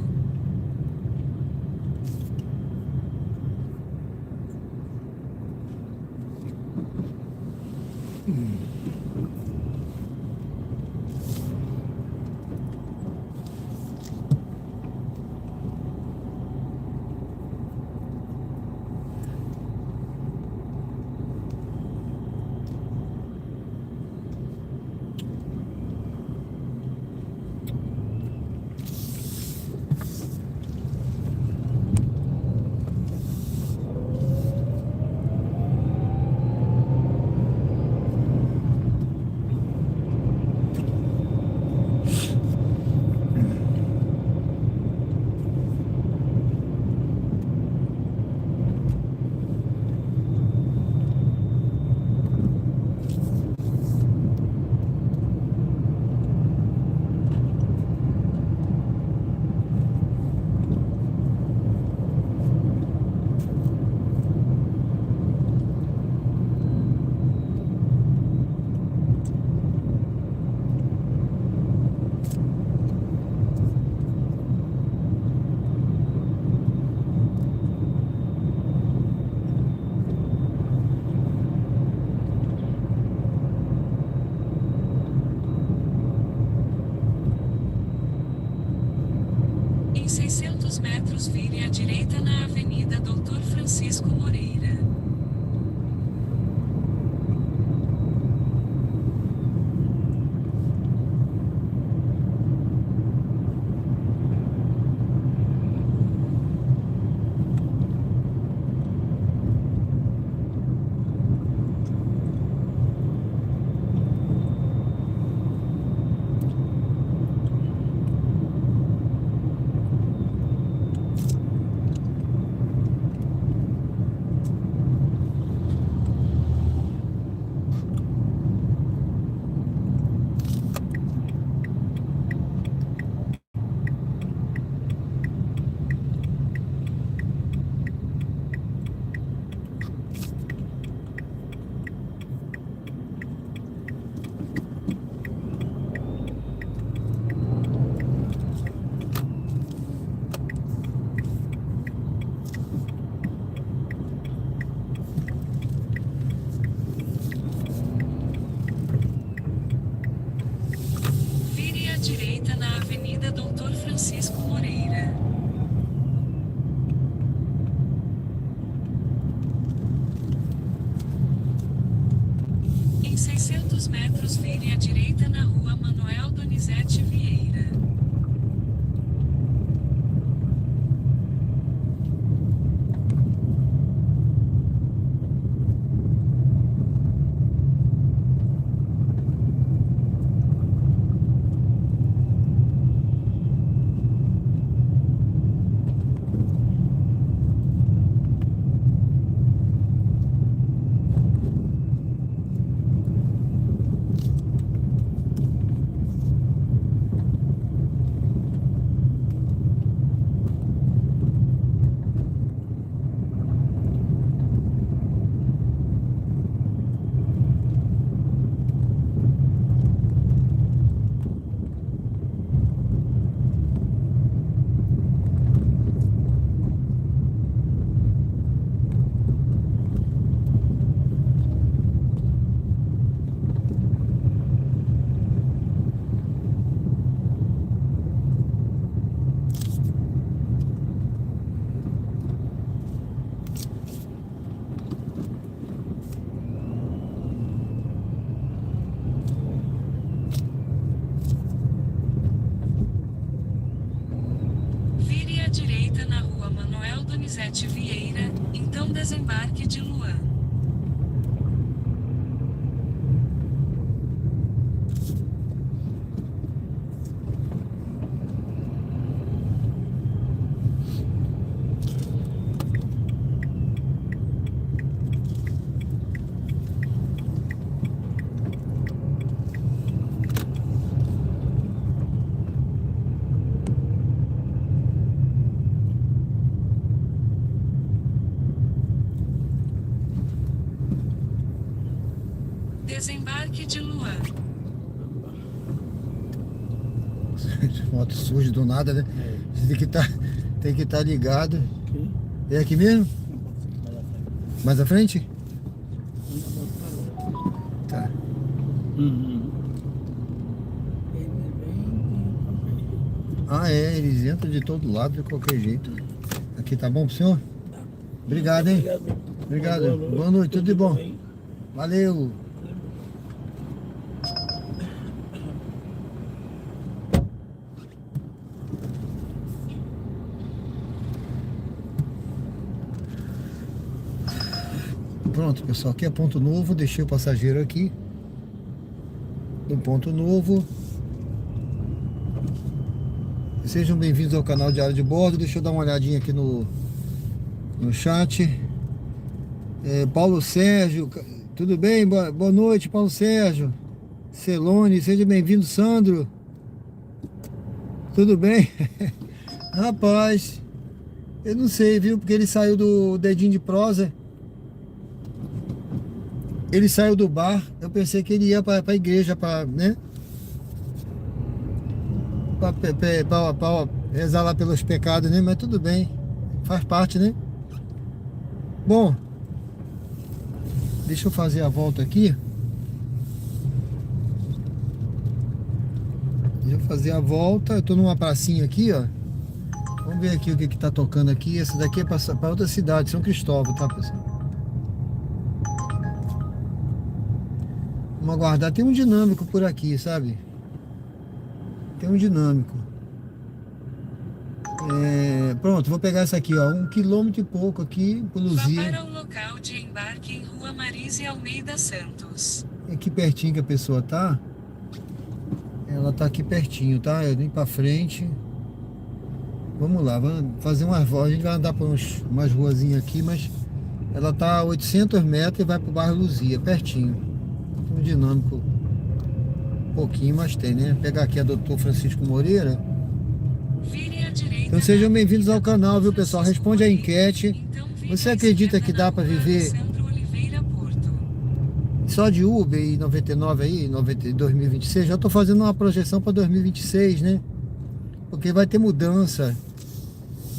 Em 600 metros vire à direita na Avenida Doutor Francisco Moreira. Vire à direita na Avenida Doutor Francisco Moreira. Em 600 metros vire à direita na Rua Manuel Donizete Vieira. Vire à direita na Rua Manuel Donizete Vieira, então desembarque de Luan. Desembarque de Luan. Moto surge do nada, né? Você tem que estar ligado. É aqui mesmo? Mais à frente? Tá. Ah, é, eles entram de todo lado, de qualquer jeito. Aqui tá bom pro senhor? Obrigado, hein? Obrigado. Boa noite, tudo de bom. Valeu. Pronto, pessoal, aqui é ponto novo, deixei o passageiro aqui no ponto novo. Sejam bem-vindos ao canal Diário de Bordo. Deixa eu dar uma olhadinha aqui no chat. Paulo Sérgio, tudo bem? Boa noite, Paulo Sérgio. Celone, seja bem-vindo, Sandro. Tudo bem? Rapaz, eu não sei, viu? Porque ele saiu do Dedinho de Prosa. Ele saiu do bar, eu pensei que ele ia para a igreja, né? Para rezar lá pelos pecados, né? Mas tudo bem, faz parte, né? Bom, deixa eu fazer a volta aqui. Deixa eu fazer a volta, eu tô numa pracinha aqui, ó. Vamos ver aqui o que tá tocando aqui. Essa daqui é para outra cidade, São Cristóvão, tá, pessoal? Vamos aguardar. Tem um dinâmico por aqui, sabe? Tem um dinâmico. Pronto, vou pegar essa aqui, ó. 1 quilômetro e pouco aqui, por Vá Luzia. para o local de embarque em Rua Marise Almeida Santos. Aqui pertinho que a pessoa tá. Ela tá aqui pertinho, tá? Eu vim pra frente. Vamos lá, vamos fazer umas voltas. A gente vai andar por umas ruazinhas aqui, mas ela tá a 800 metros e vai pro bairro Luzia, pertinho. Um dinâmico um pouquinho, mas tem, né? Pegar aqui a Dr. Francisco Moreira. Vire à direita. Então sejam bem-vindos ao canal, viu, pessoal? Responde a enquete. Você acredita que dá para viver só de Uber e 99 aí, 2026? Já tô fazendo uma projeção para 2026, né? Porque vai ter mudança.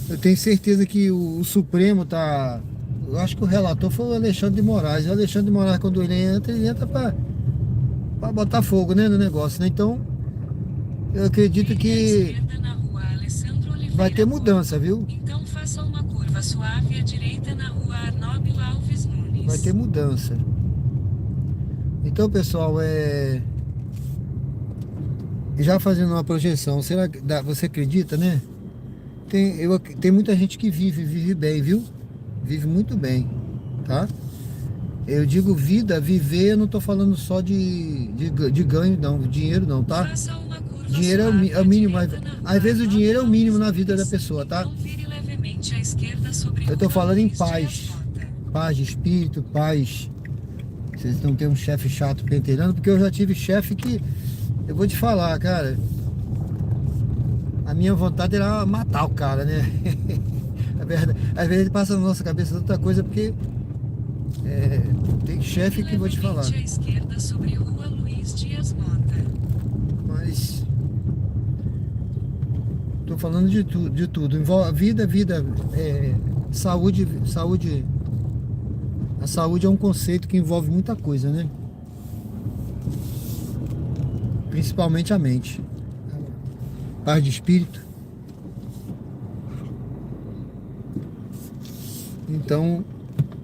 Eu tenho certeza que o Supremo tá... Eu acho que o relator foi o Alexandre de Moraes. O Alexandre de Moraes, quando ele entra para botar fogo, né, no negócio, né? Então, eu acredito que vai ter mudança, viu? Então faça uma curva suave à direita na Rua Arnóbio Alves Nunes. Vai ter mudança. Então, pessoal, já fazendo uma projeção, será que você acredita, né? Tem muita gente que vive bem, viu? Vive muito bem, tá? Eu digo vida, viver, eu não tô falando só de ganho, não, dinheiro não, tá? Dinheiro é o mínimo, às vezes o dinheiro é o mínimo na vida da pessoa, tá? Eu tô falando em paz, paz de espírito, paz. Vocês não tem um chefe chato penteirando, porque eu já tive chefe que, eu vou te falar, cara, a minha vontade era matar o cara, né? Às vezes passa na nossa cabeça outra coisa, porque tem chefe que vou te falar. À esquerda sobre Rua Luiz Dias Mota. Mas tô falando de tudo. Envolve vida, saúde. A saúde é um conceito que envolve muita coisa, né? Principalmente a mente. Paz de espírito. Então,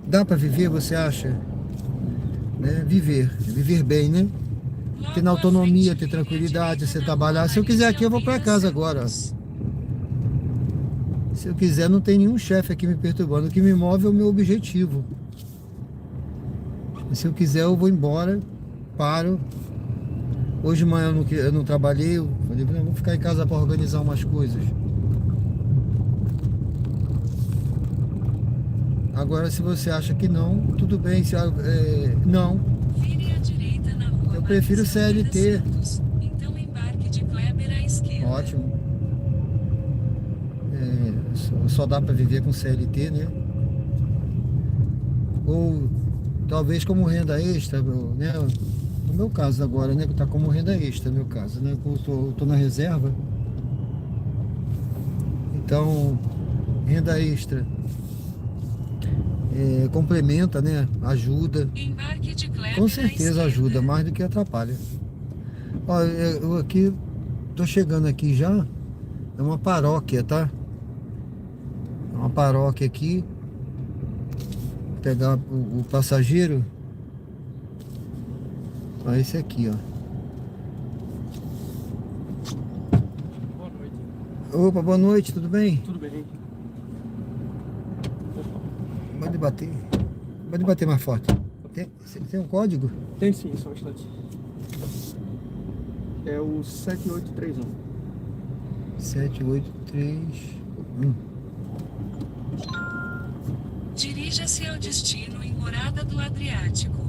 dá para viver, você acha? Né? Viver bem, né? Ter na autonomia, ter tranquilidade, você trabalhar. Se eu quiser aqui, eu vou para casa agora. Se eu quiser, não tem nenhum chefe aqui me perturbando. O que me move é o meu objetivo. E se eu quiser, eu vou embora, paro. Hoje de manhã eu não trabalhei, eu falei, não, vou ficar em casa para organizar umas coisas. Agora, se você acha que não, tudo bem. Não. Eu prefiro CLT. Então embarque de Kleber à esquerda. Ótimo. Só dá para viver com CLT, né? Ou talvez como renda extra, né? No meu caso agora, né? Que tá como renda extra, no meu caso, né? Eu tô na reserva. Então, renda extra complementa, né? Ajuda. Embarque de Kleber Com à certeza esquerda. ajuda, mais do que atrapalha. Ó, eu aqui, tô chegando aqui já. É uma paróquia, tá? É uma paróquia aqui. Vou pegar o passageiro. Ó, esse aqui, ó. Boa noite. Opa, boa noite, tudo bem? Tudo bem? Pode bater. Pode bater mais forte. Tem um código? Tem sim, só um instante. É o 7831. 7831. Dirija-se ao destino em Morada do Adriático.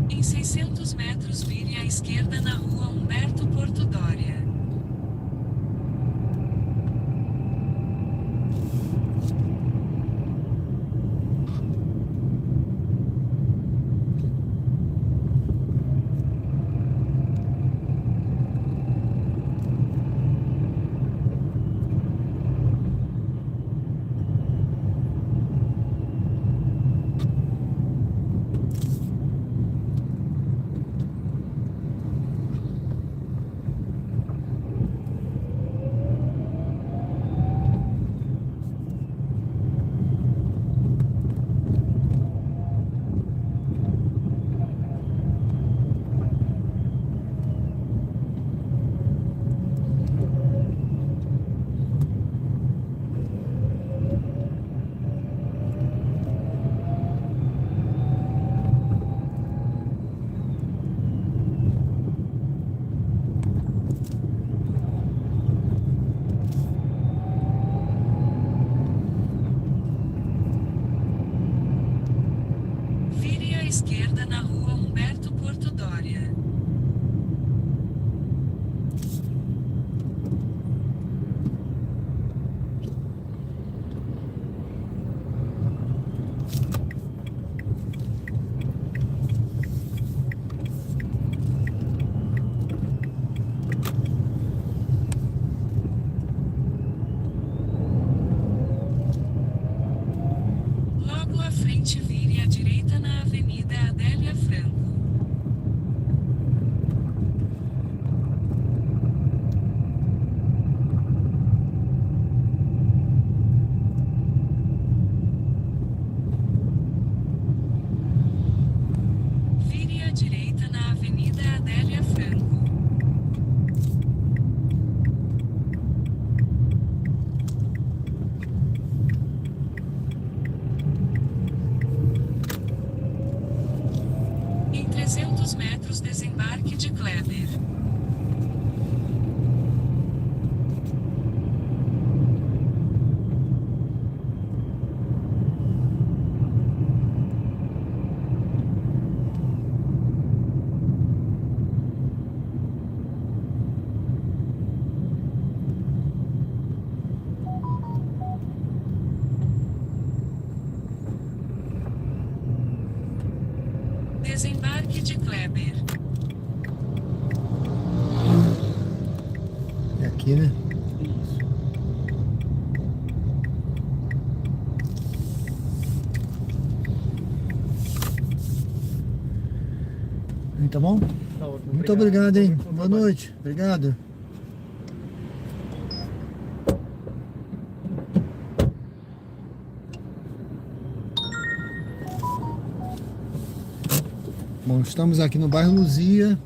Em 600 metros vire à esquerda na rua Humberto Porto Dória. aqui, né? Isso. Tá bom? Tá ótimo. Muito obrigado, hein? Bom Boa trabalho. noite. Obrigado. Bom, estamos aqui no bairro Luzia.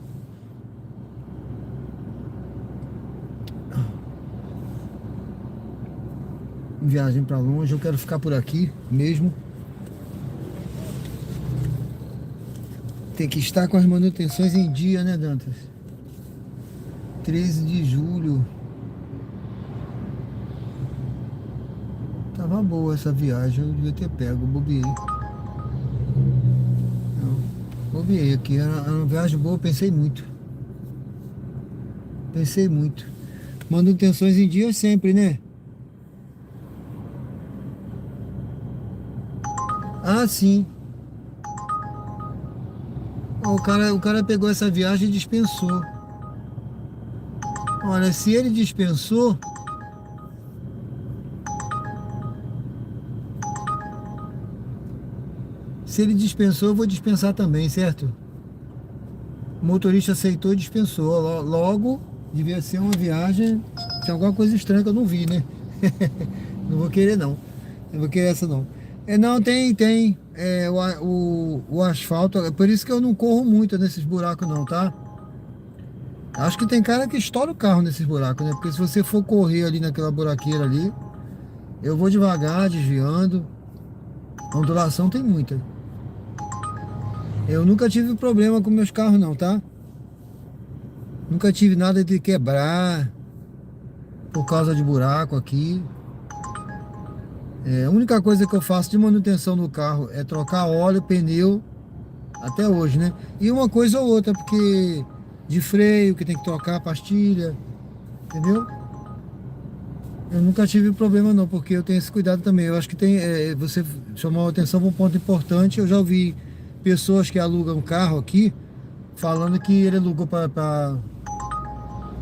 Viagem para longe, eu quero ficar por aqui mesmo. Tem que estar com as manutenções em dia, né, Dantas? 13 de julho. Tava boa essa viagem, eu devia ter pego, bobeei. Não, bobeei aqui, era uma viagem boa, pensei muito. Pensei muito. Manutenções em dia sempre, né? Ah, sim. O cara pegou essa viagem e dispensou. Olha, se ele dispensou, eu vou dispensar também, certo? O motorista aceitou e dispensou. Logo, devia ser uma viagem. Tinha alguma coisa estranha que eu não vi, né? Não vou querer, não. Não vou querer essa, não. Não, tem. O asfalto, é por isso que eu não corro muito nesses buracos, não, tá? Acho que tem cara que estoura o carro nesses buracos, né? Porque se você for correr ali naquela buraqueira ali, eu vou devagar, desviando. A ondulação tem muita. Eu nunca tive problema com meus carros, não, tá? Nunca tive nada de quebrar por causa de buraco aqui. A única coisa que eu faço de manutenção no carro é trocar óleo, pneu, até hoje, né? E uma coisa ou outra, porque de freio, que tem que trocar a pastilha, entendeu? Eu nunca tive problema não, porque eu tenho esse cuidado também. Eu acho que você chamou a atenção para um ponto importante. Eu já ouvi pessoas que alugam um carro aqui, falando que ele alugou para...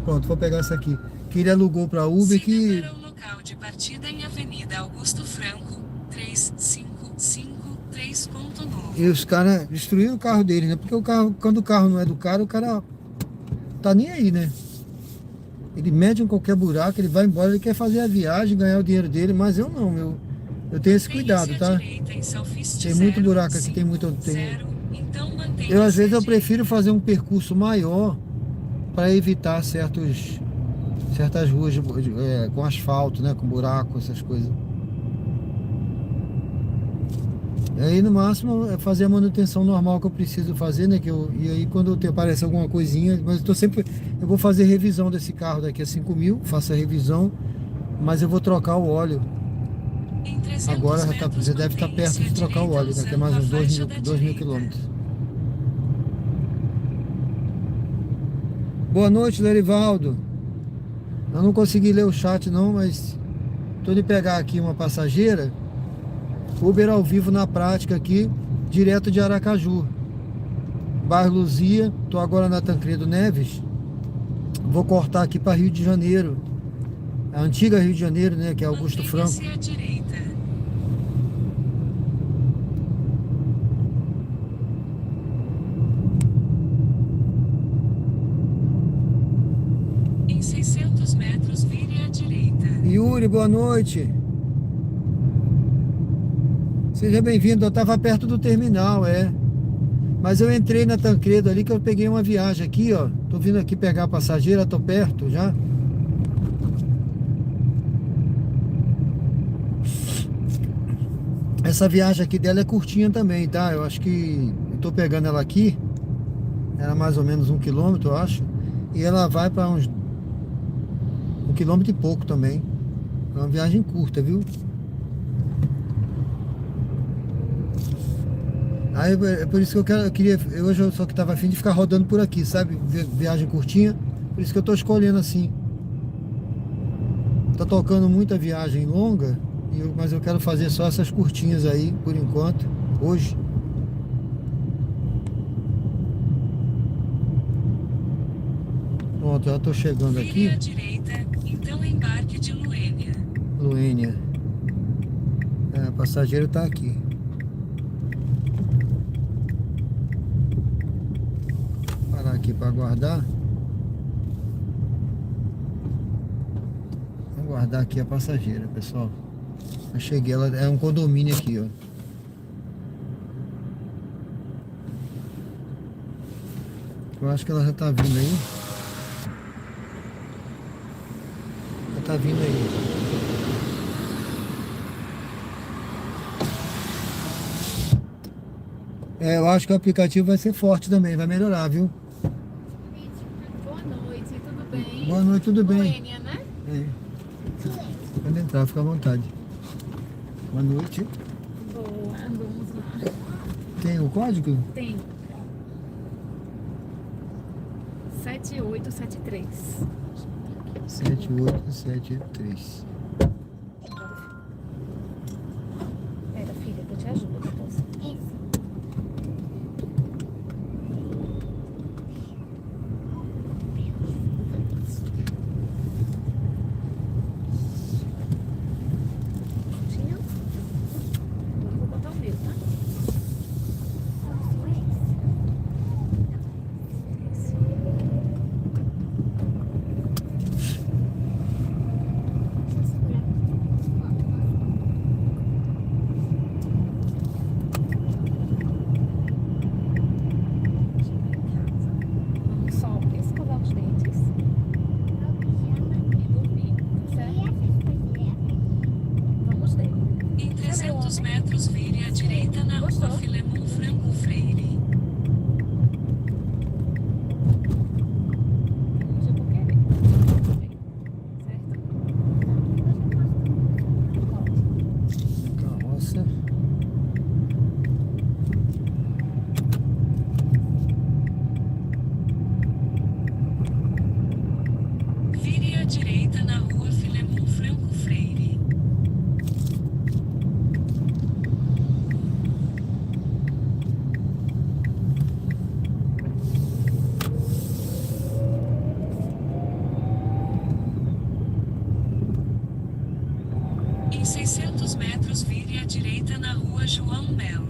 Pronto, vou pegar essa aqui. Que ele alugou para Uber, que... Para o local de partida em Avenida Augusto Franco, 3553.9. E os caras destruíram o carro dele, né? Porque quando o carro não é do cara, o cara tá nem aí, né? Ele mede em qualquer buraco, ele vai embora, ele quer fazer a viagem, ganhar o dinheiro dele, mas eu não, eu tenho esse cuidado, tá? Tem muito buraco aqui, tem muito... Eu às vezes eu prefiro fazer um percurso maior para evitar certas ruas com asfalto, né? Com buraco, essas coisas. E aí no máximo é fazer a manutenção normal que eu preciso fazer, né? E aí quando aparece alguma coisinha, mas eu vou fazer revisão desse carro daqui a 5.000, faço a revisão, mas eu vou trocar o óleo. Agora você deve estar perto de trocar o óleo, daqui a mais uns 2.000 quilômetros. Boa noite, Lerivaldo. Eu não consegui ler o chat não, mas tô de pegar aqui uma passageira, Uber ao vivo na prática aqui, direto de Aracaju, bairro Luzia. Tô agora na Tancredo Neves. Vou cortar aqui para Rio de Janeiro, a antiga Rio de Janeiro, né, que é Augusto Franco. Mantenha-se à direita. Em 600 metros, vire à direita. Yuri, boa noite. Seja bem-vindo. Eu estava perto do terminal, mas eu entrei na Tancredo ali, que eu peguei uma viagem aqui, ó. Tô vindo aqui pegar a passageira, tô perto já. Essa viagem aqui dela é curtinha também, tá? Eu acho que eu tô pegando ela aqui, era mais ou menos 1 quilômetro, eu acho. E ela vai para uns 1 quilômetro e pouco também. É uma viagem curta, viu? Aí é por isso que eu queria, hoje eu só que tava afim de ficar rodando por aqui, sabe? Viagem curtinha, por isso que eu tô escolhendo assim. Tá tocando muita viagem longa, mas eu quero fazer só essas curtinhas aí, por enquanto, hoje. Pronto, já tô chegando Vire à aqui. direita, então embarque de Luênia. Luênia. É, passageiro tá aqui. Parar aqui para aguardar. Vou aguardar aqui a passageira, pessoal. Eu cheguei, ela é um condomínio aqui, ó. Eu acho que ela já tá vindo aí. Já tá vindo aí. É, eu acho que o aplicativo vai ser forte também, vai melhorar, viu? Boa noite, tudo bem? Boa noite, tudo bem? Luênia, né? É. Pode entrar, fica à vontade. Boa noite. Boa, vamos lá. Tem o código? Tem 7873. 7873. Pera, filha, que eu te ajudo depois. Agora eu vou botar o meu, tá? Vamos só escovar os dentes e dormir, tá certo? Vamos ver. Em 300 metros, vire à direita na rua Gostou? Filemon Franco Freire. Hoje eu vou querer. Certo? Carroça. Vire à direita na rua Filemon Franco Freire. Em 600 metros, vire à direita na rua João Melo.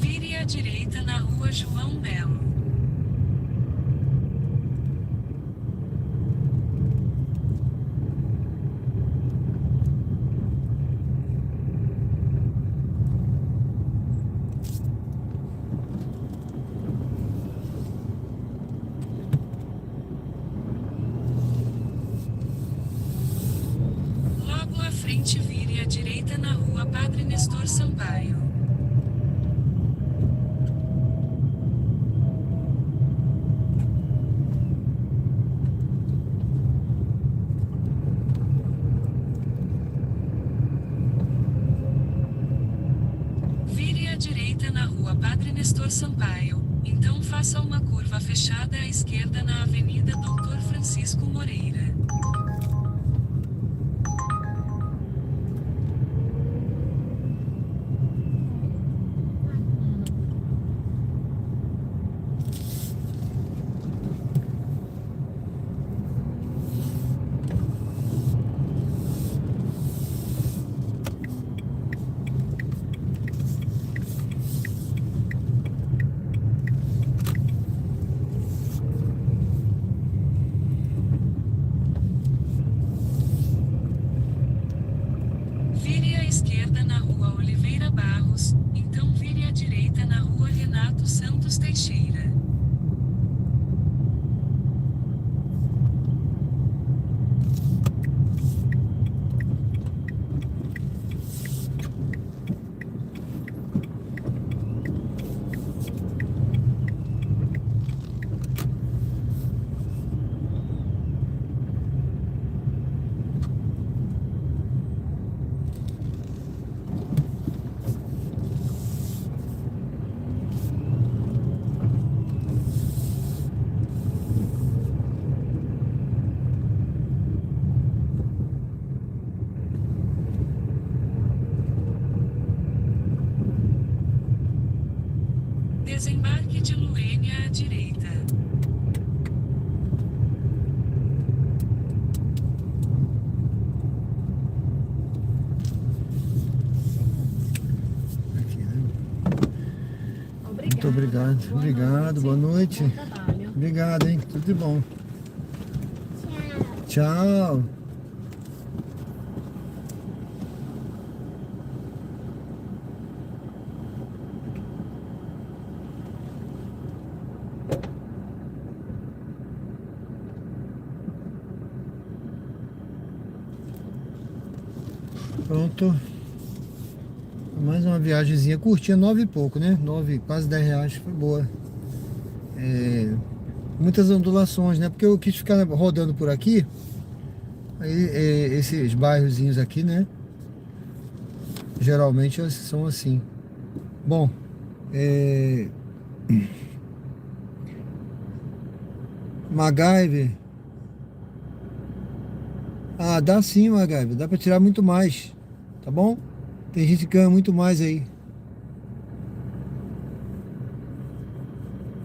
Vire à direita na rua João Melo. Logo à frente, vire à direita na rua Padre Nestor Sampaio. Sampaio, então faça uma curva fechada à esquerda na Avenida Dr. Francisco Moreira. Vire à esquerda na Rua Oliveira Barros, então vire à direita na Rua Renato Santos Teixeira. Desembarque de Luênia à direita. Aqui, né? Muito obrigado. Obrigado, boa noite. Bom trabalho. Obrigado, hein? Tudo de bom. Tchau. Pronto. Mais uma viagemzinha curtinha, 9 e pouco, né? 9, quase 10 reais, foi boa. Muitas ondulações, né? Porque eu quis ficar rodando por aqui. Aí esses bairrozinhos aqui, né? Geralmente são assim. Bom, MacGyver. Ah, dá sim, MacGyver. Dá pra tirar muito mais. Tá bom? Tem gente que ganha muito mais aí.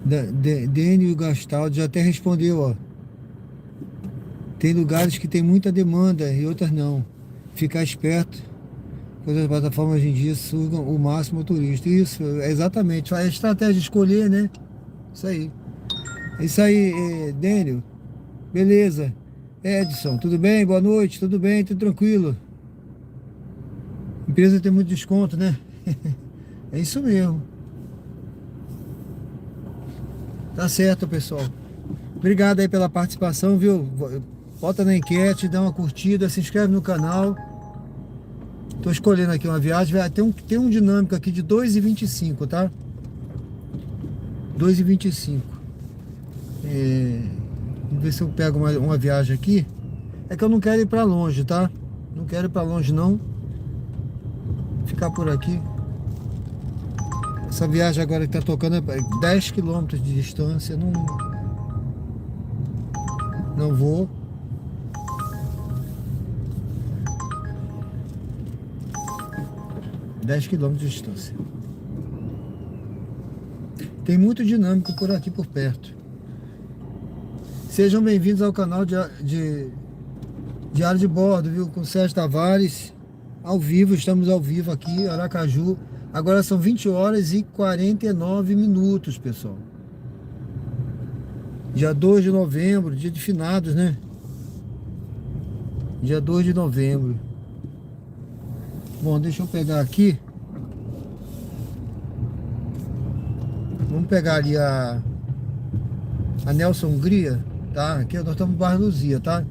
Dênio Gastaldo já até respondeu, ó. Tem lugares que tem muita demanda e outras não. Ficar esperto, pois as plataformas hoje em dia sugam o máximo o turista. Isso, exatamente. É a estratégia de escolher, né? Isso aí. É isso aí, Dênio. Beleza. Edson, tudo bem? Boa noite, tudo bem? Tudo tranquilo? Empresa tem muito desconto, né? É isso mesmo. Tá certo, pessoal. Obrigado aí pela participação, viu? Bota na enquete, dá uma curtida, se inscreve no canal. Tô escolhendo aqui uma viagem. Tem um dinâmico aqui de 2,25, tá? 2,25. Vamos ver se eu pego uma viagem aqui. É que eu não quero ir pra longe, tá? Não quero ir pra longe, não. Ficar por aqui. Essa viagem agora que tá tocando é 10 km de distância. Não vou. (10 km de distância). Tem muito dinâmico por aqui por perto. Sejam bem-vindos ao canal Diário de Bordo, viu? Com Sérgio Tavares, ao vivo, estamos ao vivo aqui, Aracaju. Agora são 20 horas e 49 minutos, pessoal. Dia 2 de novembro, dia de finados, né? Dia 2 de novembro. Bom, deixa eu pegar aqui. Vamos pegar ali a Nelson Hungria, tá? Aqui nós estamos no bairro Luzia, tá?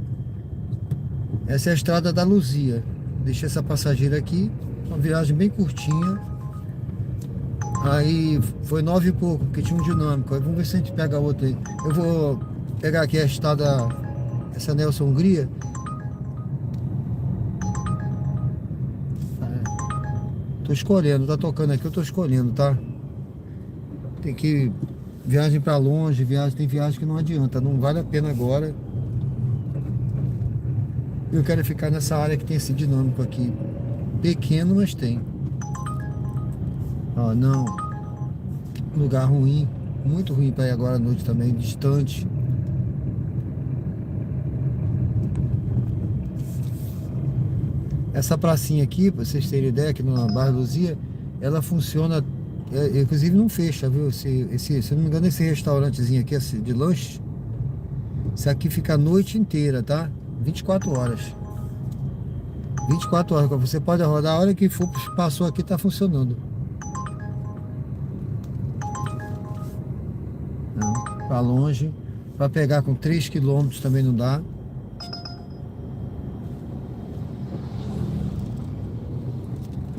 Essa é a estrada da Luzia. Deixei essa passageira aqui. Uma viagem bem curtinha. Aí foi 9 e pouco, porque tinha um dinâmico. Aí vamos ver se a gente pega outra aí. Eu vou pegar aqui a estrada, essa Nelson Hungria. Tô escolhendo, tá tocando aqui, eu tô escolhendo, tá? Tem que viagem para longe, tem viagem que não adianta, não vale a pena agora. Eu quero ficar nessa área que tem esse dinâmico aqui. Pequeno, mas tem. Ó, não. Lugar ruim, muito ruim para ir agora à noite também, distante. Essa pracinha aqui, para vocês terem ideia, aqui na Barra Luzia, ela funciona, inclusive não fecha, viu? Se eu não me engano, esse restaurantezinho aqui de lanche, isso aqui fica a noite inteira, tá? 24 horas. 24 horas, você pode rodar a hora que for, passou aqui, tá funcionando. Não, pra longe, para pegar com 3 km também não dá.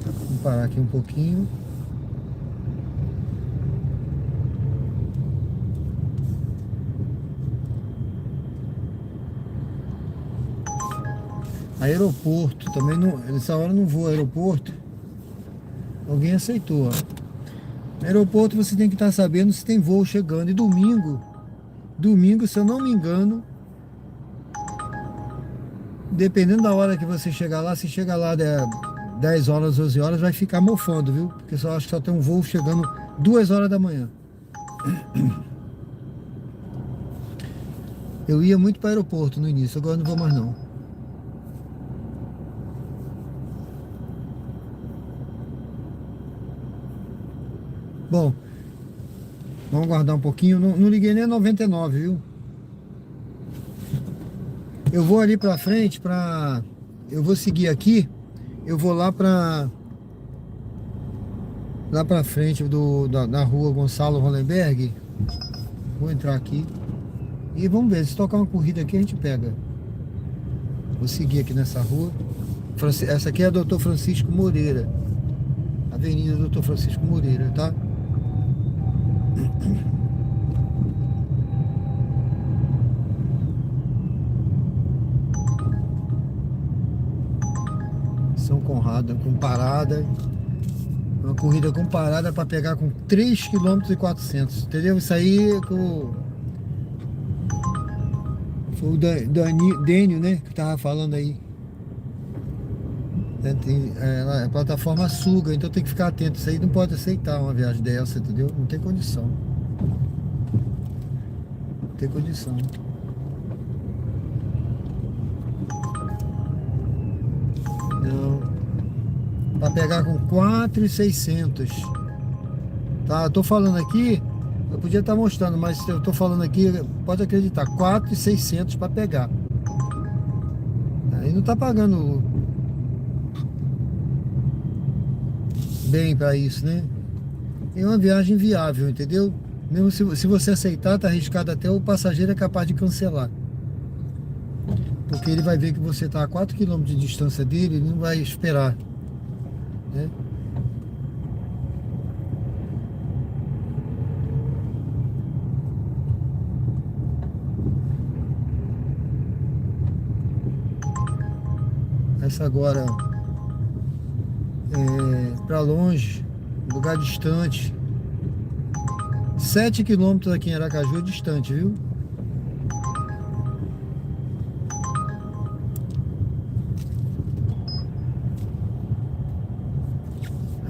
Vamos parar aqui um pouquinho. Aeroporto, também não, nessa hora não vou ao aeroporto. Alguém aceitou, ó. Aeroporto você tem que estar sabendo se tem voo chegando. E domingo, se eu não me engano, dependendo da hora que você chegar lá, se chegar lá 10 horas, 12 horas, vai ficar mofando, viu? Porque só acho que só tem um voo chegando 2 horas da manhã. Eu ia muito para o aeroporto no início, agora não vou mais não. Bom, vamos aguardar um pouquinho. Não liguei nem a 99, viu? Eu vou ali pra frente eu vou seguir aqui. Eu vou lá pra frente da rua Gonçalo Hollenberg. Vou entrar aqui. E vamos ver, se tocar uma corrida aqui a gente pega. Vou seguir aqui nessa rua. Essa aqui é a Dr. Francisco Moreira. Avenida Dr. Francisco Moreira, tá? São Conrado com parada. Uma corrida com parada para pegar com 3,4 km, entendeu? Isso aí foi o Dênio, né? Que tava falando aí. A plataforma suga, então tem que ficar atento. Isso aí não pode aceitar uma viagem dessa, entendeu? Não tem condição. Não tem condição. Não. Para pegar com 4,600. Tá? Eu tô falando aqui, eu podia estar mostrando, mas eu tô falando aqui, pode acreditar, 4,600 para pegar. Aí não tá pagando bem para isso, né? É uma viagem viável, entendeu? Mesmo se você aceitar, tá arriscado, até o passageiro é capaz de cancelar. Porque ele vai ver que você tá a 4 km de distância dele, ele não vai esperar, né? Essa agora para longe, lugar distante. 7 km aqui em Aracaju é distante, viu?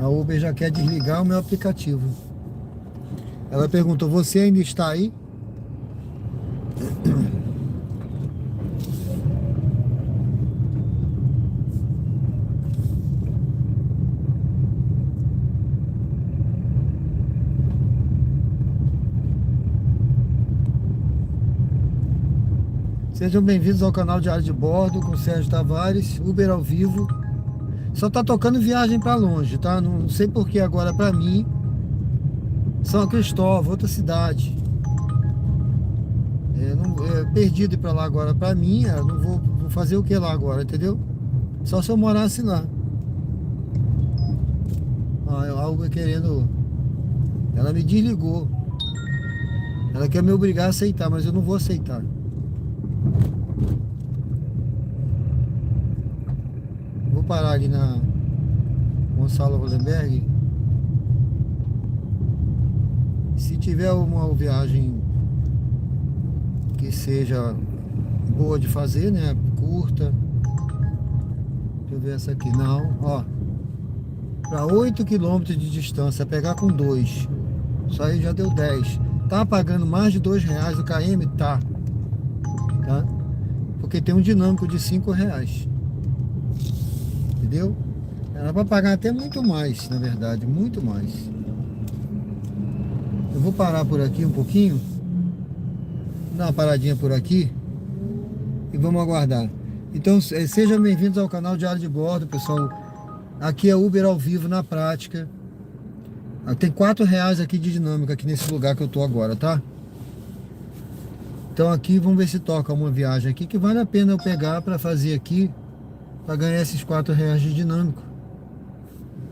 A Uber já quer desligar o meu aplicativo. Ela perguntou, você ainda está aí? Sejam bem-vindos ao canal Diário de Bordo com Sérgio Tavares, Uber ao vivo. Só tá tocando viagem para longe, tá? Não sei porque agora para mim, São Cristóvão, outra cidade. Perdido ir para lá agora para mim, eu não vou fazer o que lá agora, entendeu? Só se eu morasse lá. A Uber querendo, ela me desligou. Ela quer me obrigar a aceitar, mas eu não vou aceitar. Vou parar ali na Gonçalo Hollenberg. tiver uma viagem que seja boa de fazer, né? Curta. Deixa eu ver essa aqui. Não, ó. Para 8 quilômetros de distância, pegar com 2. Isso aí já deu 10. Tá pagando mais de R$2 o KM? Tá. Tá? Porque tem um dinâmico de R$5. Entendeu? Era para pagar até muito mais, na verdade. Muito mais. Eu vou parar por aqui um pouquinho. Dar uma paradinha por aqui. E vamos aguardar. Então, sejam bem-vindos ao canal Diário de Bordo, pessoal. Aqui é Uber ao vivo, na prática. Tem R$4 aqui de dinâmica, aqui nesse lugar que eu tô agora, tá? Então aqui, vamos ver se toca uma viagem aqui, que vale a pena eu pegar para fazer aqui, para ganhar esses R$4 de dinâmico.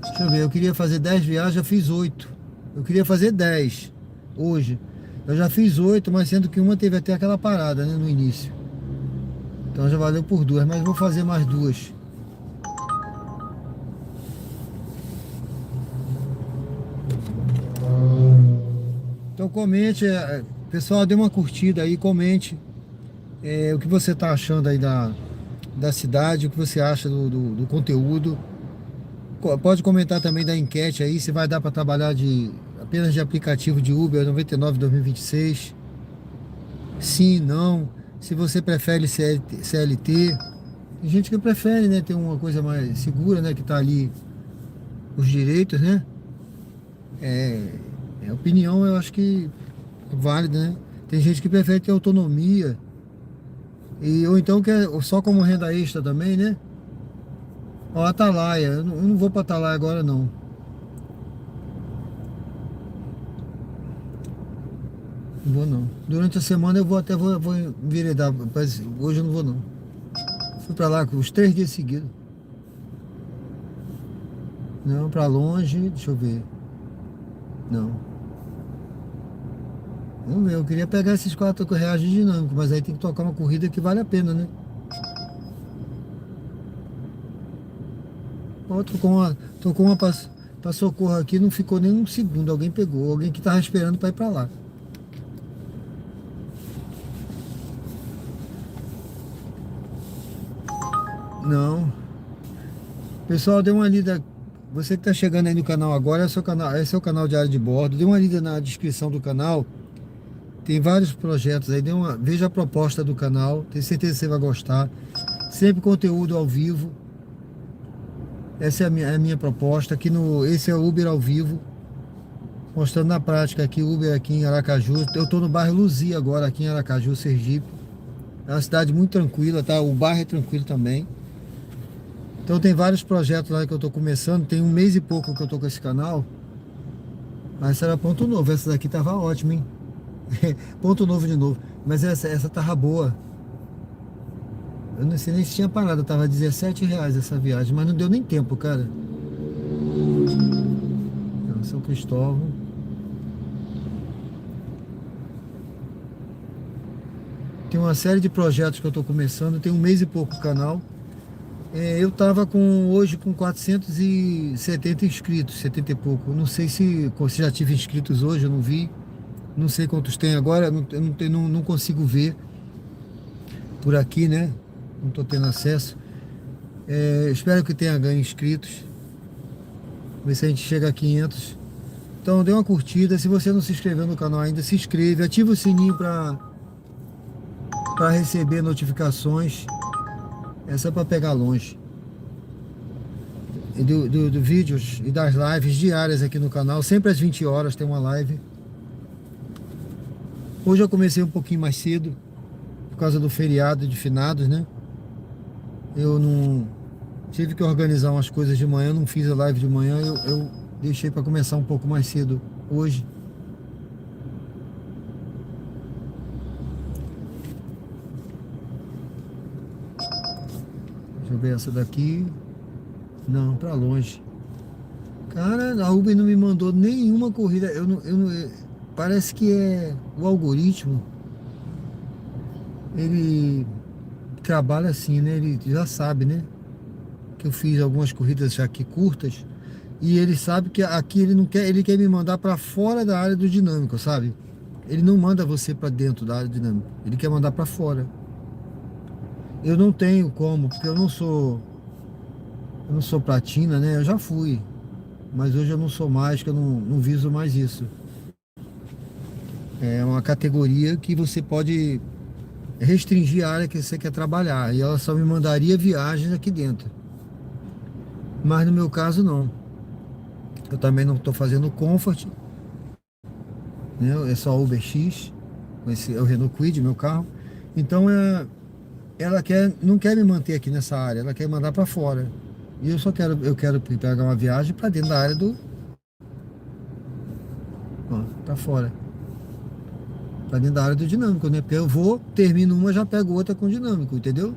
Deixa eu ver, eu queria fazer 10 viagens, já fiz 8. Eu queria fazer 10 hoje. Eu já fiz 8, mas sendo que uma teve até aquela parada, né, no início. Então já valeu por 2, mas vou fazer mais 2. Então comente, pessoal, dê uma curtida aí, comente o que você está achando aí da cidade, o que você acha do conteúdo. Pode comentar também da enquete aí, se vai dar para trabalhar apenas de aplicativo de Uber 99 2026. Sim, não. Se você prefere CLT. Tem gente que prefere, né, ter uma coisa mais segura, né, que tá ali os direitos, né. A opinião eu acho que é válida, né? Tem gente que prefere ter autonomia. Ou então quer só como renda extra também, né? Ó, Atalaia. Eu não vou pra Atalaia agora, não. Não vou, não. Durante a semana eu vou enveredar. Mas hoje eu não vou, não. Fui pra lá os 3 dias seguidos. Não, pra longe. Deixa eu ver. Não. Vamos ver, eu queria pegar esses R$4 de dinâmico, mas aí tem que tocar uma corrida que vale a pena, né? Ó, tocou uma pra socorro aqui, não ficou nem um segundo, alguém pegou, alguém que tava esperando para ir para lá. Não. Pessoal, dê uma lida. Você que está chegando aí no canal agora, esse é o canal Diário de Bordo. Dê uma lida na descrição do canal. Tem vários projetos aí. Veja a proposta do canal. Tenho certeza que você vai gostar. Sempre conteúdo ao vivo. Essa é a minha proposta. Esse é o Uber ao vivo. Mostrando na prática aqui, Uber aqui em Aracaju. Eu estou no bairro Luzia agora, aqui em Aracaju, Sergipe. É uma cidade muito tranquila, tá? O bairro é tranquilo também. Então tem vários projetos lá que eu estou começando. Tem 1 mês e pouco que eu estou com esse canal. Mas essa era ponto novo. Essa daqui tava ótima, hein? Ponto novo de novo. Mas essa tava boa. Eu não sei nem se tinha parado. Tava R$17 essa viagem. Mas não deu nem tempo, cara. Não, São Cristóvão. Tem uma série de projetos que eu estou começando. Tem 1 mês e pouco o canal. Eu tava hoje com 470 inscritos, 70 e pouco. Não sei se já tive inscritos hoje, eu não vi. Não sei quantos tem agora, eu não consigo ver por aqui, né? Não tô tendo acesso. Espero que tenha ganho inscritos. Ver se a gente chega a 500. Então dê uma curtida. Se você não se inscreveu no canal ainda, se inscreve. Ativa o sininho para receber notificações. Essa é para pegar longe. E do vídeos e das lives diárias aqui no canal. Sempre às 20 horas tem uma live. Hoje eu comecei um pouquinho mais cedo. Por causa do feriado de finados, né? Eu não... Tive que organizar umas coisas de manhã. Não fiz a live de manhã. Eu deixei para começar um pouco mais cedo hoje. Deixa eu ver essa daqui. Não, pra longe. Cara, a Uber não me mandou nenhuma corrida. Parece que é o algoritmo. Ele trabalha assim, né? Ele já sabe, né? Que eu fiz algumas corridas já aqui curtas. E ele sabe que aqui ele não quer, ele quer me mandar para fora da área do dinâmico, sabe? Ele não manda você para dentro da área dinâmica, ele quer mandar para fora. Eu não tenho como, porque eu não sou platina, né? Eu já fui, mas hoje eu não sou mais, que eu não viso mais isso. É uma categoria que você pode restringir a área que você quer trabalhar, e ela só me mandaria viagens aqui dentro. Mas no meu caso não. Eu também não estou fazendo Comfort, né? É só UberX, esse é o Renault Kwid, meu carro. Então ela não quer me manter aqui nessa área, ela quer mandar para fora. E eu quero pegar uma viagem para dentro da área do... Ó, tá fora. Para dentro da área do dinâmico, né? Porque eu vou, termino uma, já pego outra com dinâmico, entendeu?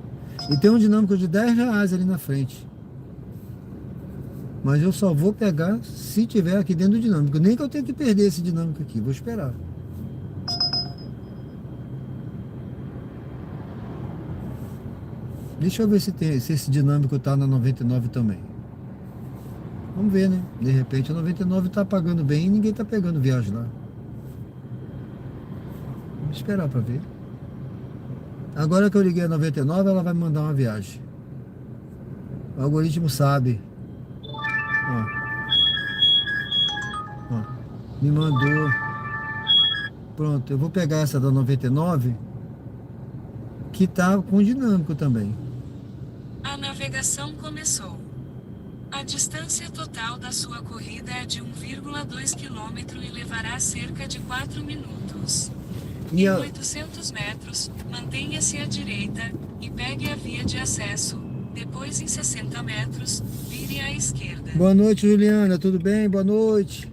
E tem um dinâmico de R$10 ali na frente. Mas eu só vou pegar se tiver aqui dentro do dinâmico. Nem que eu tenha que perder esse dinâmico aqui, vou esperar. Deixa eu ver se esse dinâmico tá na 99 também. Vamos ver, né? De repente a 99 tá pagando bem e ninguém tá pegando viagem lá. Vamos esperar para ver. Agora que eu liguei a 99, ela vai me mandar uma viagem. O algoritmo sabe. Ó. Ó. Me mandou. Pronto, eu vou pegar essa da 99, que tá com dinâmico também. A navegação começou. A distância total da sua corrida é de 1,2 km e levará cerca de 4 minutos. E Em a... 800 metros, mantenha-se à direita e pegue a via de acesso. Depois, em 60 metros, vire à esquerda. Boa noite, Juliana, tudo bem? Boa noite.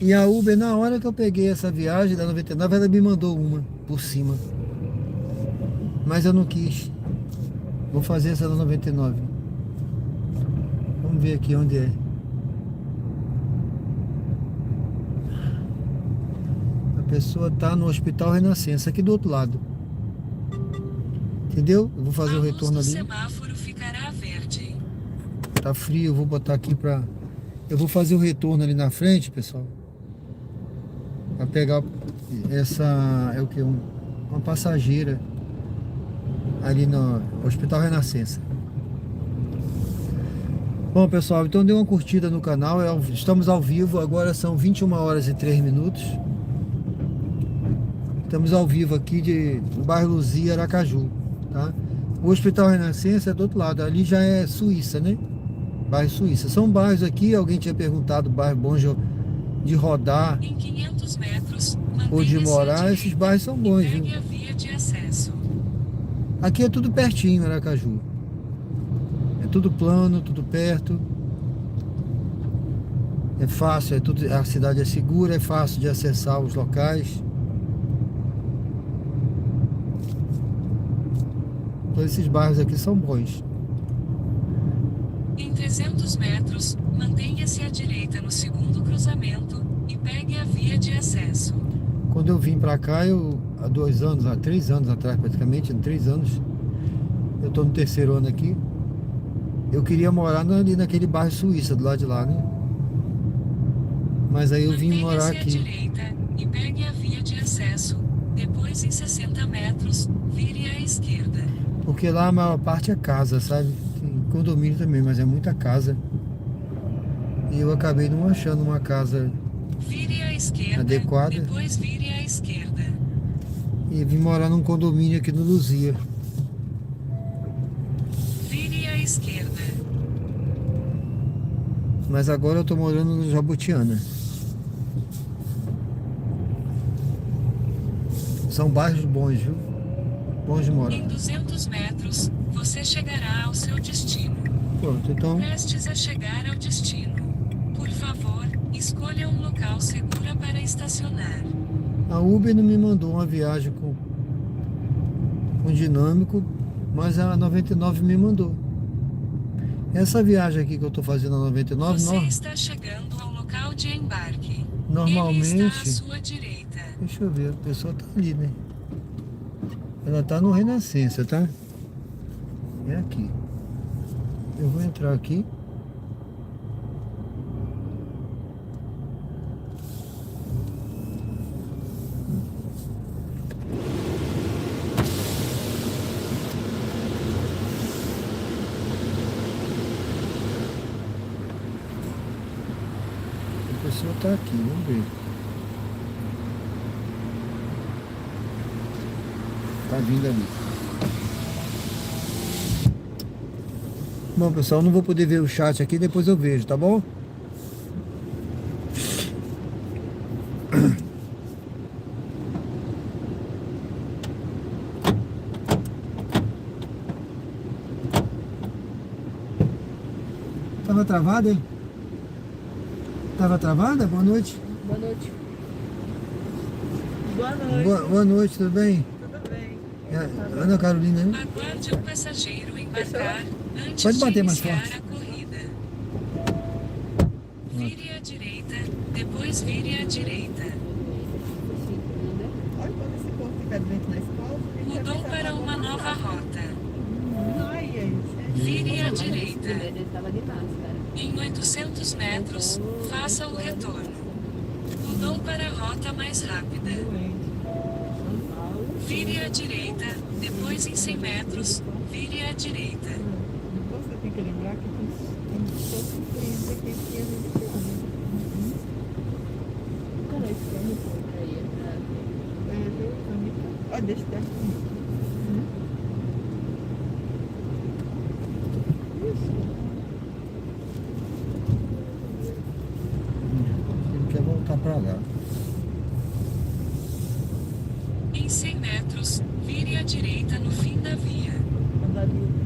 E a Uber, na hora que eu peguei essa viagem da 99, ela me mandou uma por cima. Mas eu não quis. Vou fazer essa da 99. Vamos ver aqui onde é. A pessoa tá no Hospital Renascença, aqui do outro lado. Entendeu? Eu vou fazer o retorno ali. O semáforo ficará verde. Tá frio, eu vou botar aqui pra... Eu vou fazer o retorno ali na frente, pessoal. Pra pegar essa... É o que? Uma passageira. Ali no Hospital Renascença. Bom, pessoal, então dê uma curtida no canal. Estamos ao vivo, agora são 21 horas e 3 minutos. Estamos ao vivo aqui do bairro Luzia, Aracaju, tá? O Hospital Renascença é do outro lado, ali já é Suíça, né? Bairro Suíça. São bairros aqui, alguém tinha perguntado, bairro bom de rodar em 500 metros, ou de morar, esses bairros são bons, viu? pegue a via de acesso. Aqui é tudo pertinho, Aracaju. É tudo plano, tudo perto. É fácil, a cidade é segura, é fácil de acessar os locais. Todos esses bairros aqui são bons. Em 300 metros, mantenha-se à direita no segundo cruzamento e pegue a via de acesso. Quando eu vim pra cá, há 3 anos atrás praticamente, 3 anos, eu tô no 3º ano aqui, eu queria morar ali naquele bairro Suíça, do lado de lá, né? Mas aí eu vim morar aqui. Mantenha-se à direita e pegue a via de acesso. Depois, em 60 metros, vire à esquerda. Porque lá a maior parte é casa, sabe? Tem condomínio também, mas é muita casa. E eu acabei não achando uma casa Vire à esquerda, adequada. depois vire à esquerda. E vim morar num condomínio aqui no Luzia. Vire à esquerda. Mas agora eu tô morando no Jabutiana. São bairros bons, viu? Bons de morar. Em 200 metros, você chegará ao seu destino. Pronto, então... Prestes a chegar ao destino. Por favor, escolha um local seguro para estacionar. A Uber não me mandou uma viagem com dinâmico, mas a 99 me mandou. Essa viagem aqui que eu tô fazendo a 99... Você está chegando ao local de embarque. Normalmente... Ele está à sua direita. Deixa eu ver, a pessoa tá ali, né? Ela tá no Renascença, tá? É aqui. Eu vou entrar aqui. pessoa tá aqui, vamos ver. Tá vindo ali. Bom, pessoal, não vou poder ver o chat aqui, depois eu vejo, tá bom? Tava travada, hein? Tava travada? Boa noite. Boa noite. Boa noite. Boa noite, tudo bem? Tudo bem? É, Ana Carolina, hein? Aguarde o passageiro embarcar antes Pode bater de mais iniciar forte. a corrida. Vire à direita, depois vire à direita. Olha quando esse povo fica dentro na escola. Mudou para uma nova rota. Ai, gente. Vire à direita. Ele estava de máscara. Em 800 metros, faça o retorno. Mudou para a rota mais rápida. Vire à direita, depois em 100 metros, vire à direita. Você tem que lembrar que tem pessoas que têm aqui que a gente ama. Cara, esse é muito bom pra ir. Olha, deixa eu dar aqui. Ele quer voltar pra lá. Em 100 metros, vire à direita no fim da via. Andar de Uber.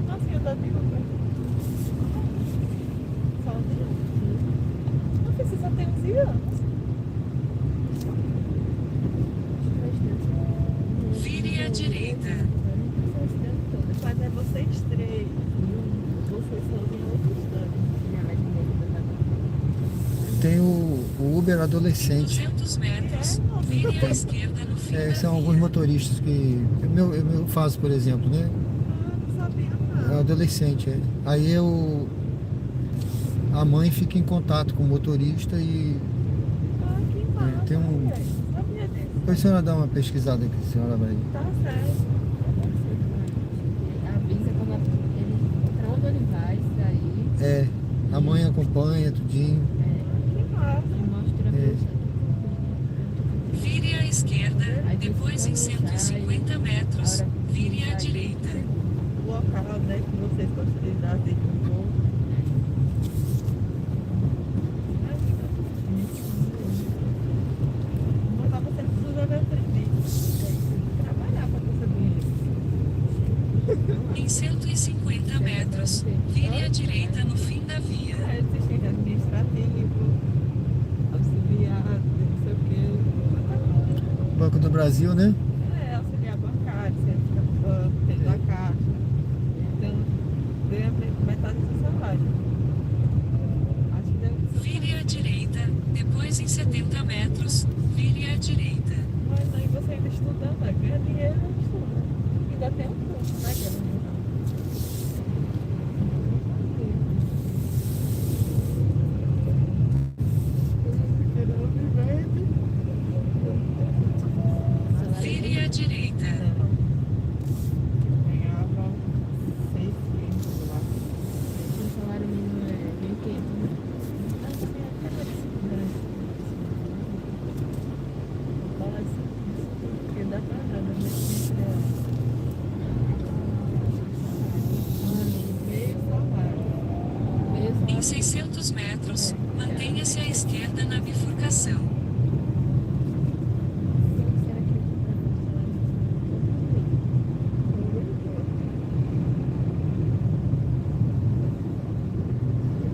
Não assim, andar de Uber. Só um dia. Não precisa ter 11 anos. Vire à direita. Mas é vocês três. Vocês são de outro estado. Tem o Uber adolescente. 200 metros, vire à esquerda no fim da São via. alguns motoristas que. Eu faço, por exemplo, né? Não sabia, É não. adolescente, é. Aí a mãe fica em contato com o motorista e. Ah, que massa. tem um- Não sabia disso. Depois a senhora dá uma pesquisada aqui, a senhora vai. Tá certo. Avisa quando ele, pra onde ele vai sair. É, a mãe acompanha tudinho. Que massa. E mostra É. Vire à esquerda, depois em 150 metros, vire à direita. O local, né, que vocês gostariam de dar de novo. Botar você precisa ver trabalhar pra conseguir isso. Em 150 metros, vire à direita no fim da via. Aí você chega administrativo, auxiliar, não sei o quê. Banco do Brasil, né? É, auxiliar bancário, você fica no banco, tem da caixa. Então, ganha metade do salário. Acho que deve ser. Vire à direita, depois em 70 metros, vire à direita. Mas aí você ainda estudando, né? Ganha dinheiro e estuda. Ainda tem um curso, né? Que é Vire à direita. ganhava 600 lá. O salário mínimo é 1.500, né? Porque dá pra nada, né? Meio salário. Em 600 metros, mantenha-se à esquerda na bifurcação.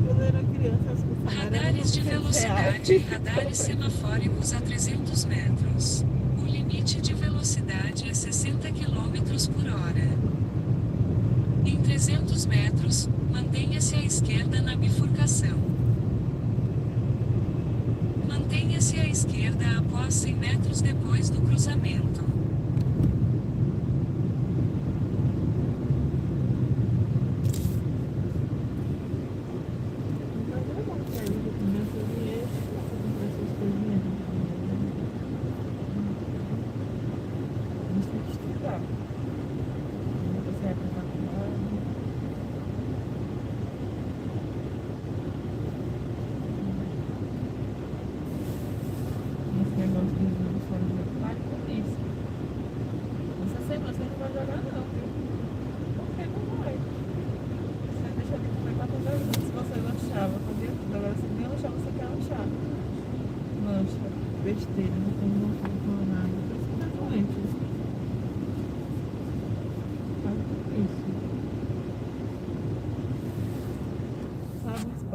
Quando eu era criança, as coisas Radares de velocidade e radares semafóricos a 300 metros. O limite de velocidade é 60 km por hora. Em 300 metros, mantenha-se à esquerda na bifurcação. Mantenha-se à esquerda após 100 metros depois do cruzamento.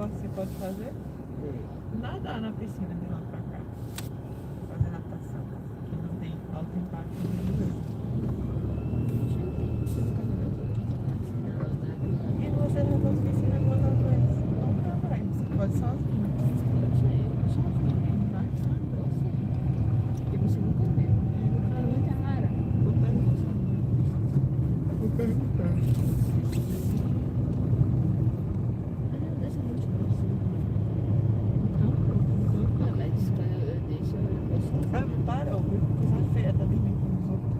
esporte que você pode fazer? Nadar na piscina de lá pra cá. Fazer natação. Que não tem alto impacto nenhum. E você já foi piscina quantas vezes? Nunca vai. Você pode sozinho. Vai, Porque você nunca viu. É muito rara. vou perguntar. Dessa muito próxima. Ela disse que eu deixo eu Ah, parou, viu? Coisa feia, tá dormindo com os outros.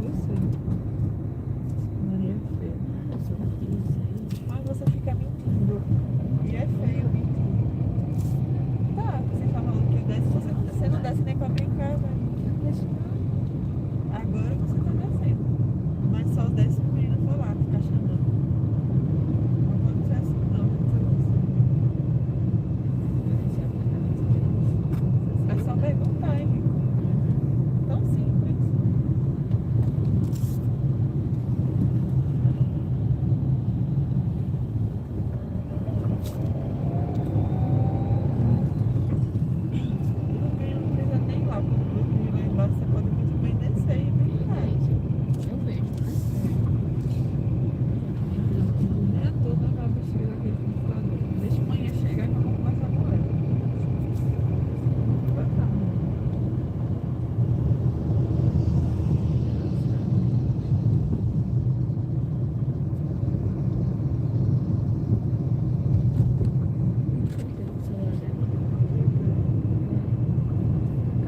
Você. Maria é feia. Mas você fica mentindo. E é feio mentir. Tá, você tá falando que desce, você não desce nem pra brincar, velho. Agora você tá descendo. Mas só desce o menino for lá, ficar chamando. Não pode ser assim, não. É só perguntar, hein? Tão simples. Porque não precisa nem ir lá pro clube, lá embaixo você pode muito bem descer e brincar. Eu vejo, né? Nem a toda aquela bexiga daquele computador. Deixa amanhã chegar que eu vou conversar com ela. Vai tá.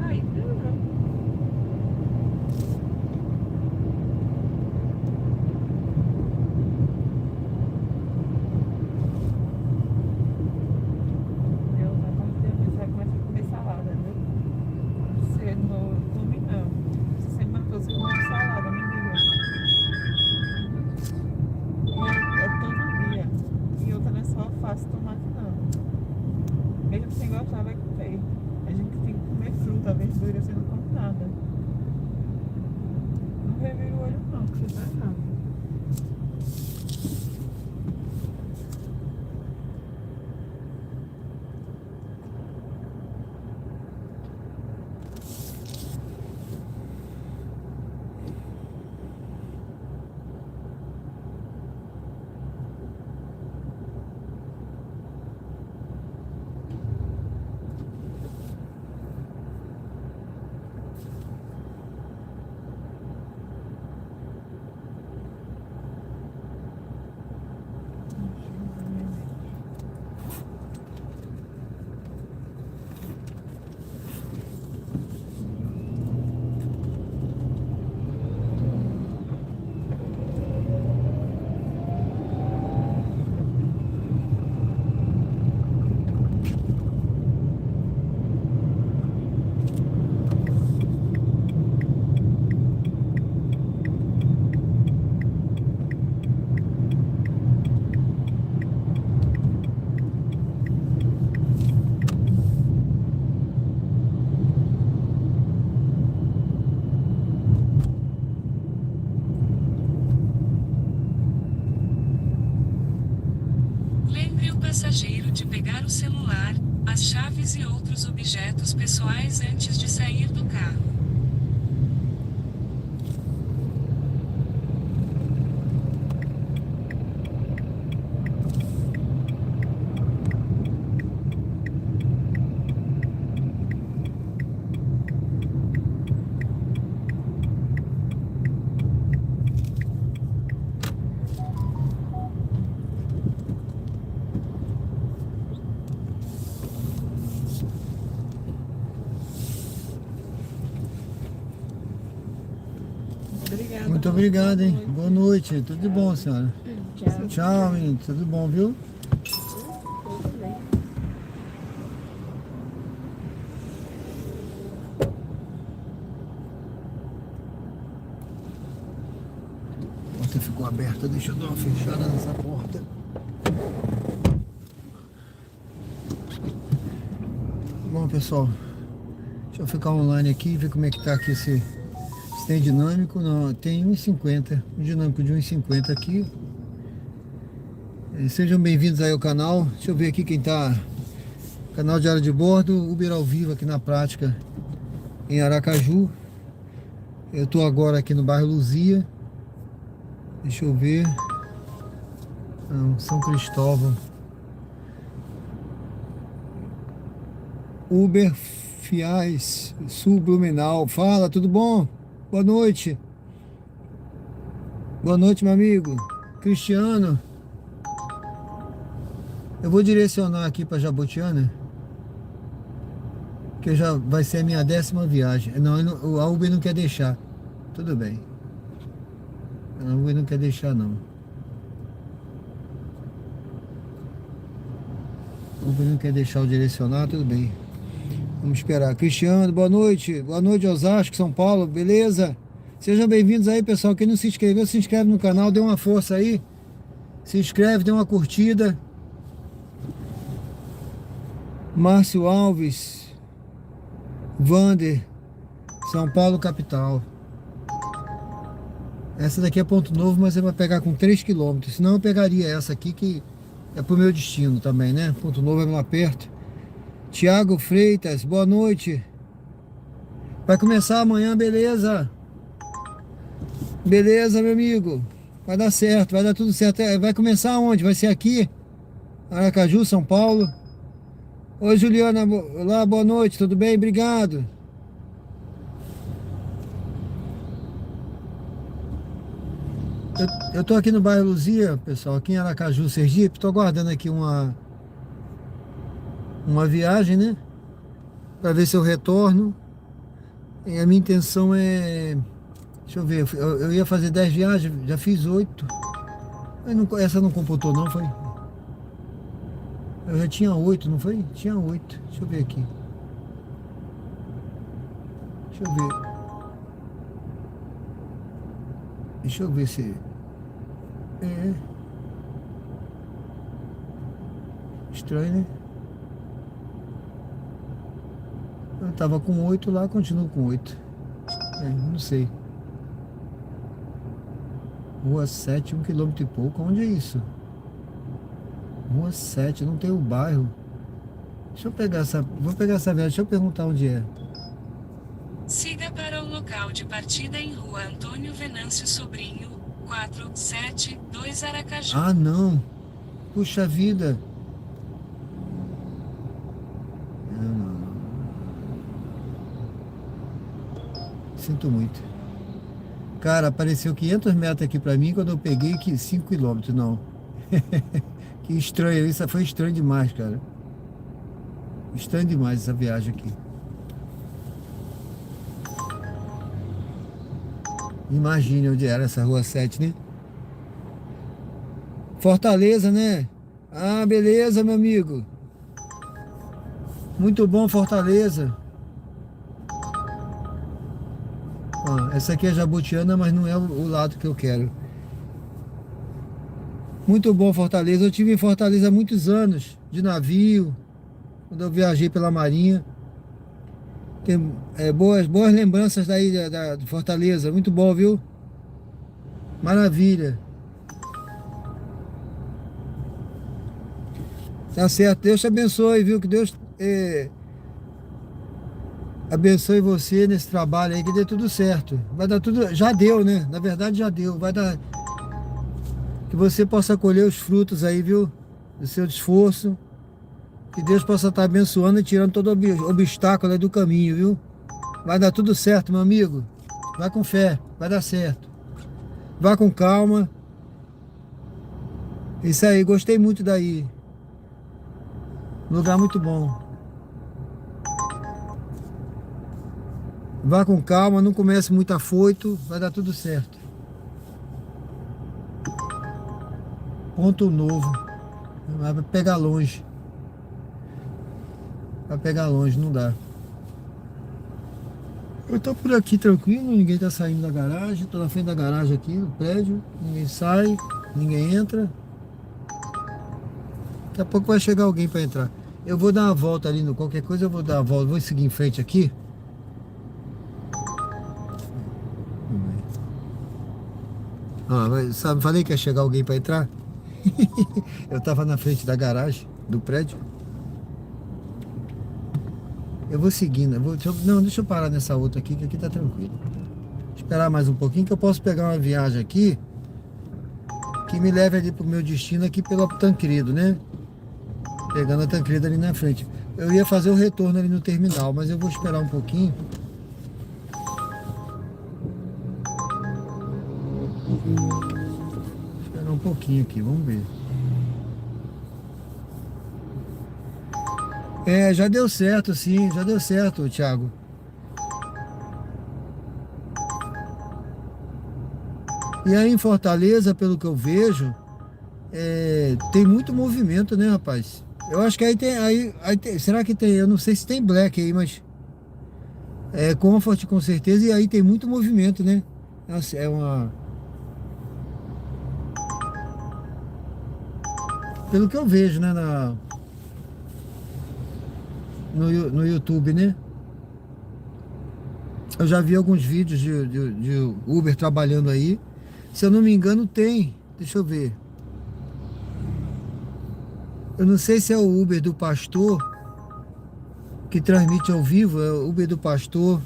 Aí, deu. Eu na parte de você vai começar a comer salada, viu? Você não come não. Você matou, você come salada, menina. E é todo dia. E outra não é só alface e tomate não. Mesmo sem gostar vai comer. A gente tem que comer fruta, verdura, você não come nada. Não revira o olho não, que você tá errado. Lembre o passageiro de pegar o celular, as chaves e outros objetos pessoais antes de sair do carro. Obrigada. Muito obrigado, hein? Boa noite. Tudo de bom, senhora. Tchau. Tchau, menino. Tudo bom, viu? Tudo bem. A porta ficou aberta. Deixa eu dar uma fechada nessa porta. Bom, pessoal. Deixa eu ficar online aqui e ver como é que tá aqui esse tem dinâmico. Não, tem 1,50. Um dinâmico de 1,50 aqui. Sejam bem-vindos aí ao canal. Deixa eu ver aqui quem tá. Canal Diário de Bordo, Uber ao vivo aqui na prática em Aracaju. Eu tô agora aqui no bairro Luzia. Deixa eu ver. Não, São Cristóvão. Uber Fiais, Sul Blumenau. Fala, tudo bom? Boa noite. Boa noite, meu amigo. Cristiano. Eu vou direcionar aqui para Jabotiana, que já vai ser a minha 10ª viagem. Não, a Uber não quer deixar. Tudo bem. A Uber não quer deixar, não. A Uber não quer deixar eu direcionar, tudo bem. Vamos esperar. Cristiano, boa noite. Boa noite, Osasco, São Paulo, beleza? Sejam bem-vindos aí, pessoal. Quem não se inscreveu, se inscreve no canal, dê uma força aí. Se inscreve, dê uma curtida. Márcio Alves, Vander, São Paulo, capital. Essa daqui é Ponto Novo, mas você vai pegar com 3 km. Senão eu pegaria essa aqui, que é pro meu destino também, né? Ponto Novo é lá perto. Tiago Freitas, boa noite. Vai começar amanhã, beleza? Beleza, meu amigo. Vai dar certo, vai dar tudo certo. Vai começar onde? Vai ser aqui? Aracaju, São Paulo. Oi, Juliana, olá, boa noite, tudo bem? Obrigado. Eu tô aqui no bairro Luzia, pessoal, aqui em Aracaju, Sergipe. Tô aguardando aqui uma viagem, né? Pra ver se eu retorno. E a minha intenção é... Deixa eu ver, eu ia fazer 10 viagens, já fiz 8. Essa não computou não, foi? Eu já tinha 8, não foi? Tinha 8. Deixa eu ver aqui. Deixa eu ver. Deixa eu ver se... É... Estranho, né? Eu tava com 8 lá, continuo com 8. Não sei. Rua 7, 1 km e pouco. Onde é isso? Rua 7, não tem o bairro. Deixa eu pegar essa... Vou pegar essa viagem, deixa eu perguntar onde é. Siga para o local de partida em Rua Antônio Venâncio Sobrinho, 472 Aracaju. Ah, não. Puxa vida. Não. Sinto muito. Cara, apareceu 500 metros aqui pra mim quando eu peguei 5 km, não. Que estranho, isso foi estranho demais, cara. Estranho demais essa viagem aqui. Imagine onde era essa rua 7, né? Fortaleza, né? Ah, beleza, meu amigo. Muito bom, Fortaleza. Ó, essa aqui é Jabotiana, mas não é o lado que eu quero. Muito bom, Fortaleza. Eu estive em Fortaleza há muitos anos, de navio, quando eu viajei pela Marinha. Tem boas lembranças daí de Fortaleza. Muito bom, viu? Maravilha. Tá certo. Deus te abençoe, viu? Que Deus abençoe você nesse trabalho aí, que dê tudo certo. Vai dar tudo... Já deu, né? Na verdade, já deu. Vai dar... Que você possa colher os frutos aí, viu? Do seu esforço. Que Deus possa estar abençoando e tirando todo obstáculo aí do caminho, viu? Vai dar tudo certo, meu amigo. Vai com fé, vai dar certo. Vá com calma. Isso aí, gostei muito daí. Lugar muito bom. Vá com calma, não comece muito afoito, vai dar tudo certo. Ponto Novo. Vai pegar longe. Vai pegar longe, não dá. Eu tô por aqui tranquilo, ninguém tá saindo da garagem. Tô na frente da garagem aqui, no prédio. Ninguém sai, ninguém entra. Daqui a pouco vai chegar alguém para entrar. Eu vou dar uma volta ali no qualquer coisa, eu vou dar uma volta, vou seguir em frente aqui. Ah, sabe, falei que ia chegar alguém para entrar. Eu tava na frente da garagem do prédio. Eu vou seguindo. Deixa eu parar nessa outra aqui, que aqui tá tranquilo. Esperar mais um pouquinho, que eu posso pegar uma viagem aqui que me leve ali pro meu destino aqui pelo Tancredo, né? Pegando a Tancredo ali na frente. Eu ia fazer o retorno ali no terminal, mas eu vou esperar um pouquinho. Esperar um pouquinho aqui, vamos ver. Já deu certo, sim, já deu certo, Thiago. E aí em Fortaleza, pelo que eu vejo, tem muito movimento, né, rapaz? Eu acho que aí tem, será que tem? Eu não sei se tem Black aí, mas Comfort com certeza, e aí tem muito movimento, né? Pelo que eu vejo, né, no YouTube, né? Eu já vi alguns vídeos de Uber trabalhando aí. Se eu não me engano, tem. Deixa eu ver. Eu não sei se é o Uber do Pastor que transmite ao vivo, é o Uber do Pastor.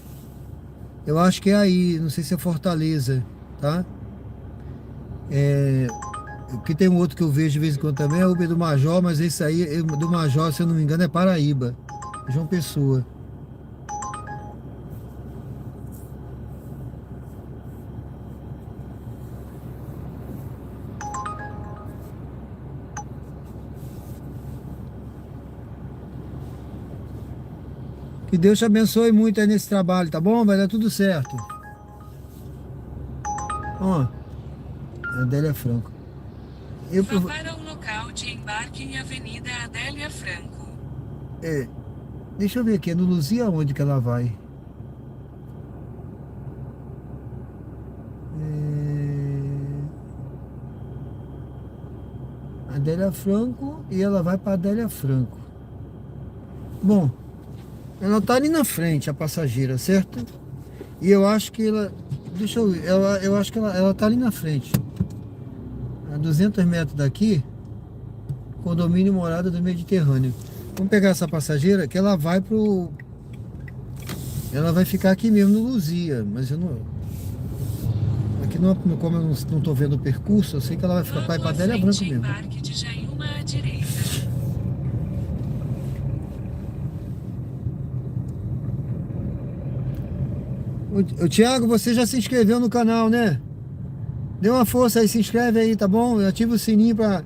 Eu acho que é aí, não sei se é Fortaleza, tá? Que tem um outro que eu vejo de vez em quando também, é o Uber do Major, mas esse aí, do Major, se eu não me engano, é Paraíba, João Pessoa. Que Deus te abençoe muito aí nesse trabalho, tá bom? Vai dar tudo certo. Ó, Adélia Franco. Vá para o local de embarque em Avenida Adélia Franco. Deixa eu ver aqui, no Luzia onde que ela vai? Adélia Franco, e ela vai para Adélia Franco. Bom, ela tá ali na frente, a passageira, certo? E eu acho que ela... Deixa eu ver, eu acho que ela tá ali na frente. A 200 metros daqui, condomínio Morada do Mediterrâneo. Vamos pegar essa passageira que ela vai pro... Ela vai ficar aqui mesmo no Luzia, mas eu não... Aqui não, como eu não tô vendo o percurso, eu sei que ela vai ficar para Adélia Franco mesmo. Embarque de Jaíuma à direita. O Thiago, você já se inscreveu no canal, né? Dê uma força aí, se inscreve aí, tá bom? Ativa o sininho pra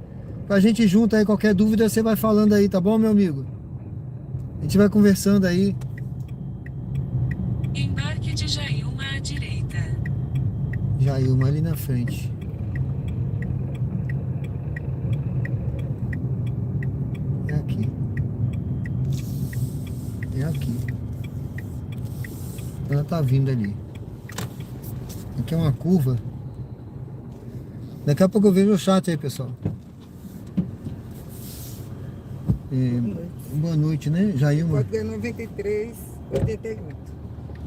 gente ir junto aí. Qualquer dúvida você vai falando aí, tá bom, meu amigo? A gente vai conversando aí. Embarque de Jaíuma à direita. Jaíuma ali na frente. É aqui. É aqui. Ela tá vindo ali. Aqui é uma curva. Daqui a pouco eu vejo o chat aí, pessoal. Boa noite, né? Jaíuma. Código é 9388.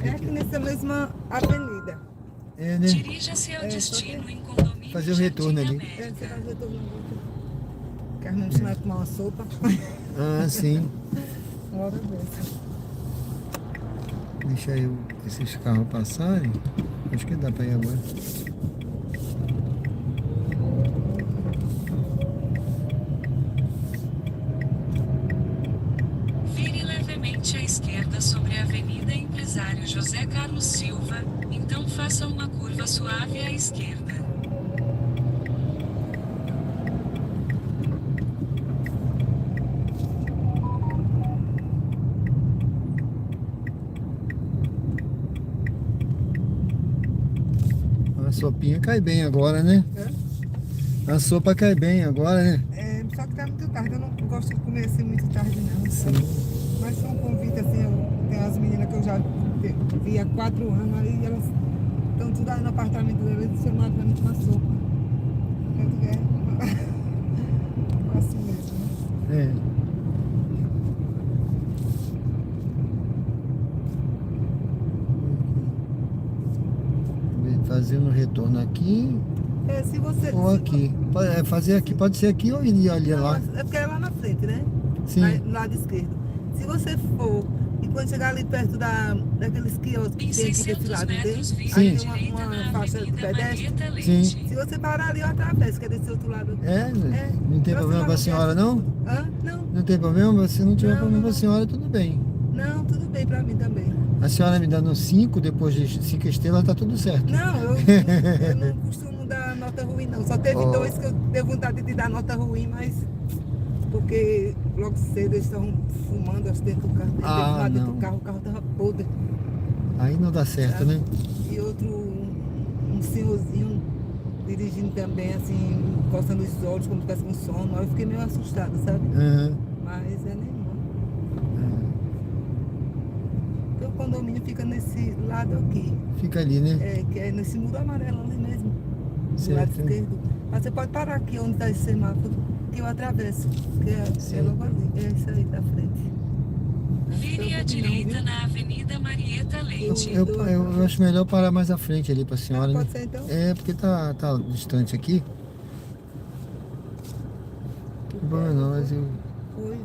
É aqui nessa mesma avenida. Né? Dirija-se ao destino em condomínio. Fazer o retorno ali. Você vai retorno. Carmen vai tomar uma sopa. Ah, sim. Uma hora dessa. Deixa aí esses carros passarem. Acho que dá pra ir agora. Vire levemente à esquerda sobre a Avenida Empresário José Carlos Silva, então faça uma curva suave à esquerda. A sopinha cai bem agora, né? A sopa cai bem agora, né? Só que tá muito tarde, eu não gosto de comer assim muito tarde não. Sim. Mas foi um convite assim, tem umas meninas que eu já vi há 4 anos, aí elas estão tudo aí no apartamento delas, eles chamaram pra mim tomar sopa. Eu digo, assim mesmo, né? Fazendo retorno aqui. É, se você... ou aqui. Fazer aqui, pode ser aqui ou ir ali Não, lá. é porque é lá na frente, né? Sim. No lado esquerdo. Se você for, e quando chegar ali perto daqueles quiosques que Em tem aqui desse 600 lado, metros, entende? vire Aí à tem direita uma na faixa de Avenida pedestre. Marieta Sim. Leite. Se você parar ali, eu atravesso, que é desse outro lado. É, não tem problema pra senhora, não? Hã? Não, Não tem problema? Se não tiver Não, problema não, pra senhora, tudo bem. não, tudo bem pra mim também. A senhora me dando 5, depois de 5 estrelas, tá tudo certo. Não, eu não costumo dar nota ruim, não. Só teve Oh. 2 que eu dei vontade de dar nota ruim, mas... Porque logo cedo eles estavam fumando assim dentro do carro. Ah, Dentro não. do carro, o carro tava podre. Aí não dá certo, né? E outro, um senhorzinho dirigindo também, assim, coçando os olhos, como se tivesse com sono. Aí eu fiquei meio assustada, sabe? Aham. Mas é nenhuma. Porque o condomínio fica nesse lado aqui, Fica ali, né? que é nesse muro amarelo ali mesmo, do Certo. lado esquerdo. Mas você pode parar aqui onde está esse semáforo, que eu atravesso, que é logo ali, é isso aí da frente. Vire à direita na Avenida Marieta Leite. Eu acho melhor parar mais à frente ali pra senhora, né? Pode ser então? É, porque tá distante aqui. Não problema não, mas eu... Oi,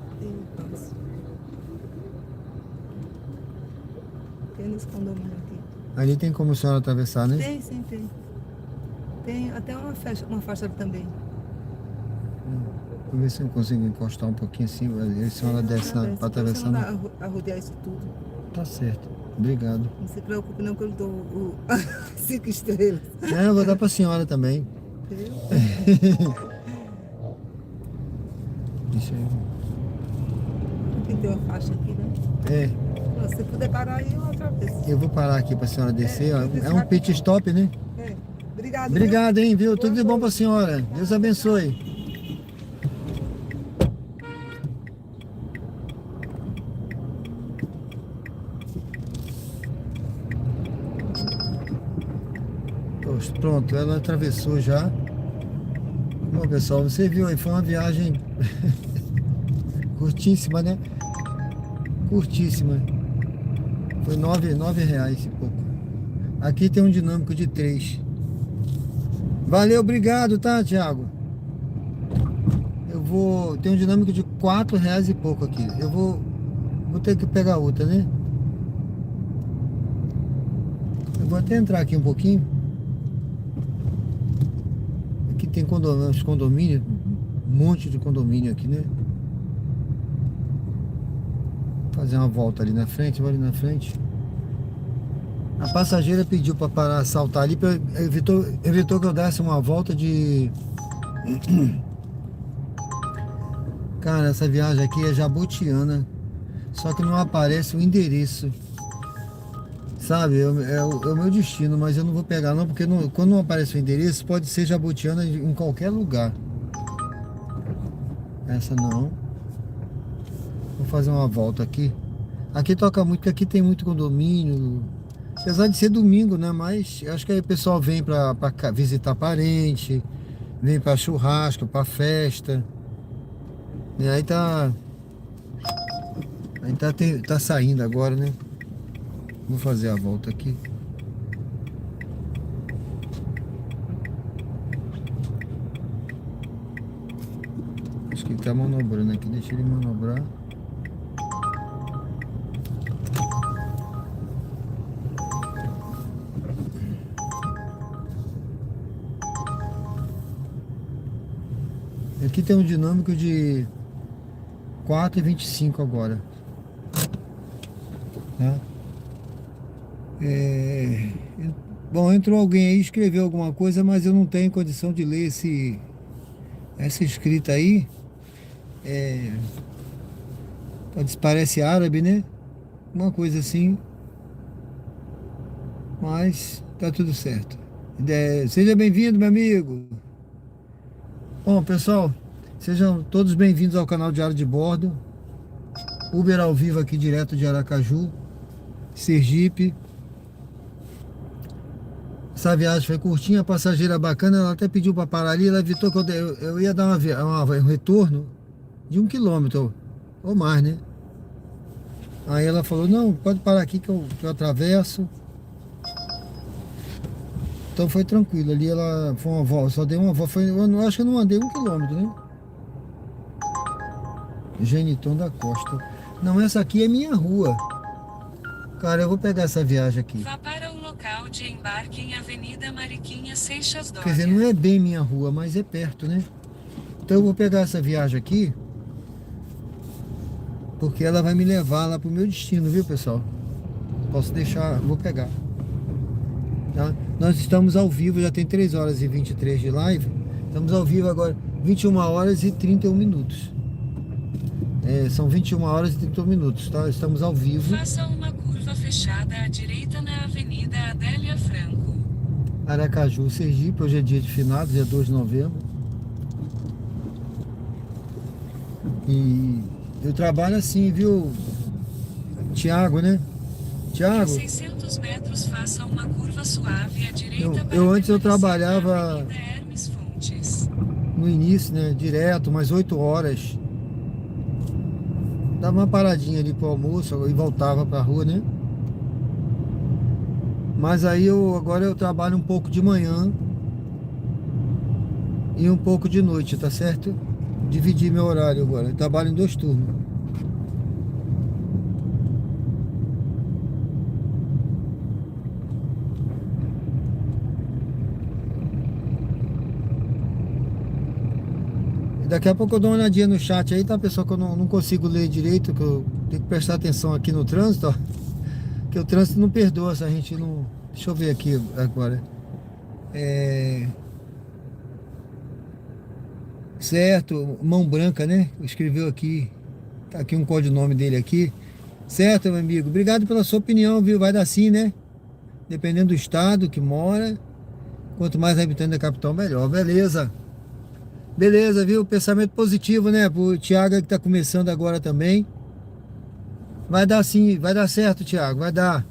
tem nesse condomínio aqui. Ali tem como a senhora atravessar, né? Tem, sim, tem. Tem até uma faixa ali também. Vou ver se eu consigo encostar um pouquinho assim, a senhora desce pra atravessar. Você Né? não dá a rodear isso tudo. Tá certo, obrigado. Não se preocupe não que eu lhe dou 5 estrelas. É, eu vou dar pra senhora também. Entendeu? Deixa eu... Aqui tem uma faixa aqui, né? É, Se você puder parar aí, eu atravesso. eu vou parar aqui pra senhora descer, ó. eu desci É um pit stop, né? É. Obrigado. Obrigado, hein, viu? Tudo de bom pra senhora. Deus abençoe. Poxa, pronto, ela atravessou já. Bom, pessoal, você viu aí, foi uma viagem curtíssima, né? Curtíssima. Foi R$9 e pouco. Aqui tem um dinâmico de 3. Valeu, obrigado, tá, Thiago? Tem um dinâmico de R$4 e pouco aqui. Eu vou ter que pegar outra, né? Eu vou até entrar aqui um pouquinho. Aqui tem condomínio, um monte de condomínio aqui, né? Fazer uma volta ali na frente, vou ali na frente. A passageira pediu para parar, saltar ali, evitou que eu desse uma volta de... Cara, essa viagem aqui é Jabutiana, só que não aparece o endereço. Sabe, é o meu destino, mas eu não vou pegar não, porque quando não aparece o endereço, pode ser Jabutiana em qualquer lugar. Essa não. Vou fazer uma volta aqui. Aqui toca muito, porque aqui tem muito condomínio. Apesar de ser domingo, né? Mas acho que aí o pessoal vem pra visitar parente, vem pra churrasco, pra festa. E aí tá saindo agora, né? Vou fazer a volta aqui. Acho que ele tá manobrando aqui, deixa ele manobrar. Aqui tem um dinâmico de 4,25 agora. Tá? Bom, entrou alguém aí, escreveu alguma coisa, mas eu não tenho condição de ler essa escrita aí. Parece árabe, né? Uma coisa assim. Mas tá tudo certo. Seja bem-vindo, meu amigo. Bom, pessoal, sejam todos bem-vindos ao canal Diário de Bordo. Uber ao vivo aqui direto de Aracaju, Sergipe. Essa viagem foi curtinha, a passageira bacana, ela até pediu para parar ali, ela evitou que eu ia dar um retorno de 1 quilômetro ou mais, né? Aí ela falou, não, pode parar aqui que eu atravesso. Então foi tranquilo. Ali ela foi uma volta, só dei uma volta. Acho que eu não andei 1 quilômetro, né? Geniton da Costa. Não, essa aqui é minha rua. Cara, eu vou pegar essa viagem aqui. Vá para o local de embarque em Avenida Mariquinha Seixas Dória. Quer dizer, não é bem minha rua, mas é perto, né? Então eu vou pegar essa viagem aqui, porque ela vai me levar lá pro meu destino, viu, pessoal? Posso deixar, vou pegar. Tá? Nós estamos ao vivo, já tem 3 horas e 23 de live. Estamos ao vivo agora, 21 horas e 31 minutos. São 21 horas e 31 minutos, tá? Estamos ao vivo. Faça uma curva fechada à direita na Avenida Adélia Franco. Aracaju, Sergipe, hoje é dia de finados, dia 2 de novembro. E eu trabalho assim, viu, Tiago, né? Em Tiago, 600 metros, faça uma curva suave à direita para eu antes eu permanecer na trabalhava Avenida Hermes Fontes. no início, né? Direto, umas 8 horas. Dava uma paradinha ali pro almoço e voltava pra rua, né? Mas aí agora eu trabalho um pouco de manhã e um pouco de noite, tá certo? Dividi meu horário agora. Eu trabalho em 2 turnos. E daqui a pouco eu dou uma olhadinha no chat aí, tá, pessoal? Que eu não consigo ler direito, que eu tenho que prestar atenção aqui no trânsito, ó. Que o trânsito não perdoa se a gente não... Deixa eu ver aqui agora. Certo, Mão Branca, né? Escreveu aqui. Tá aqui um codinome dele aqui. Certo, meu amigo. Obrigado pela sua opinião, viu? Vai dar sim, né? Dependendo do estado que mora. Quanto mais habitante da capital, melhor. Beleza. Beleza, viu? Pensamento positivo, né? Pro Thiago que tá começando agora também. Vai dar sim, vai dar certo, Thiago. Vai dar.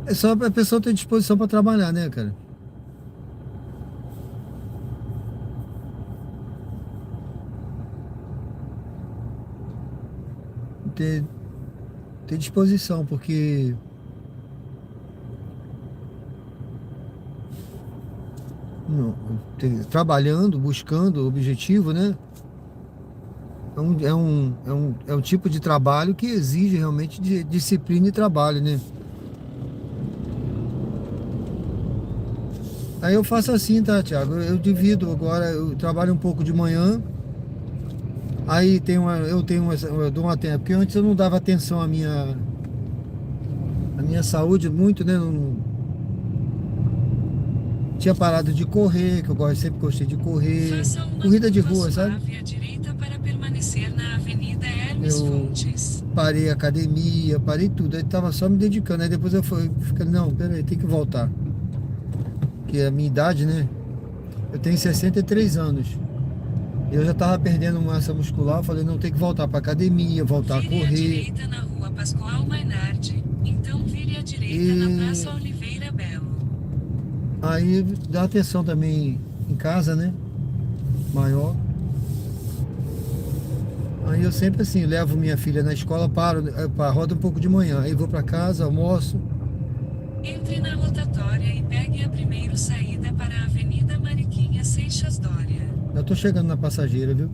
É só a pessoa ter disposição para trabalhar, né, cara? Ter disposição, porque trabalhando, buscando o objetivo, né? É um tipo de trabalho que exige realmente de disciplina e trabalho, né? Aí eu faço assim, tá, Thiago? Eu divido agora, eu trabalho um pouco de manhã. Aí eu dou uma atenção, porque antes eu não dava atenção à minha saúde muito, né? Tinha parado de correr, que eu sempre gostei de correr. Corrida de rua, sabe? À direita para permanecer na Avenida Hermes Fontes. Parei a academia, parei tudo. Aí tava só me dedicando. Aí depois eu fiquei, não, peraí, tem que voltar. Porque a minha idade, né? Eu tenho 63 anos. Eu já tava perdendo massa muscular. Eu falei, não, tem que voltar pra academia, voltar a correr. Vire à direita na Rua Pascoal Mainardi. Então vire à direita na Praça Oliveira Belo. Aí dá atenção também em casa, né? Maior. Aí eu sempre assim, levo minha filha na escola, rodo um pouco de manhã. Aí vou pra casa, almoço. Entre na rotatória e pegue a primeira saída para a Avenida Mariquinha Seixas Dória. Eu tô chegando na Passageira, viu?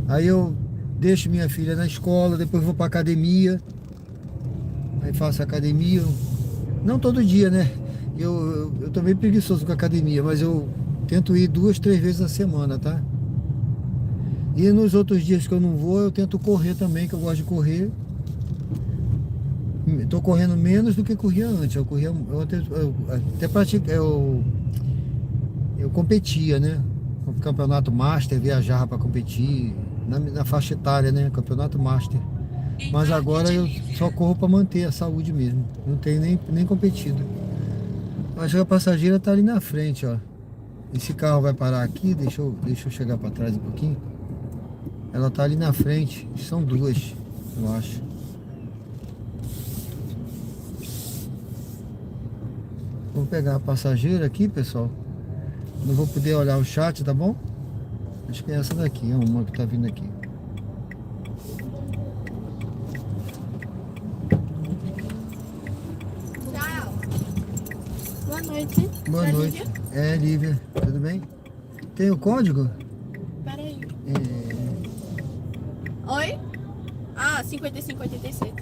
Aí eu deixo minha filha na escola, depois vou pra academia. Aí faço academia. Não todo dia, né? Eu tô meio preguiçoso com a academia, mas eu tento ir 2, 3 vezes na semana, tá? E nos outros dias que eu não vou, eu tento correr também, que eu gosto de correr. Tô correndo menos do que corria antes. Eu até pratiquei, eu competia, né? No campeonato Master, viajava para competir na faixa etária, né? Campeonato Master. Mas agora eu só corro para manter a saúde mesmo. Não tenho nem competido. Acho que a Passageira tá ali na frente, ó. Esse carro vai parar aqui, deixa eu chegar para trás um pouquinho. Ela tá ali na frente, são 2, eu acho. Vou pegar a Passageira aqui, pessoal. Não vou poder olhar o chat, tá bom? Acho que é essa daqui, é uma que tá vindo aqui. noite. Boa Sou a noite. Lívia. É, Lívia, tudo bem? Tem o código? Peraí. É, Oi? Ah, 5587.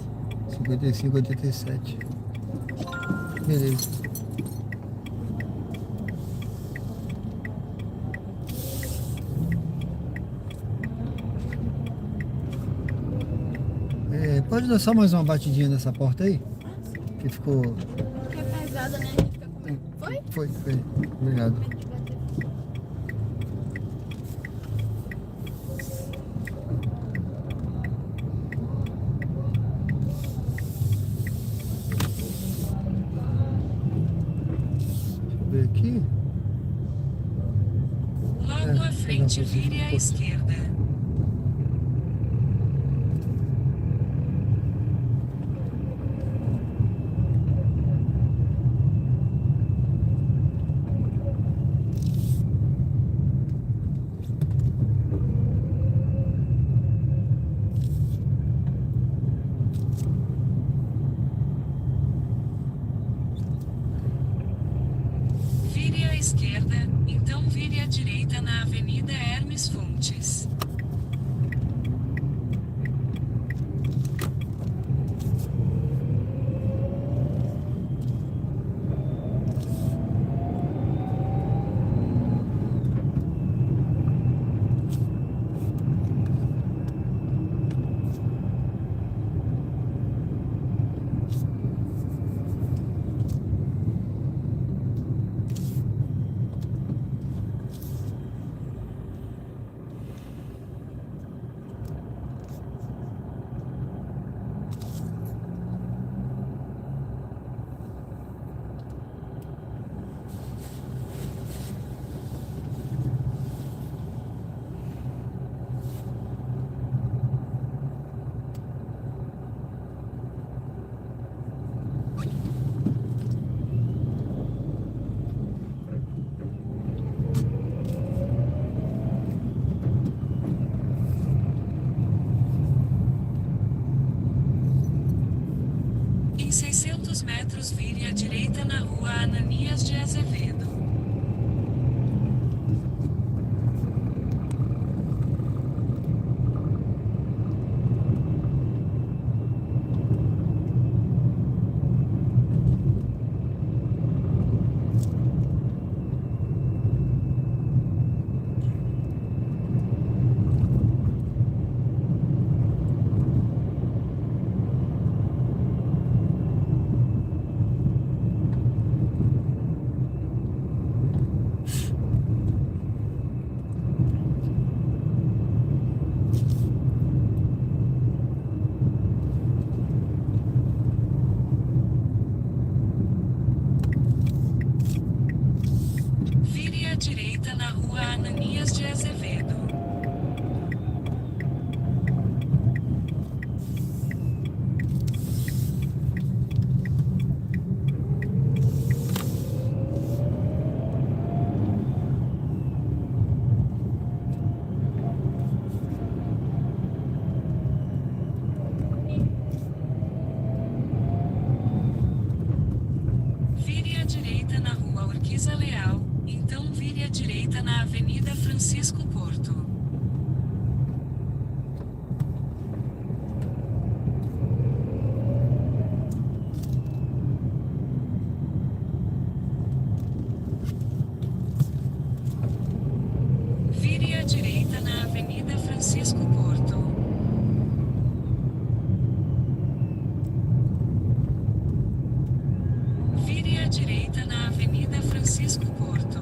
5587. Beleza. É, pode dar só mais uma batidinha nessa porta aí? Que ficou. Porque é pesada, né? A gente fica com medo. Foi? Foi. Obrigado. Medo de bater. Deixa eu ver aqui. Logo à frente, pegar vire à esquerda. Vire à esquerda, então vire à direita na Avenida Hermes Fontes. Em 600 metros, vire à direita na Rua Ananias de Azevedo. Vire à direita na Rua Ananias de Azevedo. Vire à direita na Rua Urquiza Leal, então vire à direita na Avenida Francisco Porto. Vire à direita na Avenida Francisco Porto. Vire à direita na Avenida Francisco Porto.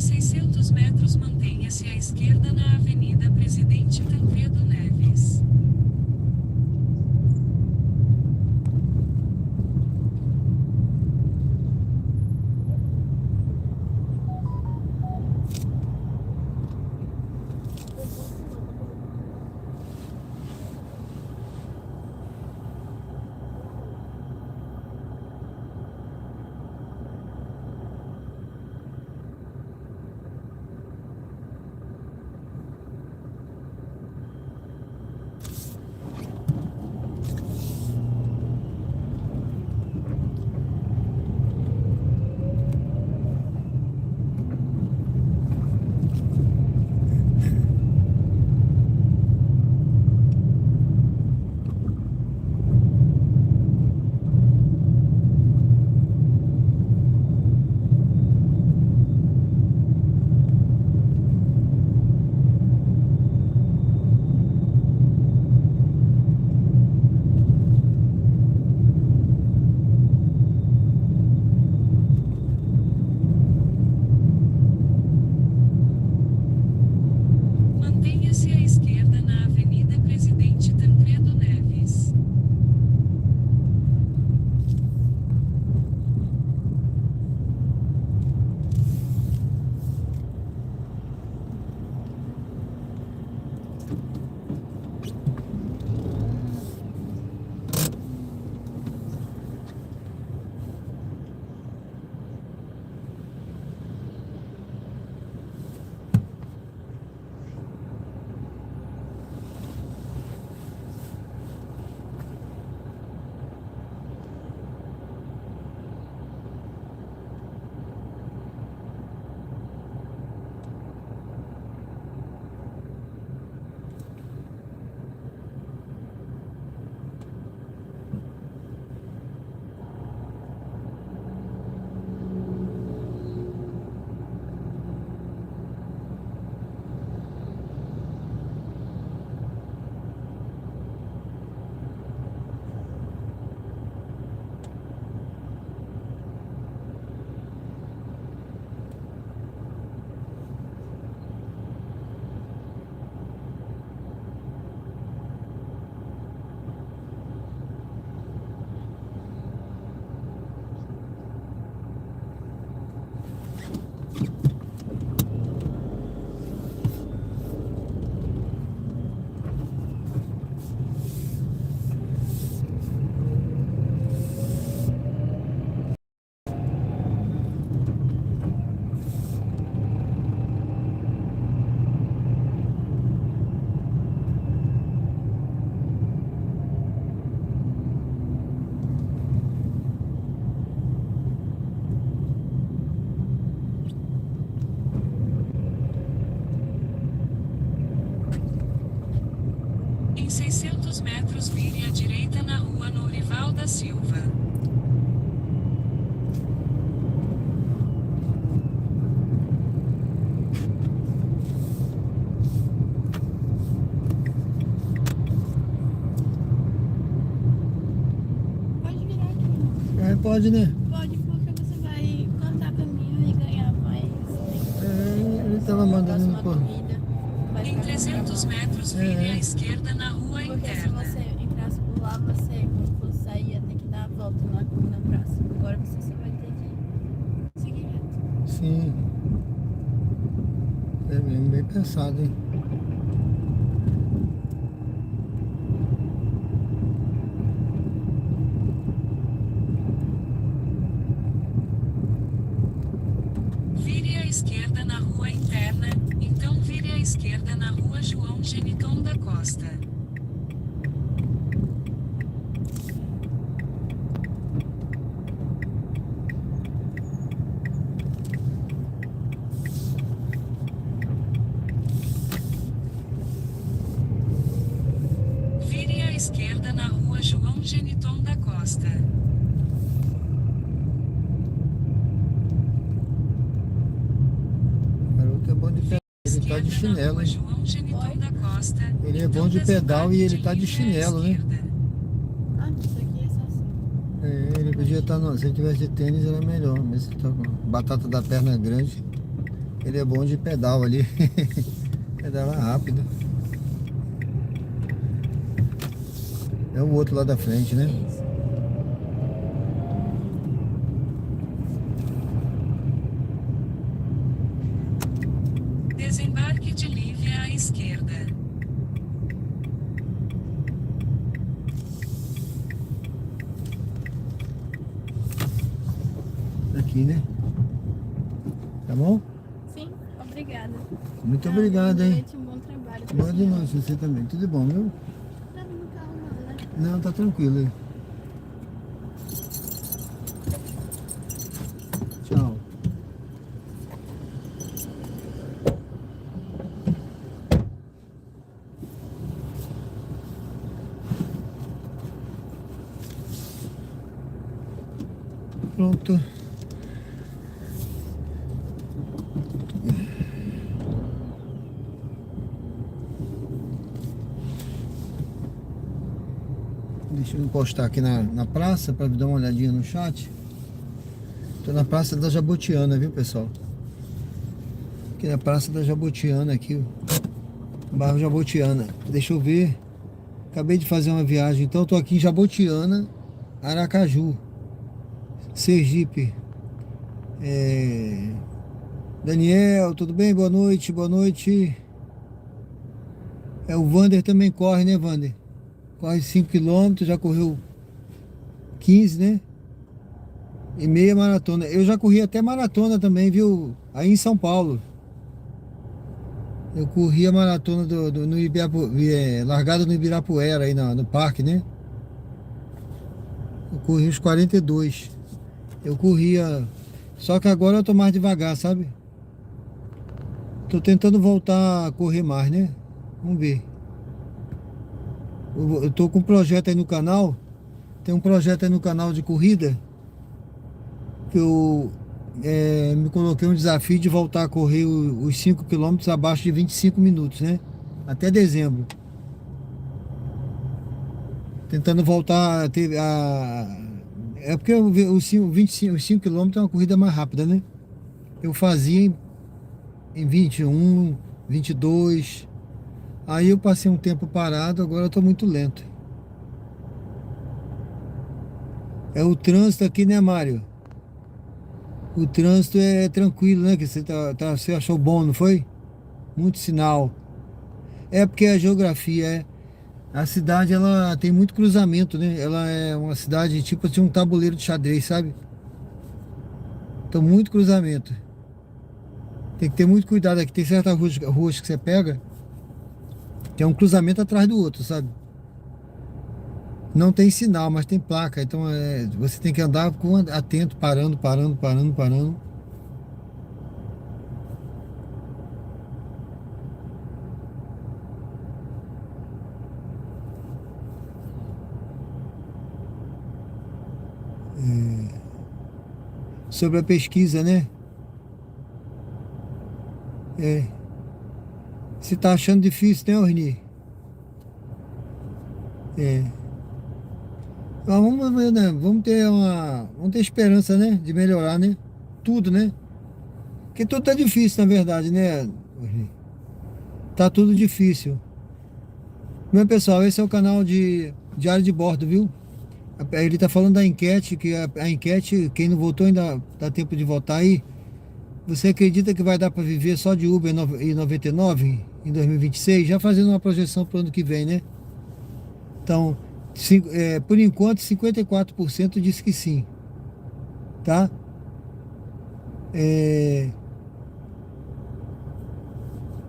600 metros, mantenha-se à esquerda na Avenida Presidente Tancredo Neves. Mantenha-se à esquerda na Avenida Presidente Tancredo Neves. Em 600 metros, vire à direita na Rua Nourival da Silva. Pode virar aqui. É, pode, né? Pode, porque você vai cortar caminho e ganhar mais. Ele tava mandando Próxima por... corrida. Vai Em ficar 300 metros, vire à esquerda na Rua Porque se Interna. você entrasse por lá, você, quando fosse sair, ia ter que dar a volta na praça. Agora você só vai ter que seguir reto. Sim. É mesmo, bem pensado, hein? Vire à esquerda na Rua Interna, então vire à esquerda na Rua João Geniton da Costa. Vire à esquerda na Rua João Geniton da Costa. O garoto é bom de pedal, ele tá de chinelo, hein? João Geniton da Costa. Ele é bom de pedal e ele tá de chinelo, né? Ah, isso aqui é só assim. É, ele podia estar, se ele tivesse de tênis era melhor, mas ele tá com batata da perna grande. Ele é bom de pedal ali. Pedala rápido. É o outro lá da frente, né? Desembarque de Lívia à esquerda. Aqui, né? Tá bom? Sim, obrigada. Muito Tá, obrigado, boa hein? noite, um bom trabalho. pra Boa senhora. noite, você também. Tudo bom, viu? Tá no carro não, né? Não, tá tranquilo aí. Tchau. Pronto. Deixa eu encostar aqui na praça para dar uma olhadinha no chat. Tô na Praça da Jabotiana, viu, pessoal? Aqui na Praça da Jabotiana, aqui, bairro Jabotiana. Deixa eu ver. Acabei de fazer uma viagem, então tô aqui em Jabotiana, Aracaju, Sergipe. Daniel, tudo bem? Boa noite, boa noite. O Vander também corre, né, Vander? Corre 5 km, já correu 15, né? E meia maratona. Eu já corri até maratona também, viu? Aí em São Paulo. Eu corri a maratona no largada no Ibirapuera, aí no parque, né? Eu corri os 42. Eu corria. Só que agora eu tô mais devagar, sabe? Tô tentando voltar a correr mais, né? Vamos ver. Eu tô com um projeto aí no canal. Tem um projeto aí no canal de corrida. Que eu me coloquei um desafio de voltar a correr os 5 km abaixo de 25 minutos, né? Até dezembro. Tentando voltar a ter É porque os 5 km é uma corrida mais rápida, né? Eu fazia em 21, 22. Aí eu passei um tempo parado, agora eu tô muito lento. É o trânsito aqui, né, Mário? O trânsito é tranquilo, né? Que você achou bom, não foi? Muito sinal. É porque a geografia a cidade, ela tem muito cruzamento, né? Ela é uma cidade tipo de um tabuleiro de xadrez, sabe? Então, muito cruzamento. Tem que ter muito cuidado aqui. Tem certas ruas que você pega, tem um cruzamento atrás do outro, sabe? Não tem sinal, mas tem placa. Então, você tem que andar atento, parando. Sobre a pesquisa, né? Você tá achando difícil, né, Orni? Mas vamos ver, né? Vamos ter esperança, né? De melhorar, né? Tudo, né? Porque tudo tá difícil, na verdade, né, Orni? Tá tudo difícil. Meu pessoal, esse é o canal de Diário de Bordo, viu? Ele tá falando da enquete, que a enquete, quem não votou ainda dá tempo de votar aí. Você acredita que vai dar para viver só de Uber e 99 em 2026? Já fazendo uma projeção para o ano que vem, né? Então, por enquanto, 54% diz que sim. Tá?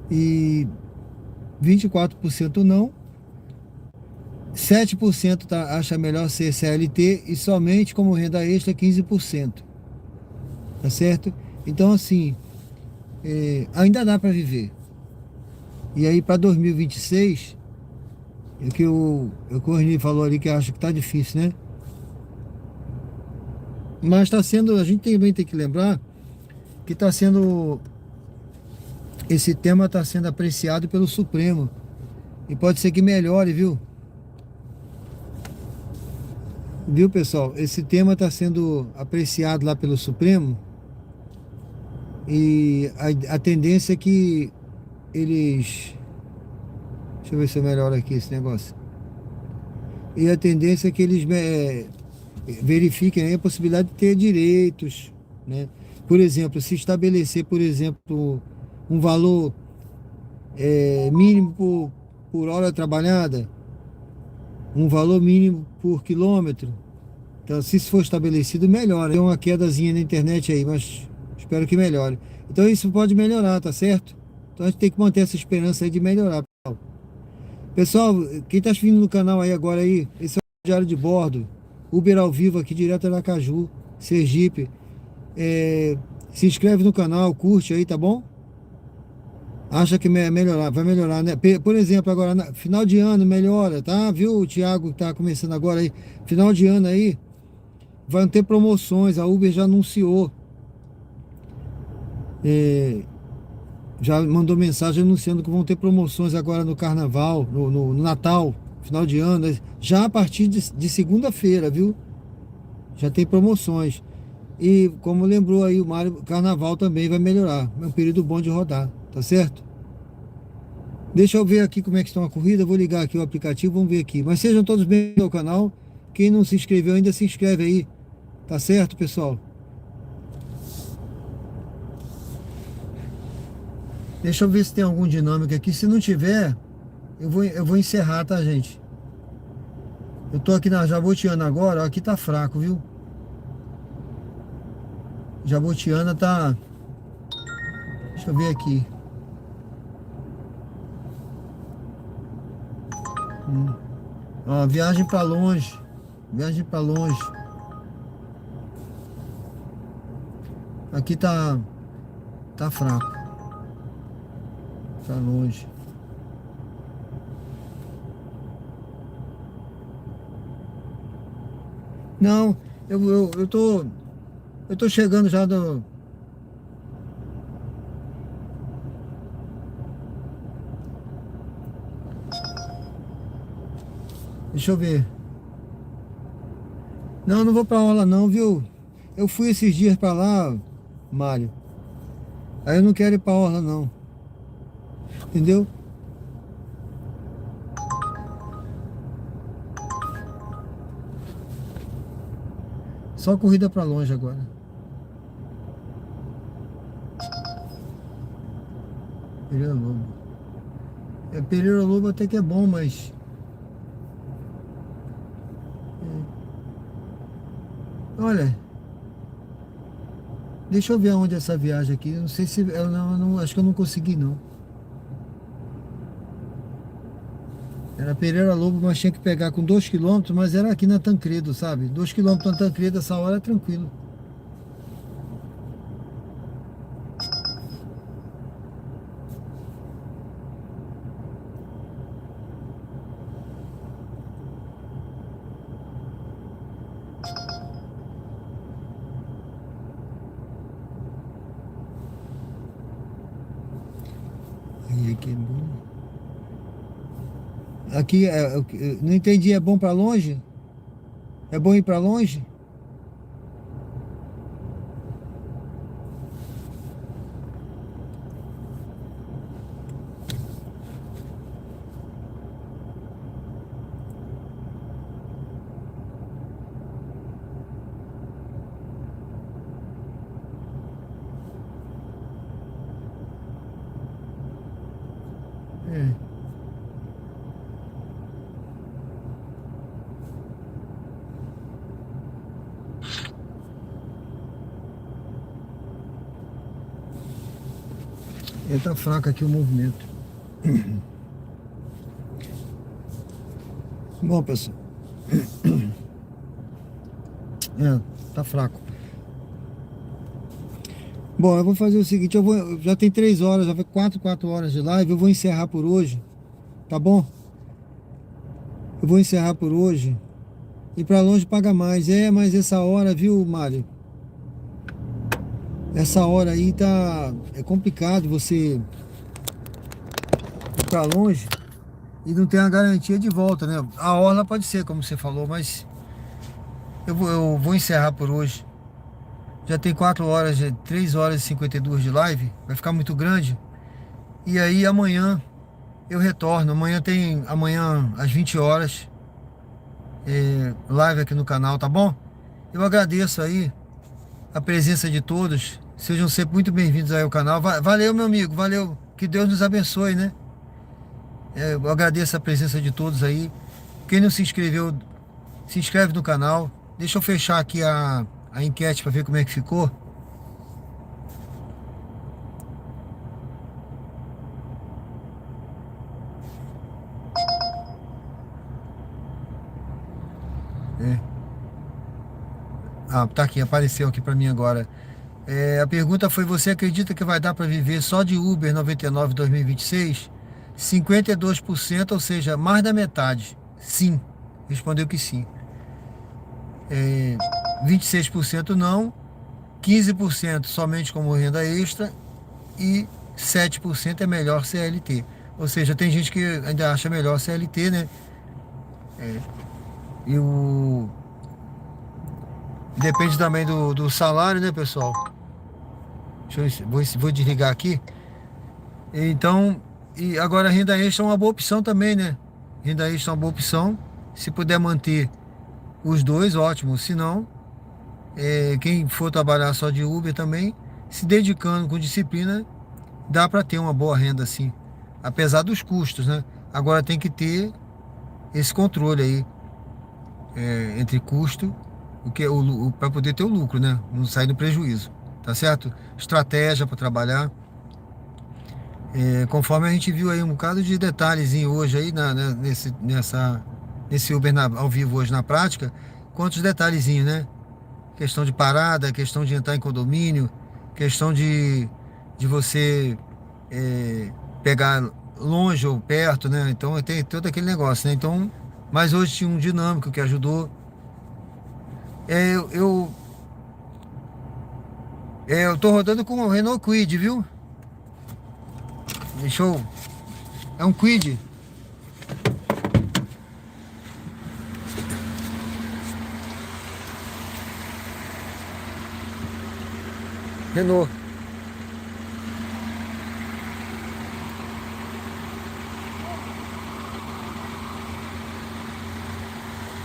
E 24% não. 7% acha melhor ser CLT e somente como renda extra 15%. Tá certo? Então, assim, ainda dá para viver. E aí, para 2026, é que o Corni falou ali que acha que tá difícil, né? Mas tá sendo, a gente também tem que lembrar que tá sendo, esse tema tá sendo apreciado pelo Supremo. E pode ser que melhore, viu? Viu, pessoal? Esse tema está sendo apreciado lá pelo Supremo E a tendência é que eles... Deixa eu ver se eu melhoro aqui esse negócio. E a tendência é que eles verifiquem aí a possibilidade de ter direitos, né? Por exemplo, se estabelecer, por exemplo, um valor mínimo por hora trabalhada, um valor mínimo por quilômetro. Então, se isso for estabelecido, melhora. Tem uma quedazinha na internet aí, mas espero que melhore. Então, isso pode melhorar, tá certo? Então, a gente tem que manter essa esperança aí de melhorar, pessoal. Pessoal, quem tá vindo no canal aí agora aí, esse é o Diário de Bordo, Uber ao vivo aqui direto de Aracaju, Sergipe. Se inscreve no canal, curte aí, tá bom? Acha que vai melhorar, né? Por exemplo, agora, final de ano melhora, tá? Viu o Thiago que tá começando agora aí? Final de ano aí, vão ter promoções, a Uber já anunciou. Já mandou mensagem anunciando que vão ter promoções agora no Carnaval, no Natal, final de ano, já a partir de segunda-feira, viu? Já tem promoções. E como lembrou aí o Mário, Carnaval também vai melhorar. É um período bom de rodar, tá certo? Deixa eu ver aqui como é que está a corrida. Vou ligar aqui o aplicativo, vamos ver aqui. Mas sejam todos bem-vindos ao canal. Quem não se inscreveu ainda, se inscreve aí. Tá certo, pessoal? Deixa eu ver se tem algum dinâmico aqui. Se não tiver, eu vou encerrar, tá, gente? Eu tô aqui na Jabotiana agora. Ó, aqui tá fraco, viu? Jabotiana tá... Deixa eu ver aqui. Ó, viagem pra longe. Viagem pra longe. Aqui tá fraco. Tá longe. Não, eu tô chegando já do... Deixa eu ver. Não vou pra aula não, viu? Eu fui esses dias pra lá, Mário. Aí eu não quero ir pra orla não. Entendeu? Só corrida pra longe agora. Pereira Lobo. Pereira Lobo até que é bom, mas... Olha, deixa eu ver aonde é essa viagem aqui. Não sei se... não, acho que eu não consegui, não. Era Pereira Lobo, mas tinha que pegar com 2 km, mas era aqui na Tancredo, sabe? 2 km na Tancredo, essa hora é tranquilo. Aqui é bom. Aqui, não entendi, é bom pra longe? É bom ir pra longe? Tá fraco aqui o movimento. Bom, pessoal. Tá fraco. Bom, eu vou fazer o seguinte, já tem 3 horas, já foi 4 horas de live, eu vou encerrar por hoje, tá bom? Eu vou encerrar por hoje. Ir pra longe paga mais. Mas essa hora, viu, Mário? Essa hora aí é complicado você ir pra longe e não ter a garantia de volta, né? A orla pode ser, como você falou, mas eu vou encerrar por hoje. Já tem 3 horas e 52 de live. Vai ficar muito grande. E aí amanhã eu retorno. Amanhã às 20 horas. Live aqui no canal, tá bom? Eu agradeço aí a presença de todos. Sejam sempre muito bem-vindos aí ao canal. Valeu, meu amigo. Valeu. Que Deus nos abençoe, né? Eu agradeço a presença de todos aí. Quem não se inscreveu, se inscreve no canal. Deixa eu fechar aqui a enquete para ver como é que ficou. Tá aqui, apareceu aqui para mim agora. A pergunta foi: você acredita que vai dar para viver só de Uber 99 2026? 52%, ou seja, mais da metade. Sim, respondeu que sim. 26% não, 15% somente como renda extra e 7% é melhor CLT. Ou seja, tem gente que ainda acha melhor CLT, né? Depende também do salário, né, pessoal? Vou desligar aqui. Então, e agora a renda extra é uma boa opção também, né? Renda extra é uma boa opção. Se puder manter os dois, ótimo. Se não, quem for trabalhar só de Uber também, se dedicando com disciplina, dá para ter uma boa renda assim. Apesar dos custos, né? Agora tem que ter esse controle aí entre custo, para poder ter o lucro, né? Não sair do prejuízo, tá certo? Estratégia para trabalhar. Conforme a gente viu aí um bocado de detalhezinho hoje aí nesse Uber ao vivo hoje na prática, quantos detalhezinhos, né? Questão de parada, questão de entrar em condomínio, questão de você pegar longe ou perto, né? Então tem todo aquele negócio, né? Então, mas hoje tinha um dinâmico que ajudou. Eu tô rodando com o Renault Kwid, viu? É um Kwid. Renault.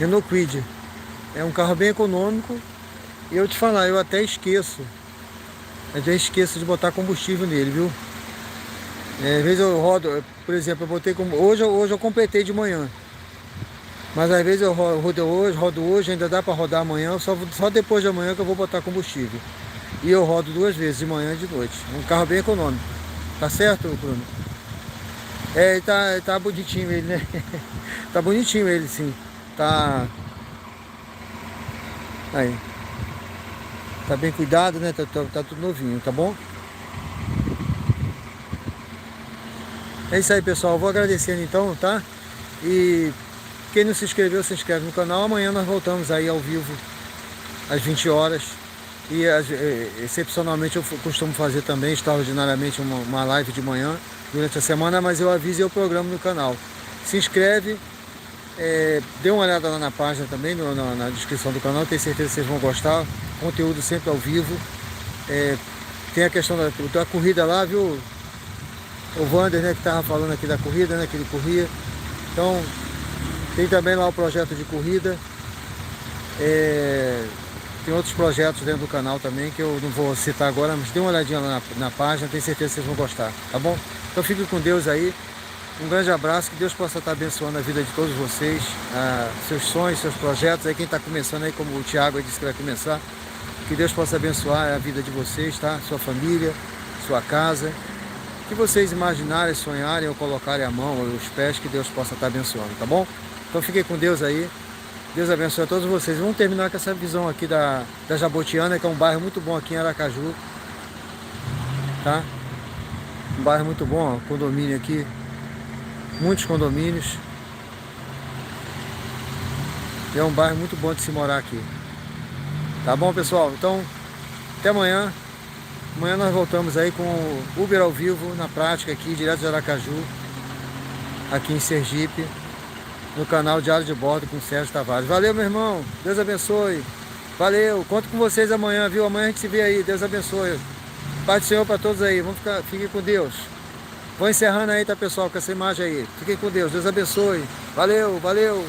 Renault Kwid. É um carro bem econômico. E eu te falar, eu até esqueço de botar combustível nele, viu? Às vezes eu rodo, por exemplo, eu botei hoje eu completei de manhã. Mas às vezes eu rodo hoje, ainda dá para rodar amanhã, só depois de amanhã que eu vou botar combustível. E eu rodo 2 vezes, de manhã e de noite. Um carro bem econômico. Tá certo, Bruno? Tá bonitinho ele, né? Tá bonitinho ele, sim. Tá... Aí. Tá bem cuidado, né? Tá tudo novinho, tá bom? É isso aí, pessoal. Eu vou agradecendo então, tá? E quem não se inscreveu, se inscreve no canal. Amanhã nós voltamos aí ao vivo às 20 horas. E excepcionalmente eu costumo fazer também, extraordinariamente, uma live de manhã durante a semana, mas eu aviso e eu programo no canal. Se inscreve, dê uma olhada lá na página também, na descrição do canal, tenho certeza que vocês vão gostar. Conteúdo sempre ao vivo. Tem a questão da corrida lá, viu? O Wander, né, que estava falando aqui da corrida, né, que ele corria. Então, tem também lá o projeto de corrida. Tem outros projetos dentro do canal também, que eu não vou citar agora, mas dê uma olhadinha lá na página, tenho certeza que vocês vão gostar, tá bom? Então fique com Deus aí. Um grande abraço, que Deus possa estar abençoando a vida de todos vocês, seus sonhos, seus projetos. Aí quem está começando aí, como o Thiago disse que vai começar, que Deus possa abençoar a vida de vocês, tá? Sua família, sua casa. Que vocês imaginarem, sonharem ou colocarem a mão ou os pés, que Deus possa estar abençoando, tá bom? Então fiquem com Deus aí. Deus abençoe a todos vocês. Vamos terminar com essa visão aqui da Jabotiana, que é um bairro muito bom aqui em Aracaju. Tá? Um bairro muito bom, ó, condomínio aqui. Muitos condomínios. É um bairro muito bom de se morar aqui. Tá bom, pessoal? Então, até amanhã. Amanhã nós voltamos aí com o Uber ao vivo, na prática aqui, direto de Aracaju. Aqui em Sergipe. No canal Diário de Bordo com o Sérgio Tavares. Valeu, meu irmão. Deus abençoe. Valeu, conto com vocês amanhã, viu? Amanhã a gente se vê aí. Deus abençoe. Paz do Senhor para todos aí. Fiquem com Deus. Vou encerrando aí, tá, pessoal, com essa imagem aí. Fiquem com Deus. Deus abençoe. Valeu, valeu.